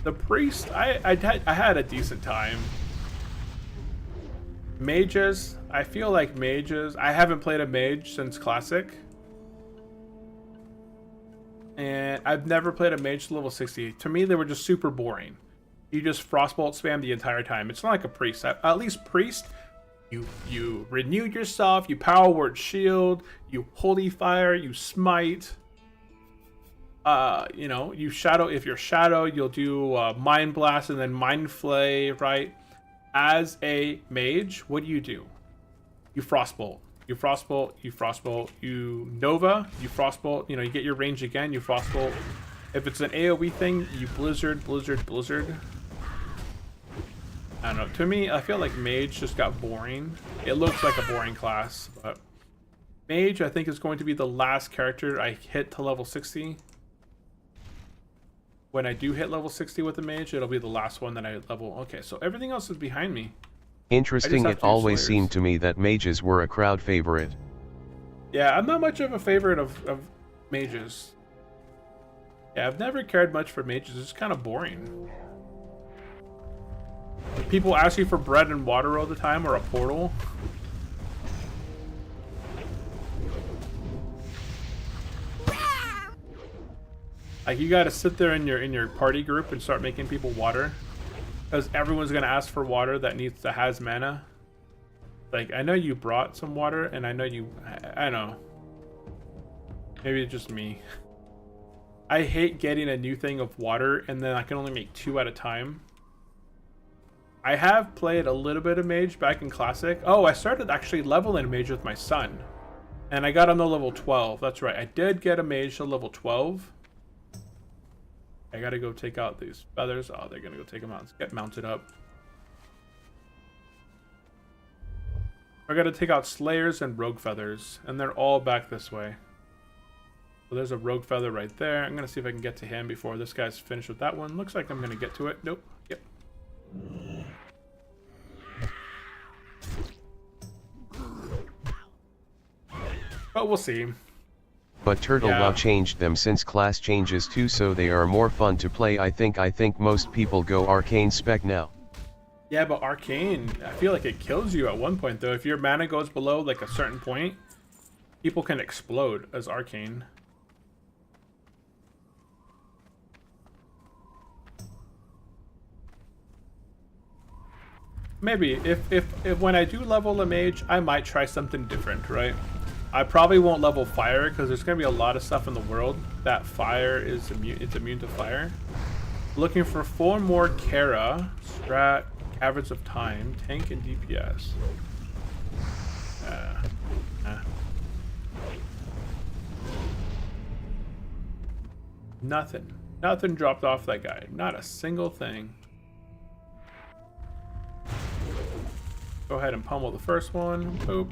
the Priest, I had a decent time. Mages, I feel like mages, I haven't played a mage since Classic, and I've never played a mage to level 60. To me, they were just super boring. You just Frostbolt spam the entire time. It's not like a Priest. At least Priest, you renew yourself, you power word shield, you holy fire, you smite. You shadow. If you're shadow, you'll do mind blast and then mind flay, right? As a mage, what do? You frostbolt. You frostbolt. You frostbolt. You nova. You frostbolt. You get your range again. You frostbolt. If it's an AoE thing, you blizzard. I don't know. To me, I feel like Mage just got boring. It looks like a boring class, but Mage, I think, is going to be the last character I hit to level 60. When I do hit level 60 with the Mage, it'll be the last one that I level. Okay, so everything else is behind me. Interesting, it always seemed to me that mages were a crowd favorite. Yeah, I'm not much of a favorite of mages. Yeah, I've never cared much for mages. It's kind of boring. People ask you for bread and water all the time, or a portal. Like, you gotta sit there in your party group and start making people water, because everyone's gonna ask for water that has mana. Like, I know you brought some water, and I know I know. Maybe it's just me. I hate getting a new thing of water and then I can only make 2 at a time. I have played a little bit of mage back in classic. Oh, I started actually leveling mage with my son. And I got on the level 12. That's right. I did get a mage to level 12. I gotta go take out these feathers. Oh, they're gonna go take them out. Let's get mounted up. I gotta take out slayers and rogue feathers. And they're all back this way. So there's a rogue feather right there. I'm gonna see if I can get to him before this guy's finished with that one. Looks like I'm gonna get to it. Nope. Yep. But we'll see. But Turtle Yeah. WoW changed them since class changes too, so they are more fun to play. I think most people go arcane spec now. Yeah, but arcane, I feel like it kills you at one point though. If your mana goes below like a certain point, people can explode as arcane. Maybe if when I do level a mage, I might try something different, right? I probably won't level fire because there's gonna be a lot of stuff in the world that fire is immune. It's immune to fire. Looking for 4 more Kara, Strat, Caverns of Time, Tank, and DPS. Nothing. Nothing dropped off that guy. Not a single thing. Go ahead and pummel the first one. Boop.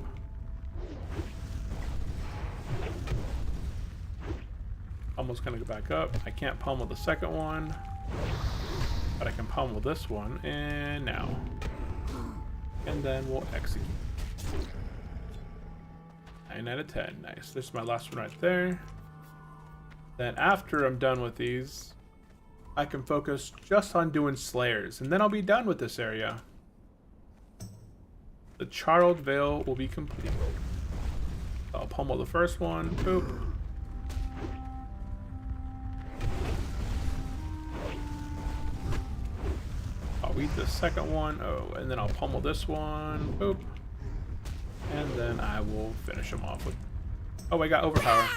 Almost gonna go back up. I can't pummel the second one, but I can pummel this one, and now. And then we'll execute. 9 out of 10. Nice. This is my last one right there. Then after I'm done with these, I can focus just on doing slayers, and then I'll be done with this area. The Charred Veil will be complete. I'll pummel the first one. Boop. I'll eat the second one. Oh, and then I'll pummel this one. Boop. And then I will finish him off with... Oh, I got overpower.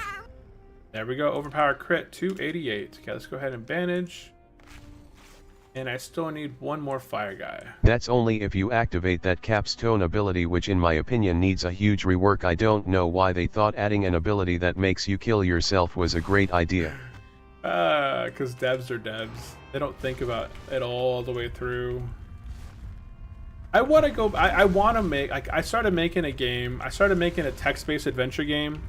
There we go. Overpower crit 288. Okay, let's go ahead and bandage. And I still need one more fire guy. That's only if you activate that capstone ability, which in my opinion needs a huge rework. I don't know why they thought adding an ability that makes you kill yourself was a great idea. Because devs are devs. They don't think about it all the way through. I want to go... I want to make... I started making a game. I started making a text-based adventure game.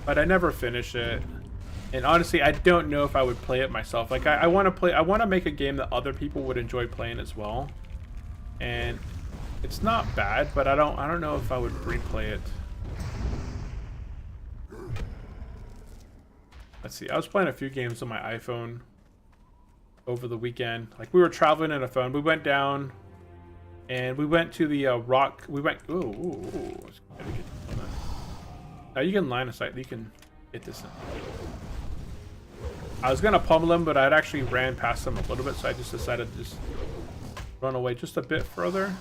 But I never finished it. And honestly, I don't know if I would play it myself. Like, I want to play... I want to make a game that other people would enjoy playing as well. And it's not bad, but I don't know if I would replay it. Let's see. I was playing a few games on my iPhone over the weekend. Like, we were traveling in a phone. We went down and we went to the rock. We went... Ooh. Now you can line of sight. You can get this in. I was going to pummel him, but I'd actually ran past him a little bit, so I just decided to just run away just a bit further.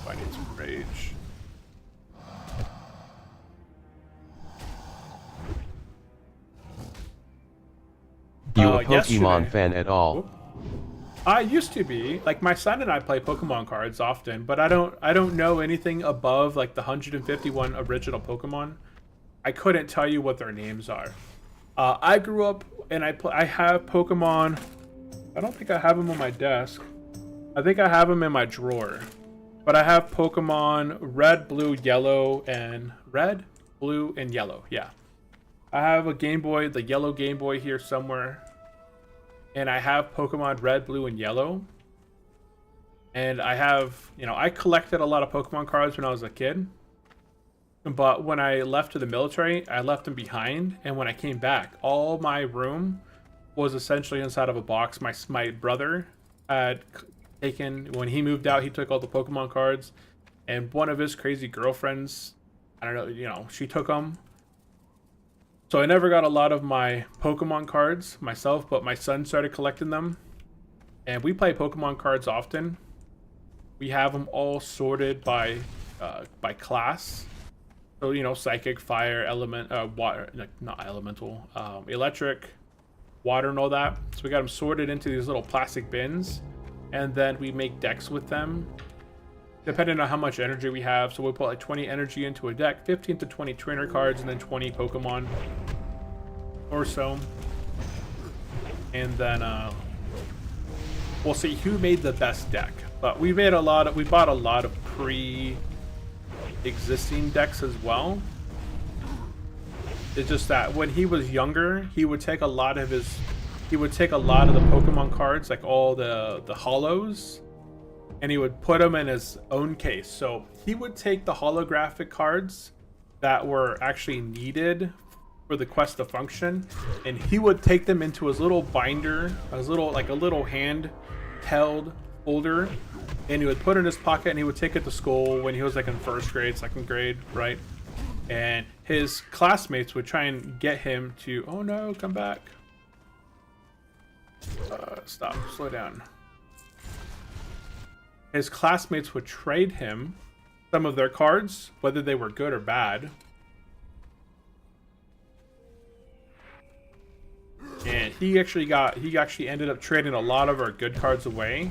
Oh, I need some rage. You a Pokemon yesterday. fan at all? Whoop. I used to be. Like, my son and I play Pokemon cards often, but I don't know anything above like the 151 original Pokemon. I couldn't tell you what their names are. I grew up and I have Pokemon. I don't think I have them on my desk. I think I have them in my drawer. But I have Pokemon Red, Blue, Yellow, and Red, Blue, and Yellow. Yeah. I have a Game Boy, the yellow Game Boy here somewhere. And I have Pokemon Red, Blue, and Yellow. And I have, I collected a lot of Pokemon cards when I was a kid. But when I left to the military, I left them behind. And when I came back, all my room was essentially inside of a box. My brother had taken, when he moved out, he took all the Pokemon cards. And one of his crazy girlfriends, I don't know, she took them. So I never got a lot of my Pokemon cards myself, but my son started collecting them. And we play Pokemon cards often. We have them all sorted by class. So, you know, psychic, fire, element, water, like not elemental, electric, water, and all that. So we got them sorted into these little plastic bins, and then we make decks with them, depending on how much energy we have. So we'll put like 20 energy into a deck, 15 to 20 trainer cards, and then 20 Pokemon or so. And then we'll see who made the best deck. But we bought a lot of pre-existing decks as well. It's just that when he was younger, he would take a lot of the Pokemon cards, like all the hollows, and he would put them in his own case. So he would take the holographic cards that were actually needed for the quest to function, and he would take them into his little binder, a little hand-held folder, and he would put it in his pocket, and he would take it to school when he was like in first grade, second grade, right? And his classmates would try and get him to, oh no, come back. Stop, slow down. His classmates would trade him some of their cards, whether they were good or bad. And he actually ended up trading a lot of our good cards away.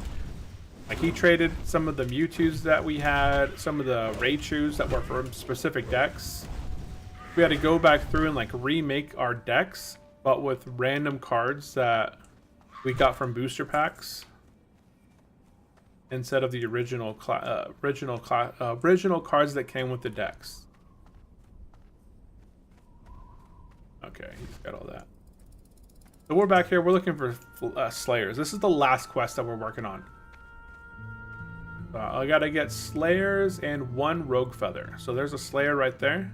Like he traded some of the Mewtwo's that we had, some of the Raichus that were from specific decks. We had to go back through and like remake our decks, but with random cards that we got from booster packs instead of the original cards that came with the decks. Okay, he's got all that. So we're back here. We're looking for Slayers. This is the last quest that we're working on. I gotta get Slayers and 1 Rogue Feather. So there's a Slayer right there.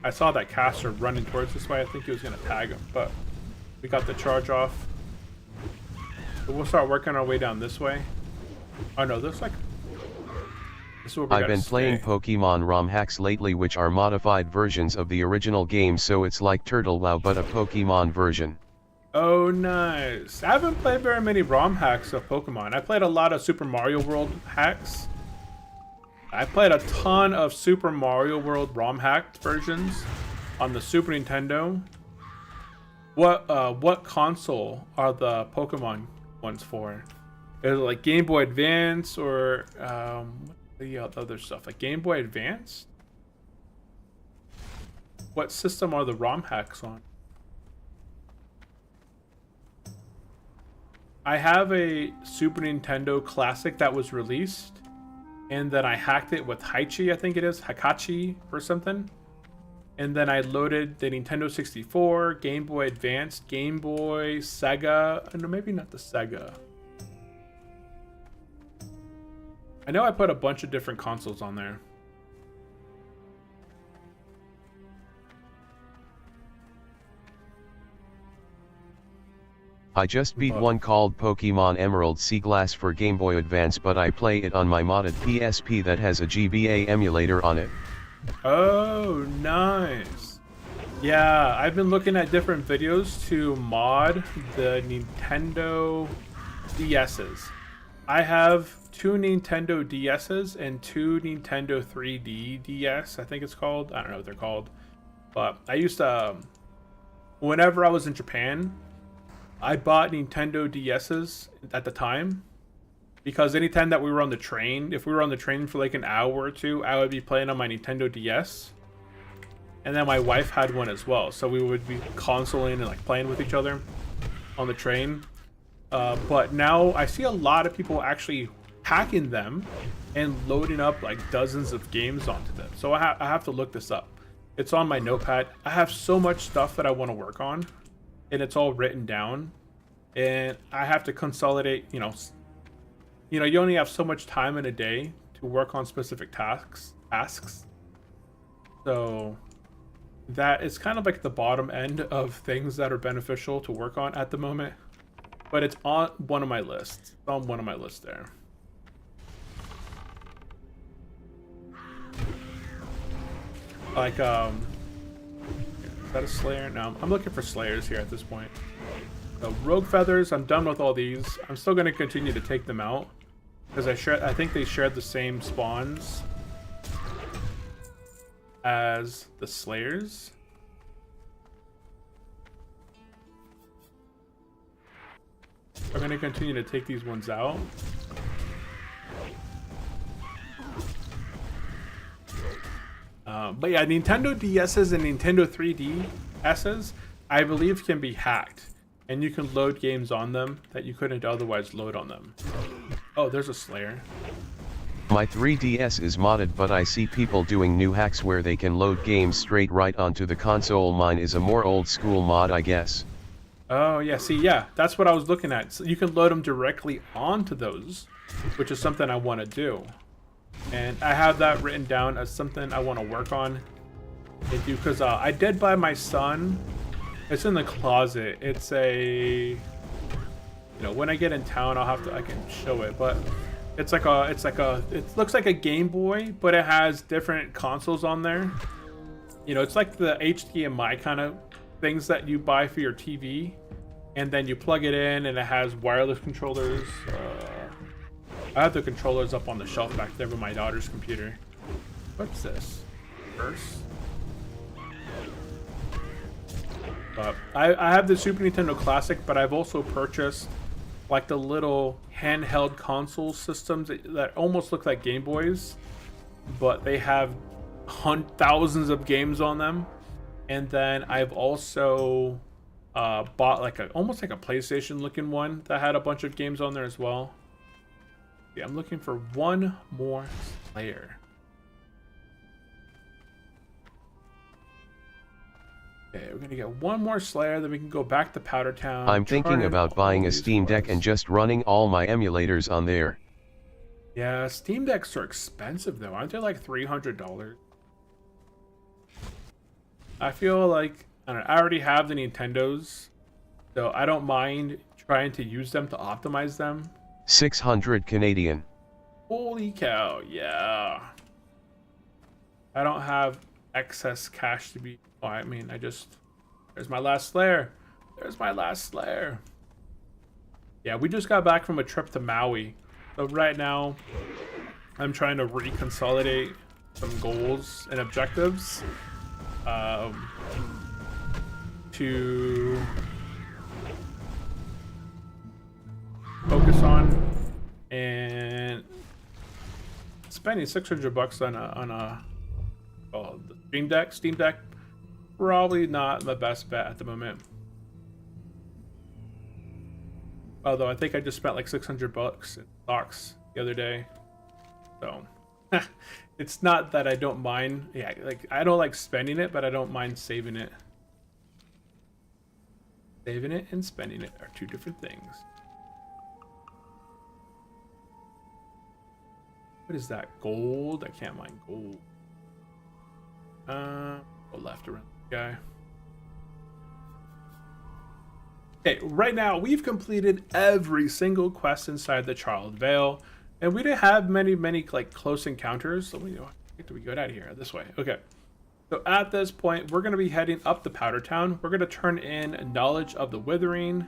I saw that caster running towards this way. I think he was gonna tag him, but we got the charge off. So we'll start working our way down this way. Oh no, this like... I've been playing Pokemon ROM hacks lately, which are modified versions of the original game, so it's like Turtle WoW but a Pokemon version. Oh nice. I haven't played very many ROM hacks of Pokemon. I played a lot of Super Mario World hacks. I played a ton of Super Mario World ROM hacked versions on the Super Nintendo. What console are the Pokemon ones for? Is it like Game Boy Advance or the other stuff, like Game Boy Advance? What system are the ROM hacks on? I have a Super Nintendo Classic that was released, and then I hacked it with Haichi, I think it is, Hakachi or something. And then I loaded the Nintendo 64, Game Boy Advance, Game Boy, Sega, no, maybe not the Sega. I know I put a bunch of different consoles on there. I just beat one called Pokemon Emerald Sea Glass for Game Boy Advance, but I play it on my modded PSP that has a GBA emulator on it. Oh, nice. Yeah, I've been looking at different videos to mod the Nintendo DS's. I have 2 Nintendo DS's and 2 Nintendo 3D DS, I think it's called. I don't know what they're called. But I used to, whenever I was in Japan, I bought Nintendo DS's at the time. Because anytime that we were on the train, if we were on the train for like an hour or two, I would be playing on my Nintendo DS. And then my wife had one as well. So we would be consoling and like playing with each other on the train. But now I see a lot of people actually hacking them and loading up like dozens of games onto them. So I have to look this up. It's on my notepad. I have so much stuff that I want to work on, and it's all written down. And I have to consolidate, you only have so much time in a day to work on specific tasks. So that is kind of like the bottom end of things that are beneficial to work on at the moment. But it's on one of my lists. It's on one of my lists there. Like, is that a Slayer? No, I'm looking for Slayers here at this point. So Rogue Feathers, I'm done with all these. I'm still going to continue to take them out. because I think they shared the same spawns as the Slayers. I'm gonna continue to take these ones out. But yeah, Nintendo DS's and Nintendo 3DS's, I believe, can be hacked, and you can load games on them that you couldn't otherwise load on them. Oh, there's a Slayer. My 3DS is modded, but I see people doing new hacks where they can load games straight right onto the console. Mine is a more old school mod, I guess. Oh yeah, see, yeah, that's what I was looking at. So you can load them directly onto those, which is something I want to do. And I have that written down as something I want to work on and do, because I did buy my son. It's in the closet. It's a, when I get in town, I can show it, but it looks like a Game Boy, but it has different consoles on there. It's like the HDMI kind of things that you buy for your TV, and then you plug it in, and it has wireless controllers. I have the controllers up on the shelf back there with my daughter's computer. What's this? First. But I have the Super Nintendo Classic, but I've also purchased like the little handheld console systems that almost look like Game Boys, but they have thousands of games on them. And then I've also bought almost like a PlayStation looking one that had a bunch of games on there as well. Yeah, I'm looking for one more Slayer. Okay, we're gonna get one more Slayer, then we can go back to Powder Town. I'm thinking about buying a Steam Deck and just running all my emulators on there. Yeah, Steam Decks are expensive though. Aren't they like $300? I feel like, I already have the Nintendos, so I don't mind trying to use them to optimize them. 600 Canadian. Holy cow, yeah. I don't have excess cash to be... Oh, I mean, there's my last Slayer. There's my last Slayer. Yeah, we just got back from a trip to Maui. So right now, I'm trying to reconsolidate some goals and objectives. To focus on, and spending $600 on a the Steam Deck, probably not the best bet at the moment. Although I think I just spent like $600 in stocks the other day, so it's not that I don't mind. Yeah, like I don't like spending it, but I don't mind saving it. Saving it and spending it are two different things. What is that? Gold? I can't mine gold. Go left around the guy. Okay, right now we've completed every single quest inside the Charled Vale, and we didn't have many like close encounters. So do we go out of here? This way. Okay. So at this point, we're going to be heading up to Powder Town. We're going to turn in Knowledge of the Withering.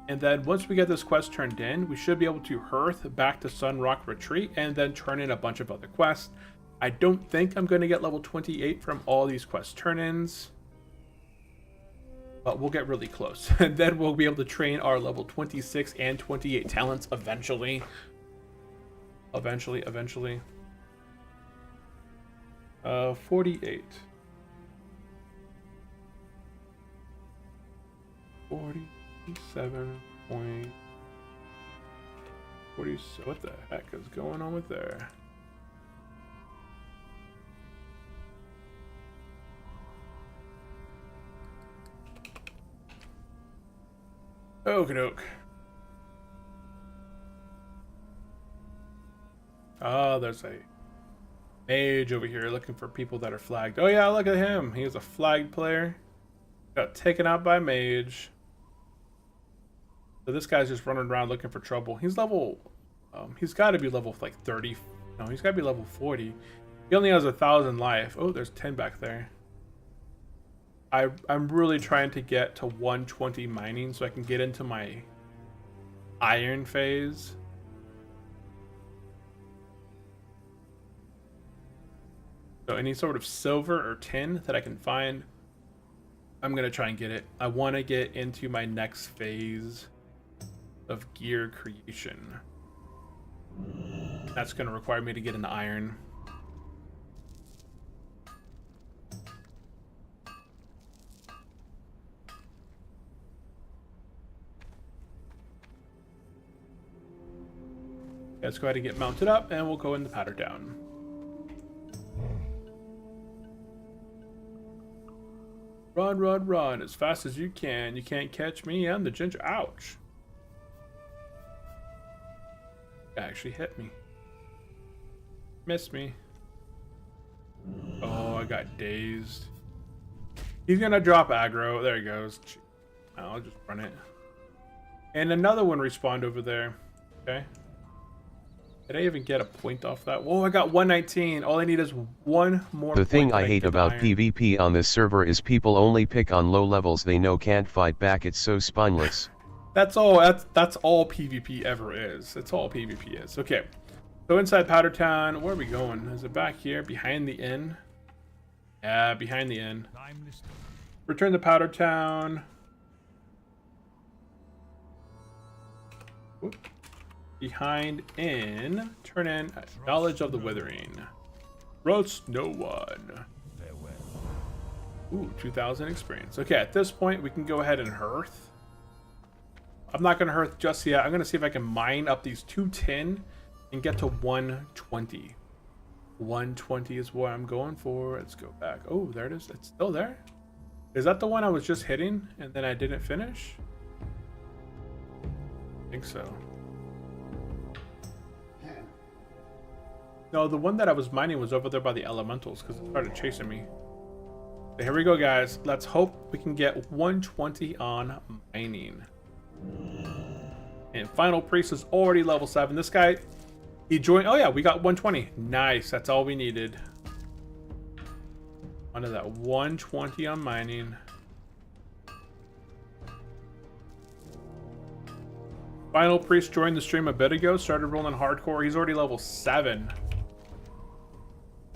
And then once we get this quest turned in, we should be able to hearth back to Sunrock Retreat and then turn in a bunch of other quests. I don't think I'm going to get level 28 from all these quest turn-ins, but we'll get really close. And then we'll be able to train our level 26 and 28 talents eventually. Eventually. 48. 47.40. What the heck is going on with there? Okie doke. Oh, there's a mage over here looking for people that are flagged. Oh yeah, look at him. He was a flagged player. Got taken out by mage. So this guy's just running around looking for trouble. He's level... he's got to be level like 30. No, he's got to be level 40. He only has 1,000 life. Oh, there's 10 back there. I'm really trying to get to 120 mining so I can get into my iron phase. So any sort of silver or tin that I can find, I'm gonna try and get it. I want to get into my next phase of gear creation. That's gonna require me to get an iron. Let's go ahead and get mounted up, and we'll go into Powder Town. Run, run, run as fast as you can. You can't catch me. I'm the ginger. Ouch. That actually hit me. Missed me. Oh, I got dazed. He's gonna drop aggro. There he goes. I'll just run it. And another one respawned over there. Okay. Did I even get a point off that? Whoa, I got 119. All I need is one more. The thing point I hate about PvP on this server is people only pick on low levels they know can't fight back. It's so spineless. That's all PvP ever is. That's all PvP is. Okay. So inside Powder Town, where are we going? Is it back here? Behind the inn? Yeah, behind the inn. Return to Powder Town. Whoop. Behind inn. Turn in knowledge of the withering. Roast no one. Ooh, 2,000 experience. Okay, at this point we can go ahead and hearth. I'm not gonna hearth just yet. I'm gonna see if I can mine up these 2 tin and get to 120. 120 is what I'm going for. Let's go back. Oh, there it is. It's still there. Is that the one I was just hitting and then I didn't finish? I think so. No, the one that I was mining was over there by the elementals because it started chasing me. So here we go, guys. Let's hope we can get 120 on mining. And Final Priest is already level 7. This guy, he joined. Oh yeah, we got 120. Nice. That's all we needed. Under that 120 on mining. Final Priest joined the stream a bit ago. Started rolling hardcore. He's already level 7.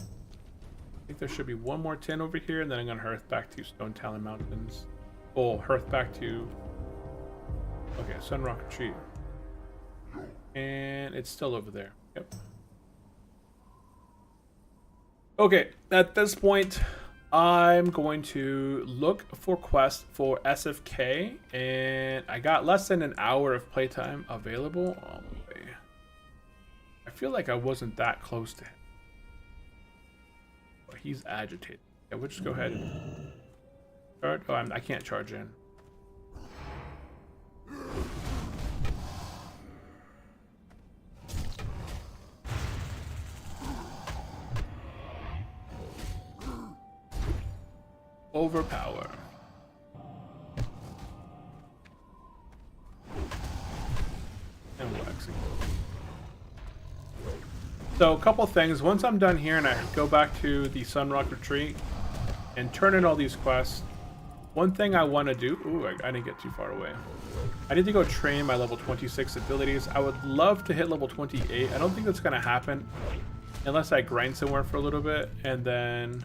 I think there should be one more tin over here, and then I'm gonna hearth back to Stone Talon Mountains. Oh, hearth back to. Okay, Sunrock Retreat. And it's still over there. Yep. Okay, at this point, I'm going to look for quests for SFK, and I got less than an hour of playtime available. Oh, boy. I feel like I wasn't that close to him. But he's agitated. Yeah, we'll just go ahead and charge. Oh, I can't charge in. Overpower. And we'll execute. So a couple things. Once I'm done here and I go back to the Sunrock Retreat and turn in all these quests, one thing I want to do... Ooh, I didn't get too far away. I need to go train my level 26 abilities. I would love to hit level 28. I don't think that's going to happen unless I grind somewhere for a little bit and then...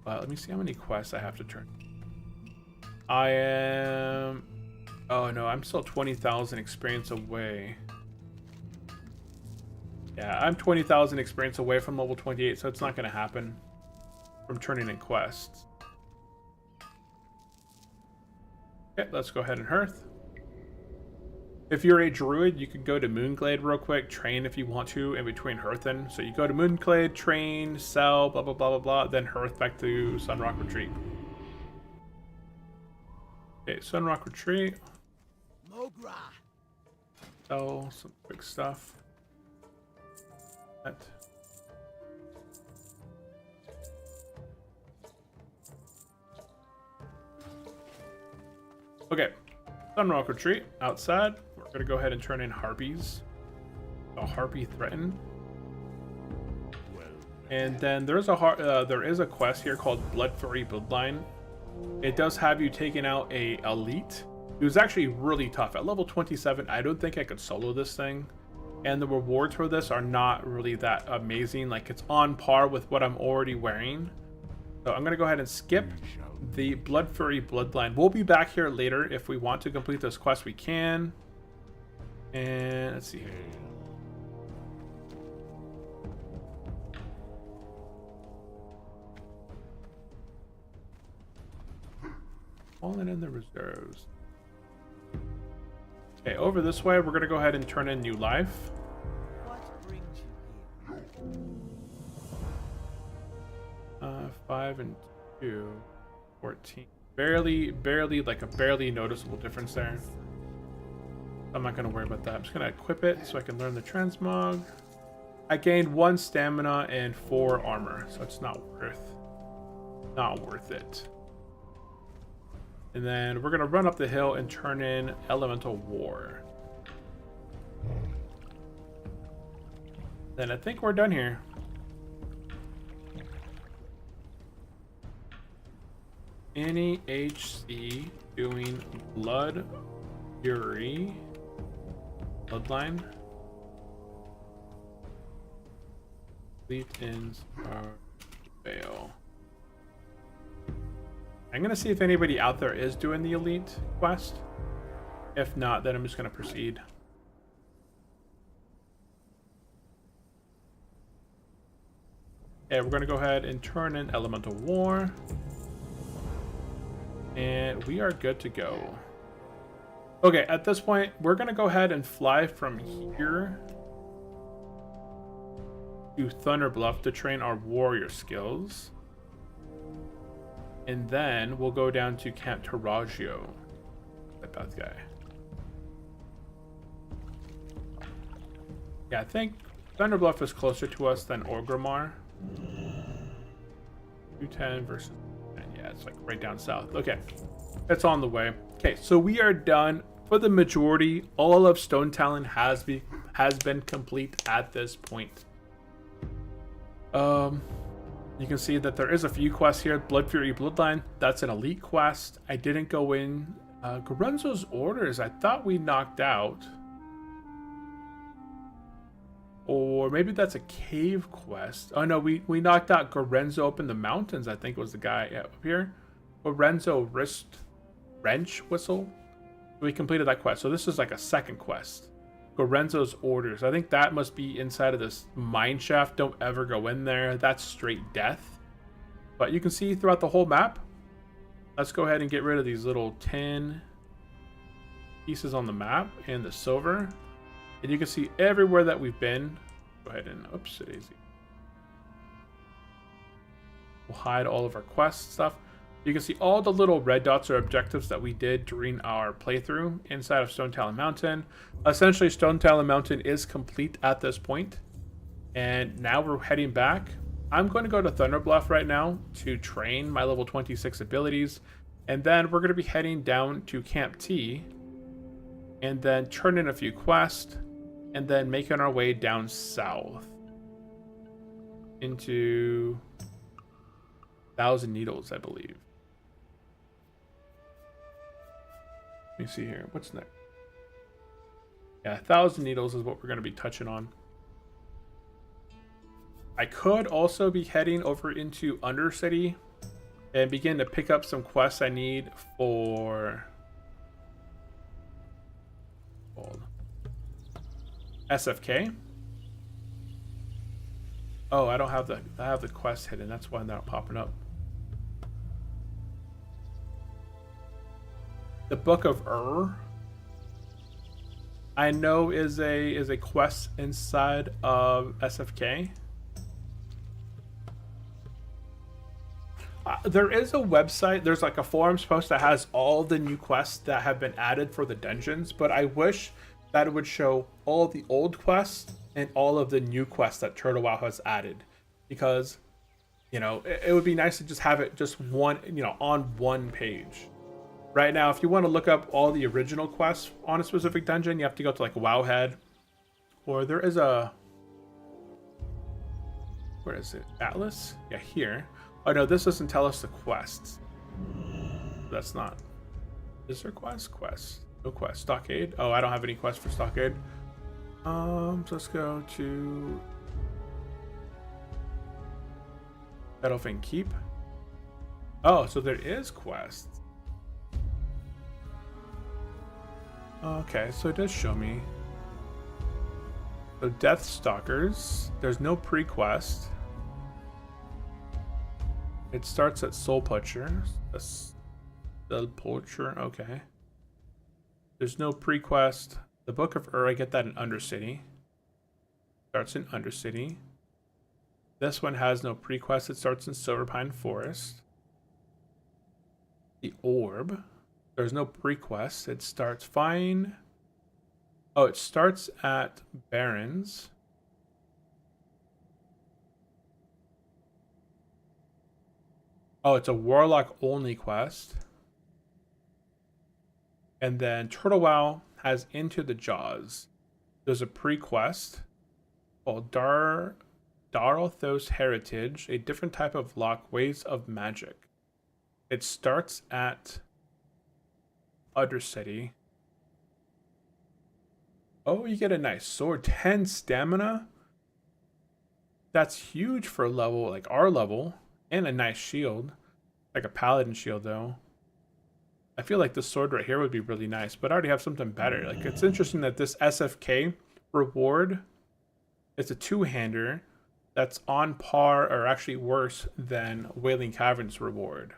let me see how many quests I have to turn. I am... Oh no, I'm still 20,000 experience away. Yeah, I'm 20,000 experience away from level 28, so it's not going to happen from turning in quests. Okay, let's go ahead and hearth. If you're a druid, you can go to Moonglade real quick, train if you want to in between hearthing. So you go to Moonglade, train, sell, blah, blah, blah, blah, blah, then hearth back to Sunrock Retreat. Okay, Sunrock Retreat. Mogra. Sell some quick stuff. That. Okay, Sunrock Retreat, outside. We're gonna go ahead and turn in harpies. A harpy threaten. And then there is a quest here called Blood Fury Bloodline. It does have you taking out a elite. It was actually really tough. At level 27, I don't think I could solo this thing. and the rewards for this are not really that amazing. Like, it's on par with what I'm already wearing. So I'm gonna go ahead and skip the Blood Fury Bloodline. We'll be back here later. If we want to complete this quest, we can. And let's see here. Falling in the reserves. Okay, over this way, we're gonna go ahead and turn in new life. What brings you here? 5 and 2, 14. Barely, like a barely noticeable difference there. I'm not gonna worry about that. I'm just gonna equip it so I can learn the transmog. I gained 1 stamina and 4 armor, so it's not worth it. And then we're gonna run up the hill and turn in Elemental War. Then I think we're done here. Any HC doing Blood Fury Bloodline. Lead ins are fail. I'm gonna see if anybody out there is doing the elite quest. If not, then I'm just gonna proceed. Okay, we're gonna go ahead and turn in Elemental War. And we are good to go. Okay, at this point, we're gonna go ahead and fly from here to Thunder Bluff to train our warrior skills. And then we'll go down to Camp Taraggio. That bad guy. Yeah, I think Thunder Bluff is closer to us than Orgrimmar. 210 versus 10. Yeah, it's like right down south. Okay, it's on the way. Okay, so we are done. For the majority, all of Stone Talon has been complete at this point. You can see that there is a few quests here. Blood Fury Bloodline, that's an elite quest. I didn't go in. Gorenzo's Orders, I thought we knocked out. Or maybe that's a cave quest. Oh no, we knocked out Gorenzo up in the mountains, I think was the guy up here. Gorenzo Wrench Whistle. We completed that quest. So this is like a second quest. Gorenzo's Orders. I think that must be inside of this mine shaft. Don't ever go in there. That's straight death. But you can see throughout the whole map. Let's go ahead and get rid of these little tin pieces on the map and the silver. And you can see everywhere that we've been. Go ahead and, oops, daisy. We'll hide all of our quest stuff. You can see all the little red dots are objectives that we did during our playthrough inside of Stone Talon Mountain. Essentially, Stone Talon Mountain is complete at this point. And now we're heading back. I'm going to go to Thunder Bluff right now to train my level 26 abilities. And then we're going to be heading down to Camp T. And then turn in a few quests. And then making our way down south. Into 1,000 Needles, I believe. Let me see here. What's next? Yeah, 1,000 Needles is what we're going to be touching on. I could also be heading over into Undercity and begin to pick up some quests I need for SFK. Oh, I have the quest hidden. That's why they're not popping up. The Book of I know is a quest inside of SFK. There is a website, there's like a forums post that has all the new quests that have been added for the dungeons, but I wish that it would show all the old quests and all of the new quests that Turtle Wow has added, because, you know, it would be nice to just have it just one, you know, on one page. Right now, if you want to look up all the original quests on a specific dungeon, you have to go to like Wowhead, or there is a, where is it? Atlas? Yeah, here. Oh no, this doesn't tell us the quests. That's not. Is there quests? Quests. No quest. Stockade? Oh, I don't have any quests for Stockade. So let's go to Battlefield Keep. Oh, so there is quests. Okay, so it does show me. So Death Stalkers, there's no pre-quest. It starts at Soul Poacher. Soul Poacher, okay. There's no pre-quest. The Book of Ur, I get that in Undercity. Starts in Undercity. This one has no pre-quest. It starts in Silverpine Forest. The Orb. There's no pre-quest. It starts fine. Oh, it starts at Barrens. Oh, it's a Warlock only quest. And then Turtle Wow has Into the Jaws. There's a pre-quest called Daralthos Heritage, a different type of lock, Ways of Magic. It starts at Undercity. Oh, you get a nice sword. 10 stamina. That's huge for a level like our level. And a nice shield. Like a paladin shield, though. I feel like this sword right here would be really nice, but I already have something better. Like, it's interesting that this SFK reward, it's a two-hander that's on par or actually worse than Wailing Caverns reward.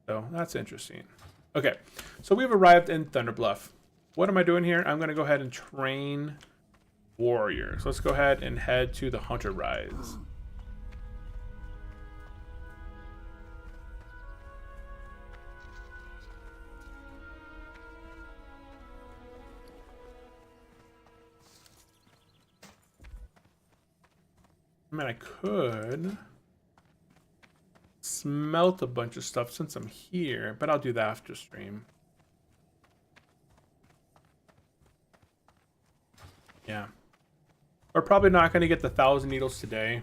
So that's interesting. Okay, so we've arrived in Thunderbluff. What am I doing here? I'm going to go ahead and train warriors. Let's go ahead and head to the Hunter Rise. I mean, I could smelt a bunch of stuff since I'm here, but I'll do that after stream. Yeah. We're probably not going to get the 1,000 needles today.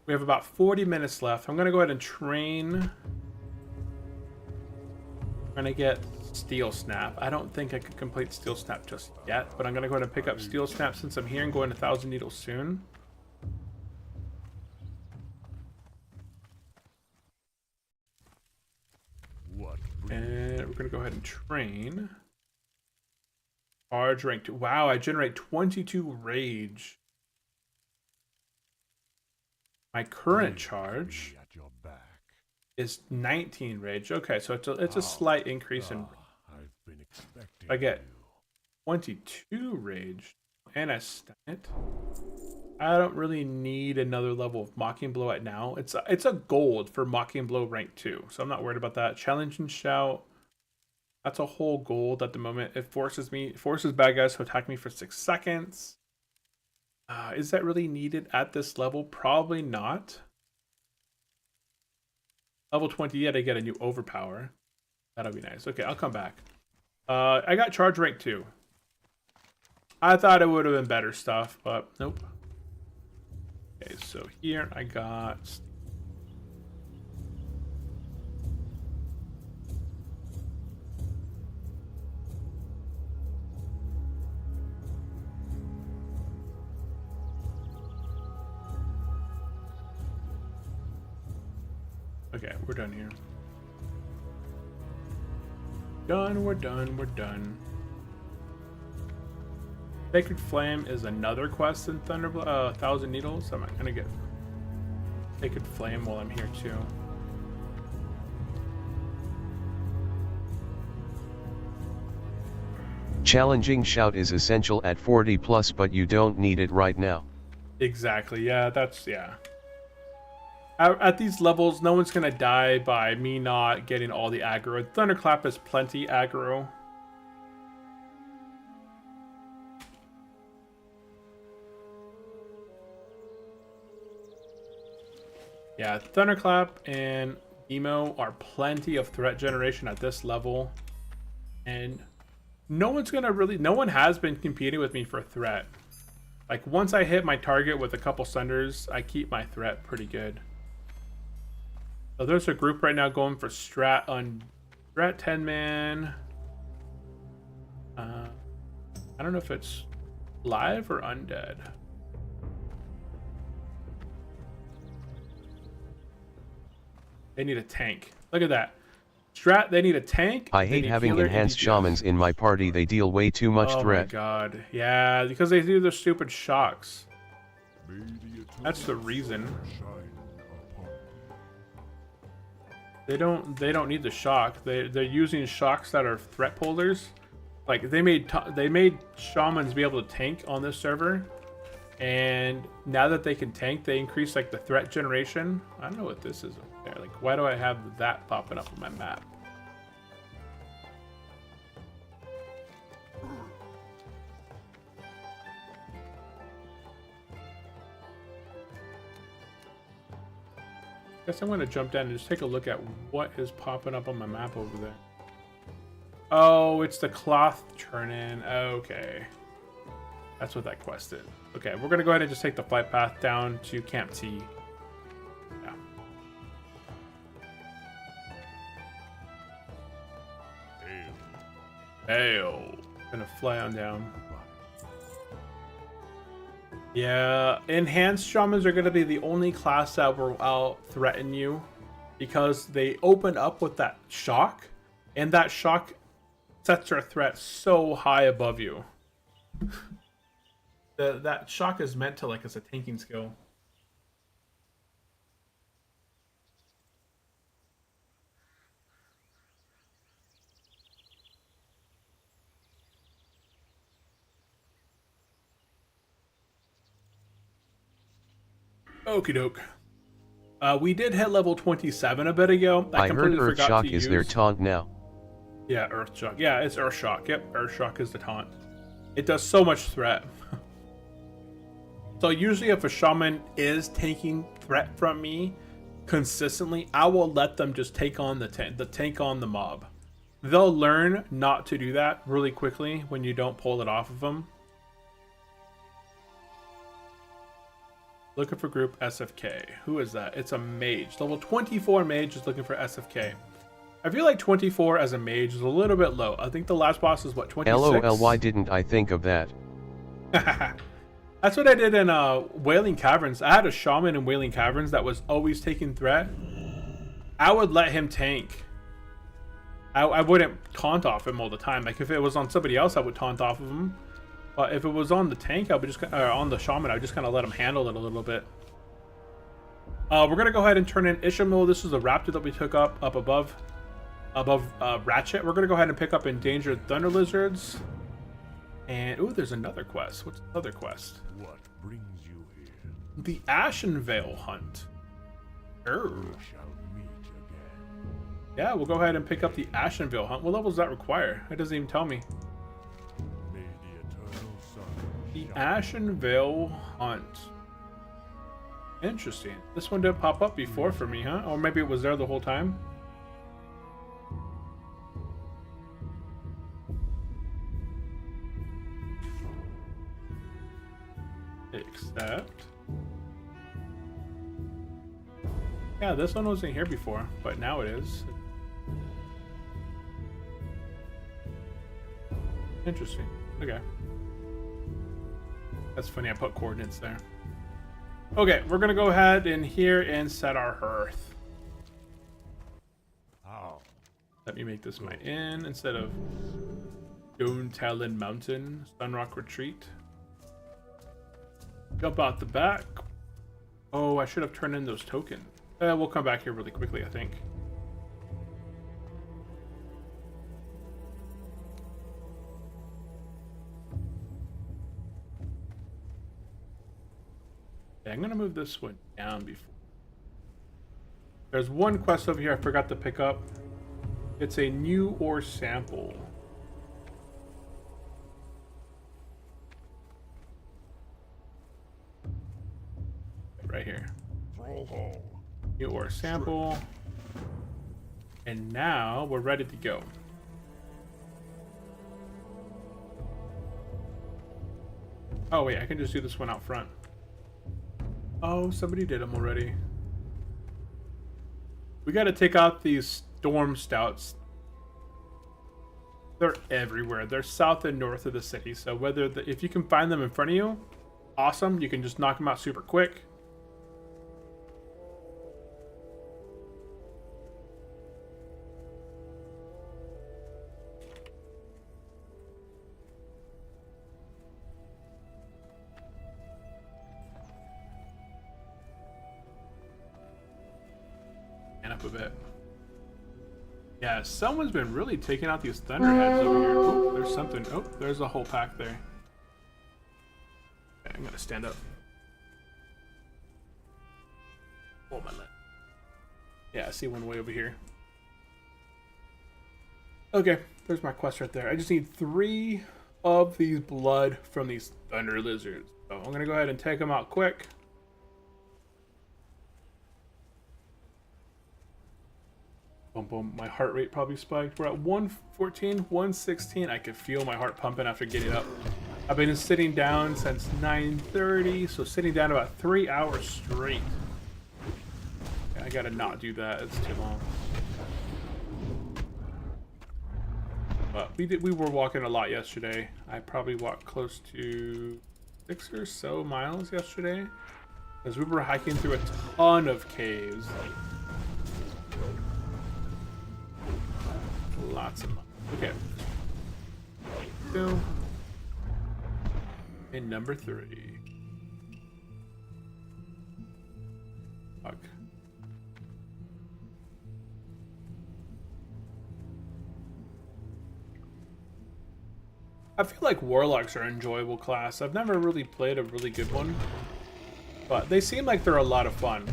We have about 40 minutes left. I'm going to go ahead and train. I'm going to get Steel Snap. I don't think I could complete Steel Snap just yet, but I'm going to go ahead and pick up Steel Snap since I'm here and going to 1,000 needles soon. And we're going to go ahead and train. Charge rank 2. Wow, I generate 22 rage. My current charge is 19 rage. Okay, so it's a slight increase in. I get 22 rage and I stun it. I don't really need another level of Mocking Blow at now. It's a gold for Mocking Blow rank 2, so I'm not worried about that. Challenge and Shout. That's a whole gold at the moment. It forces bad guys to attack me for 6 seconds. Is that really needed at this level? Probably not. Level 28, I get a new Overpower. That'll be nice. Okay, I'll come back. I got Charge rank 2. I thought it would have been better stuff, but nope. Okay, so here I got... Okay, we're done here. We're done. Sacred Flame is another quest in Thunderblood, 1,000 Needles. I'm not gonna get Sacred Flame while I'm here too. Challenging Shout is essential at 40 plus, but you don't need it right now. Exactly, yeah, yeah. At these levels, no one's gonna die by me not getting all the aggro. Thunderclap is plenty aggro. Yeah, Thunderclap and Emo are plenty of threat generation at this level. And no one has been competing with me for threat. Like once I hit my target with a couple sunders, I keep my threat pretty good. So there's a group right now going for strat on strat 10-man. I don't know if it's live or undead. They need a tank. Look at that. Strat, they need a tank. I hate having enhanced shamans in my party. They deal way too much threat. Oh my god. Yeah, because they do their stupid shocks. That's the reason. They don't need the shock. They're using shocks that are threat pullers. Like they made shamans be able to tank on this server, and now that they can tank, they increase like the threat generation. I don't know what this is up there. Like, why do I have that popping up on my map? Guess I'm gonna jump down and just take a look at what is popping up on my map over there. Oh, it's the cloth turn-in. Okay. That's what that quest is. Okay, we're gonna go ahead and just take the flight path down to Camp T. Yeah. Hail. Gonna fly on down. Yeah, enhanced shamans are gonna be the only class that will out-threaten you because they open up with that shock, and that shock sets your threat so high above you. That shock is meant to, like, as a tanking skill. Okie doke. We did hit level 27 a bit ago. I heard Earth Shock is their taunt now. Yeah, Earth Shock. Yeah, it's Earth Shock. Yep, Earth Shock is the taunt. It does so much threat. So usually if a shaman is taking threat from me consistently, I will let them just take on the tank on the mob. They'll learn not to do that really quickly when you don't pull it off of them. Looking for group SFK. Who is that? It's a mage. Level 24 mage is looking for SFK. I feel like 24 as a mage is a little bit low. I think the last boss is what, 26? LOL, why didn't I think of that? That's what I did in Wailing Caverns. I had a shaman in Wailing Caverns that was always taking threat. I would let him tank. I wouldn't taunt off him all the time. Like if it was on somebody else, I would taunt off of him. But if it was on the tank, I would just on the shaman, I would just kind of let him handle it a little bit. We're gonna go ahead and turn in Ishamil. This is a raptor that we took up above Ratchet. We're gonna go ahead and pick up Endangered Thunder Lizards. And ooh, there's another quest. What's the other quest? What brings you here? The Ashenvale Hunt. We shall meet again. Yeah, we'll go ahead and pick up the Ashenvale Hunt. What level does that require? It doesn't even tell me. May the eternal sun The shine. Ashenvale Hunt. Interesting. This one didn't pop up before for me, huh? Or maybe it was there the whole time. Accept. Yeah, this one wasn't here before, but now it is. Interesting. Okay. That's funny, I put coordinates there. Okay, we're gonna go ahead in here and set our hearth. How? Let me make this my inn instead of Stone Talon Mountain, Sunrock Retreat. Jump out the back. Oh, I should have turned in those tokens. We'll come back here really quickly, I think. Okay, I'm gonna move this one down before. There's one quest over here I forgot to pick up. It's a new ore sample. Right here. Thrall Hall. New ore sample. And now we're ready to go. Oh wait, I can just do this one out front. Oh, somebody did them already. We got to take out these storm stouts. They're everywhere. They're south and north of the city. So if you can find them in front of you, awesome. You can just knock them out super quick. And up a bit. Yeah, someone's been really taking out these thunderheads over here. Oh, there's something. Oh, there's a whole pack there. Okay, I'm gonna stand up. Oh, my leg. Yeah, I see one way over here. Okay, there's my quest right there. I just need 3 of these blood from these thunder lizards. So I'm gonna go ahead and take them out quick. Boom, boom. My heart rate probably spiked. We're at 114, 116. I could feel my heart pumping after getting up. I've been sitting down since 9:30, so sitting down about 3 hours straight. I gotta not do that. It's too long. But we were walking a lot yesterday. I probably walked close to 6 or so miles yesterday, because we were hiking through a ton of caves. Lots of money. Okay. 2. And number 3. Fuck. I feel like warlocks are an enjoyable class. I've never really played a really good one, but they seem like they're a lot of fun.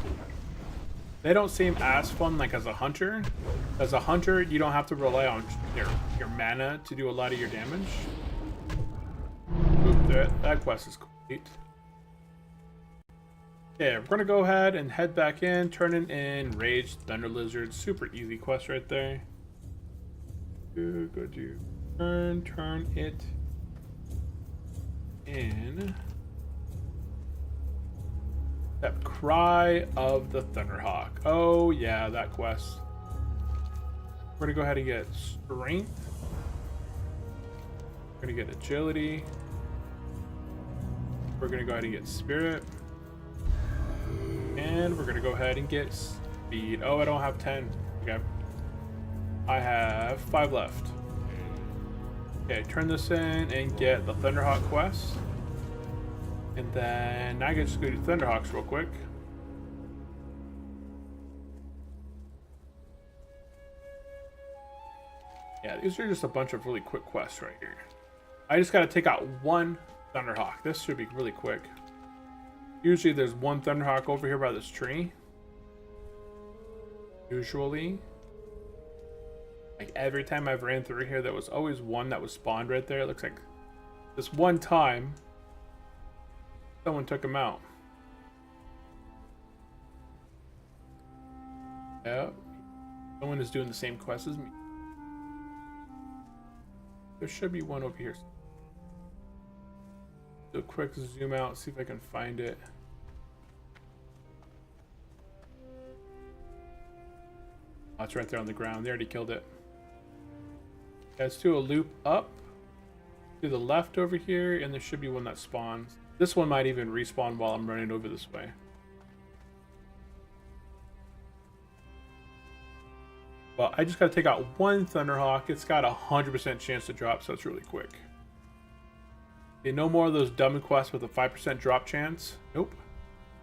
They don't seem as fun like as a hunter. As a hunter, you don't have to rely on your mana to do a lot of your damage. Oop, that quest is complete. Yeah, we're gonna go ahead and head back in, turning in Raged Thunder Lizard. Super easy quest right there. Go do turn it in. That Cry of the Thunderhawk. Oh yeah, that quest. We're gonna go ahead and get Strength. We're gonna get Agility. We're gonna go ahead and get Spirit. And we're gonna go ahead and get Speed. Oh, I don't have 10. Okay. I have 5 left. Okay, turn this in and get the Thunderhawk quest. And then I can just go to Thunderhawks real quick. Yeah, these are just a bunch of really quick quests right here. I just gotta take out 1 Thunderhawk. This should be really quick. Usually there's 1 Thunderhawk over here by this tree. Usually. Like every time I've ran through here, there was always one that was spawned right there. It looks like this one time someone took him out. Yeah. Someone is doing the same quest as me. There should be one over here. Do a quick zoom out, see if I can find it. Oh, it's right there on the ground. They already killed it. Yeah, let's do a loop up to the left over here, and there should be one that spawns. This one might even respawn while I'm running over this way. Well, I just gotta take out 1 Thunderhawk. It's got a 100% chance to drop, so it's really quick. Okay, no more of those dumb quests with a 5% drop chance. Nope.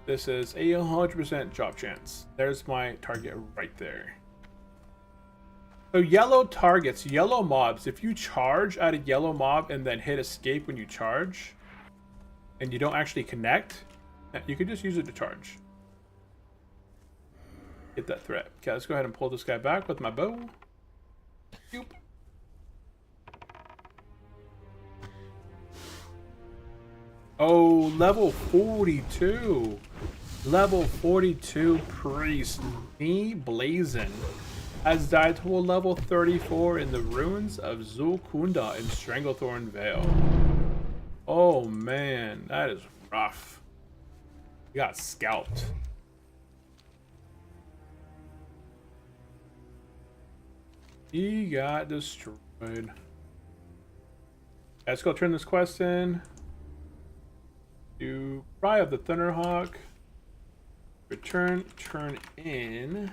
This is a 100% drop chance. There's my target right there. So yellow targets, yellow mobs, if you charge at a yellow mob and then hit escape when you charge, and you don't actually connect, you can just use it to charge. Get that threat. Okay, let's go ahead and pull this guy back with my bow. Boop. Oh, level 42. Level 42 priest, knee blazing, has died to a level 34 in the ruins of Zulkunda in Stranglethorn Vale. Oh man, that is rough. You got scalped. He got destroyed. Let's go turn this quest in. Do Cry of the Thunderhawk. Return, turn in.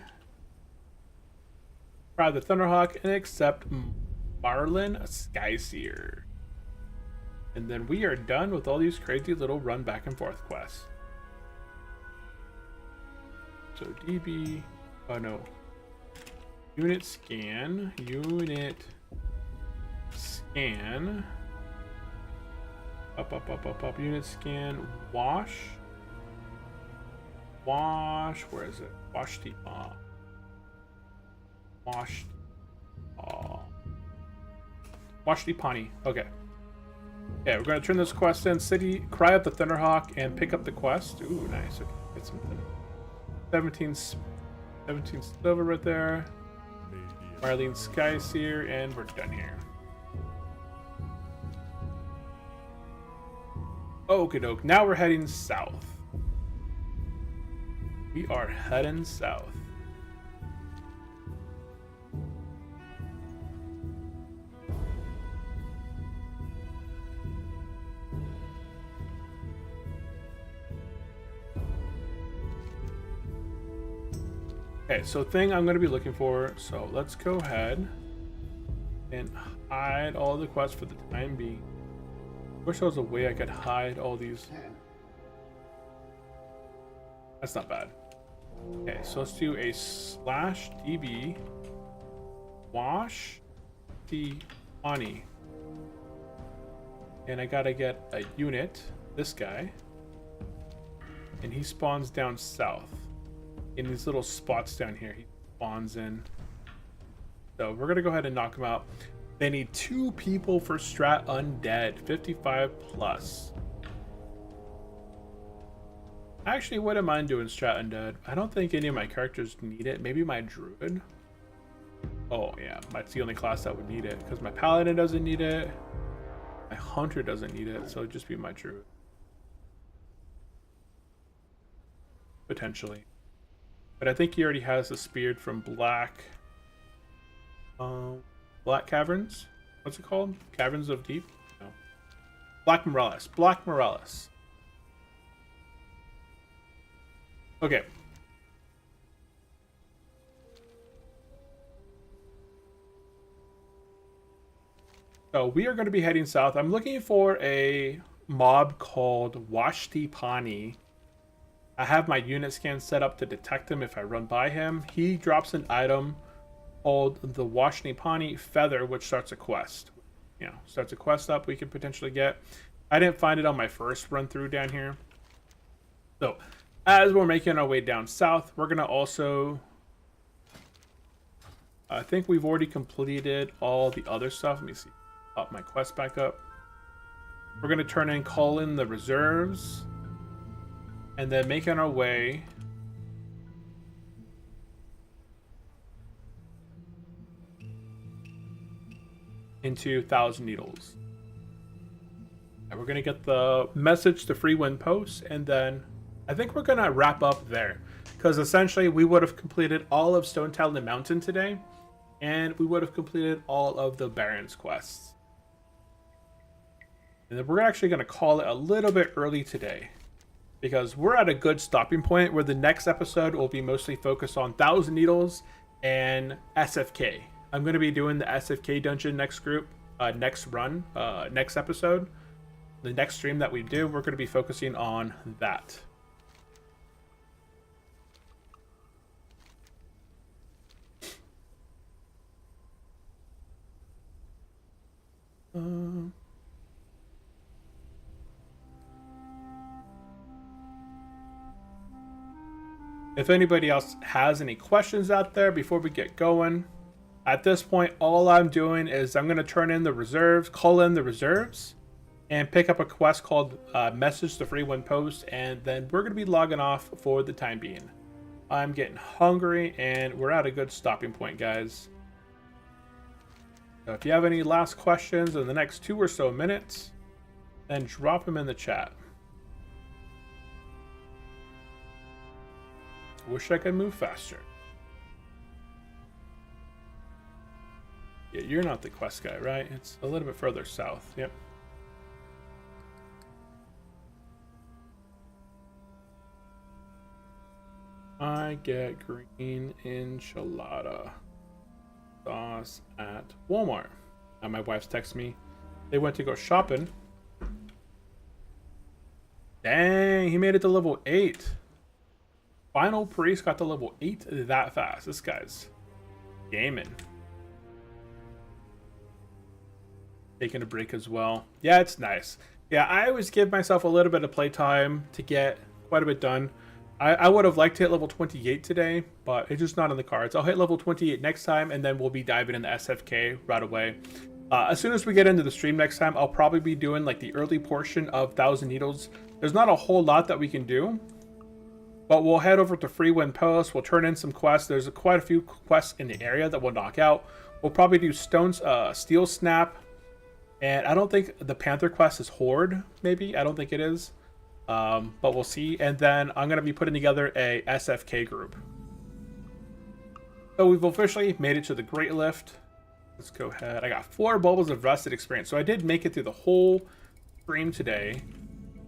Cry of the Thunderhawk and accept Marlin, a Skyseer. And then we are done with all these crazy little run back and forth quests. So DB, oh no. Unit scan, up, unit scan, wash, where is it? Wash the Pawnee, okay. Okay, we're gonna turn this quest in, city, cry up the Thunderhawk, and pick up the quest. Ooh, nice, okay, get something. 17 silver right there. Marlene Skyseer, and we're done here. Okie doke, now we're heading south. We are heading south. Okay, so thing I'm going to be looking for, so let's go ahead and hide all the quests for the time being. Wish there was a way I could hide all these. That's not bad. Okay, so let's do a /db wash the Pawnee. And I gotta get a unit, this guy. And he spawns down south. In these little spots down here, he spawns in. So we're gonna go ahead and knock him out. They need 2 people for Strat Undead, 55 plus. I actually wouldn't mind doing Strat Undead. I don't think any of my characters need it. Maybe my Druid. Oh yeah, that's the only class that would need it, because my Paladin doesn't need it. My Hunter doesn't need it, so it'd just be my Druid. Potentially. But I think he already has the Speared from Black Caverns? What's it called? Caverns of Deep? No. Black Morales. Okay. So we are going to be heading south. I'm looking for a mob called Washti Pawnee. I have my unit scan set up to detect him if I run by him. He drops an item called the Washti Pawnee Feather, which starts a quest. You know, starts a quest up we could potentially get. I didn't find it on my first run through down here. So, as we're making our way down south, we're going to also... I think we've already completed all the other stuff. Let me see. Up my quest back up. We're going to call in the reserves. And then making our way into Thousand Needles. And we're going to get the message to Free Wind Post, and then I think we're going to wrap up there. Because essentially we would have completed all of Stone Talon Mountain today, and we would have completed all of the Baron's quests. And then we're actually going to call it a little bit early today, because we're at a good stopping point where the next episode will be mostly focused on Thousand Needles and SFK. I'm going to be doing the SFK dungeon next episode. The next stream that we do, we're going to be focusing on that. If anybody else has any questions out there before we get going, at this point, all I'm doing is I'm going to turn in the reserves, call in the reserves, and pick up a quest called Message to Free Wind Post, and then we're going to be logging off for the time being. I'm getting hungry, and we're at a good stopping point, guys. So if you have any last questions in the next 2 or so minutes, and drop them in the chat. Wish I could move faster. Yeah, you're not the quest guy, right? It's a little bit further south. Yep. I get green enchilada sauce at Walmart. My wife's texted me. They went to go shopping. Dang, he made it to level 8. Final priest got to level 8 that fast. This guy's gaming. Taking a break as well. Yeah, it's nice. Yeah, I always give myself a little bit of playtime to get quite a bit done. I would have liked to hit level 28 today, but it's just not in the cards. I'll hit level 28 next time, and then we'll be diving into SFK right away. As soon as we get into the stream next time, I'll probably be doing like the early portion of 1,000 Needles. There's not a whole lot that we can do, but we'll head over to Freewind Post. We'll turn in some quests. There's quite a few quests in the area that we'll knock out. We'll probably do Steel Snap, and I don't think the Panther quest is Horde, maybe. I don't think it is. But we'll see. And then I'm going to be putting together a SFK group. So we've officially made it to the Great Lift. Let's go ahead. I got 4 bubbles of rested experience. So I did make it through the whole stream today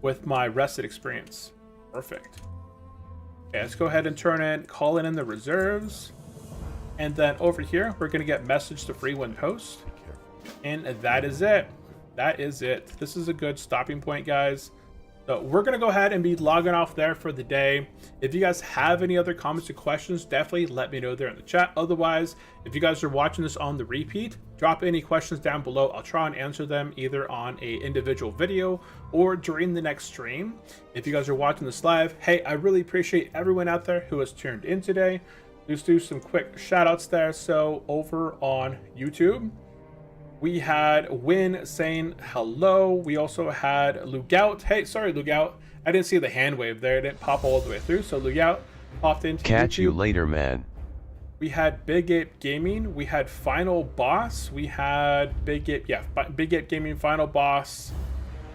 with my rested experience. Perfect. Okay, let's go ahead and call in the reserves. And then over here, we're going to get message to Freewind Post. And that is it. That is it. This is a good stopping point, guys. So we're going to go ahead and be logging off there for the day. If you guys have any other comments or questions, definitely let me know there in the chat. Otherwise, if you guys are watching this on the repeat, drop any questions down below. I'll try and answer them either on a individual video or during the next stream. If you guys are watching this live, hey, I really appreciate everyone out there who has tuned in today. Let's do some quick shout outs there. So over on YouTube, we had Win saying hello. We also had Lugout. Hey, sorry, Lugout. I didn't see the hand wave there. It didn't pop all the way through. So Lugout popped into Catch YouTube. you later, man. We had Big Ape Gaming. We had Final Boss. We had Big Ape Gaming Final Boss.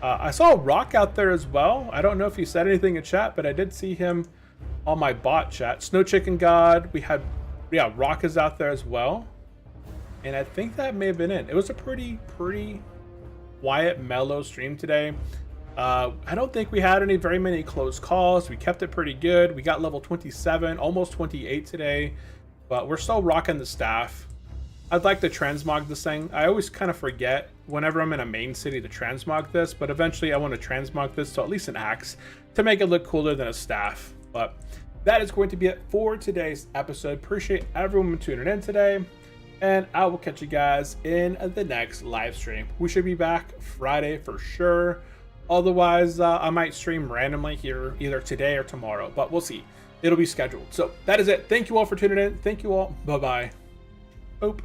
I saw Rock out there as well. I don't know if he said anything in chat, but I did see him on my bot chat. Snow Chicken God. We had, yeah, Rock is out there as well. And I think that may have been it. It was a pretty quiet, mellow stream today. I don't think we had very many close calls. We kept it pretty good. We got level 27, almost 28 today, but we're still rocking the staff. I'd like to transmog this thing. I always kind of forget whenever I'm in a main city to transmog this, but eventually I want to transmog this to at least an axe to make it look cooler than a staff. But that is going to be it for today's episode. Appreciate everyone tuning in today. And I will catch you guys in the next live stream. We should be back Friday for sure. Otherwise, I might stream randomly here either today or tomorrow, but we'll see. It'll be scheduled. So that is it. Thank you all for tuning in. Thank you all. Bye-bye. Oop.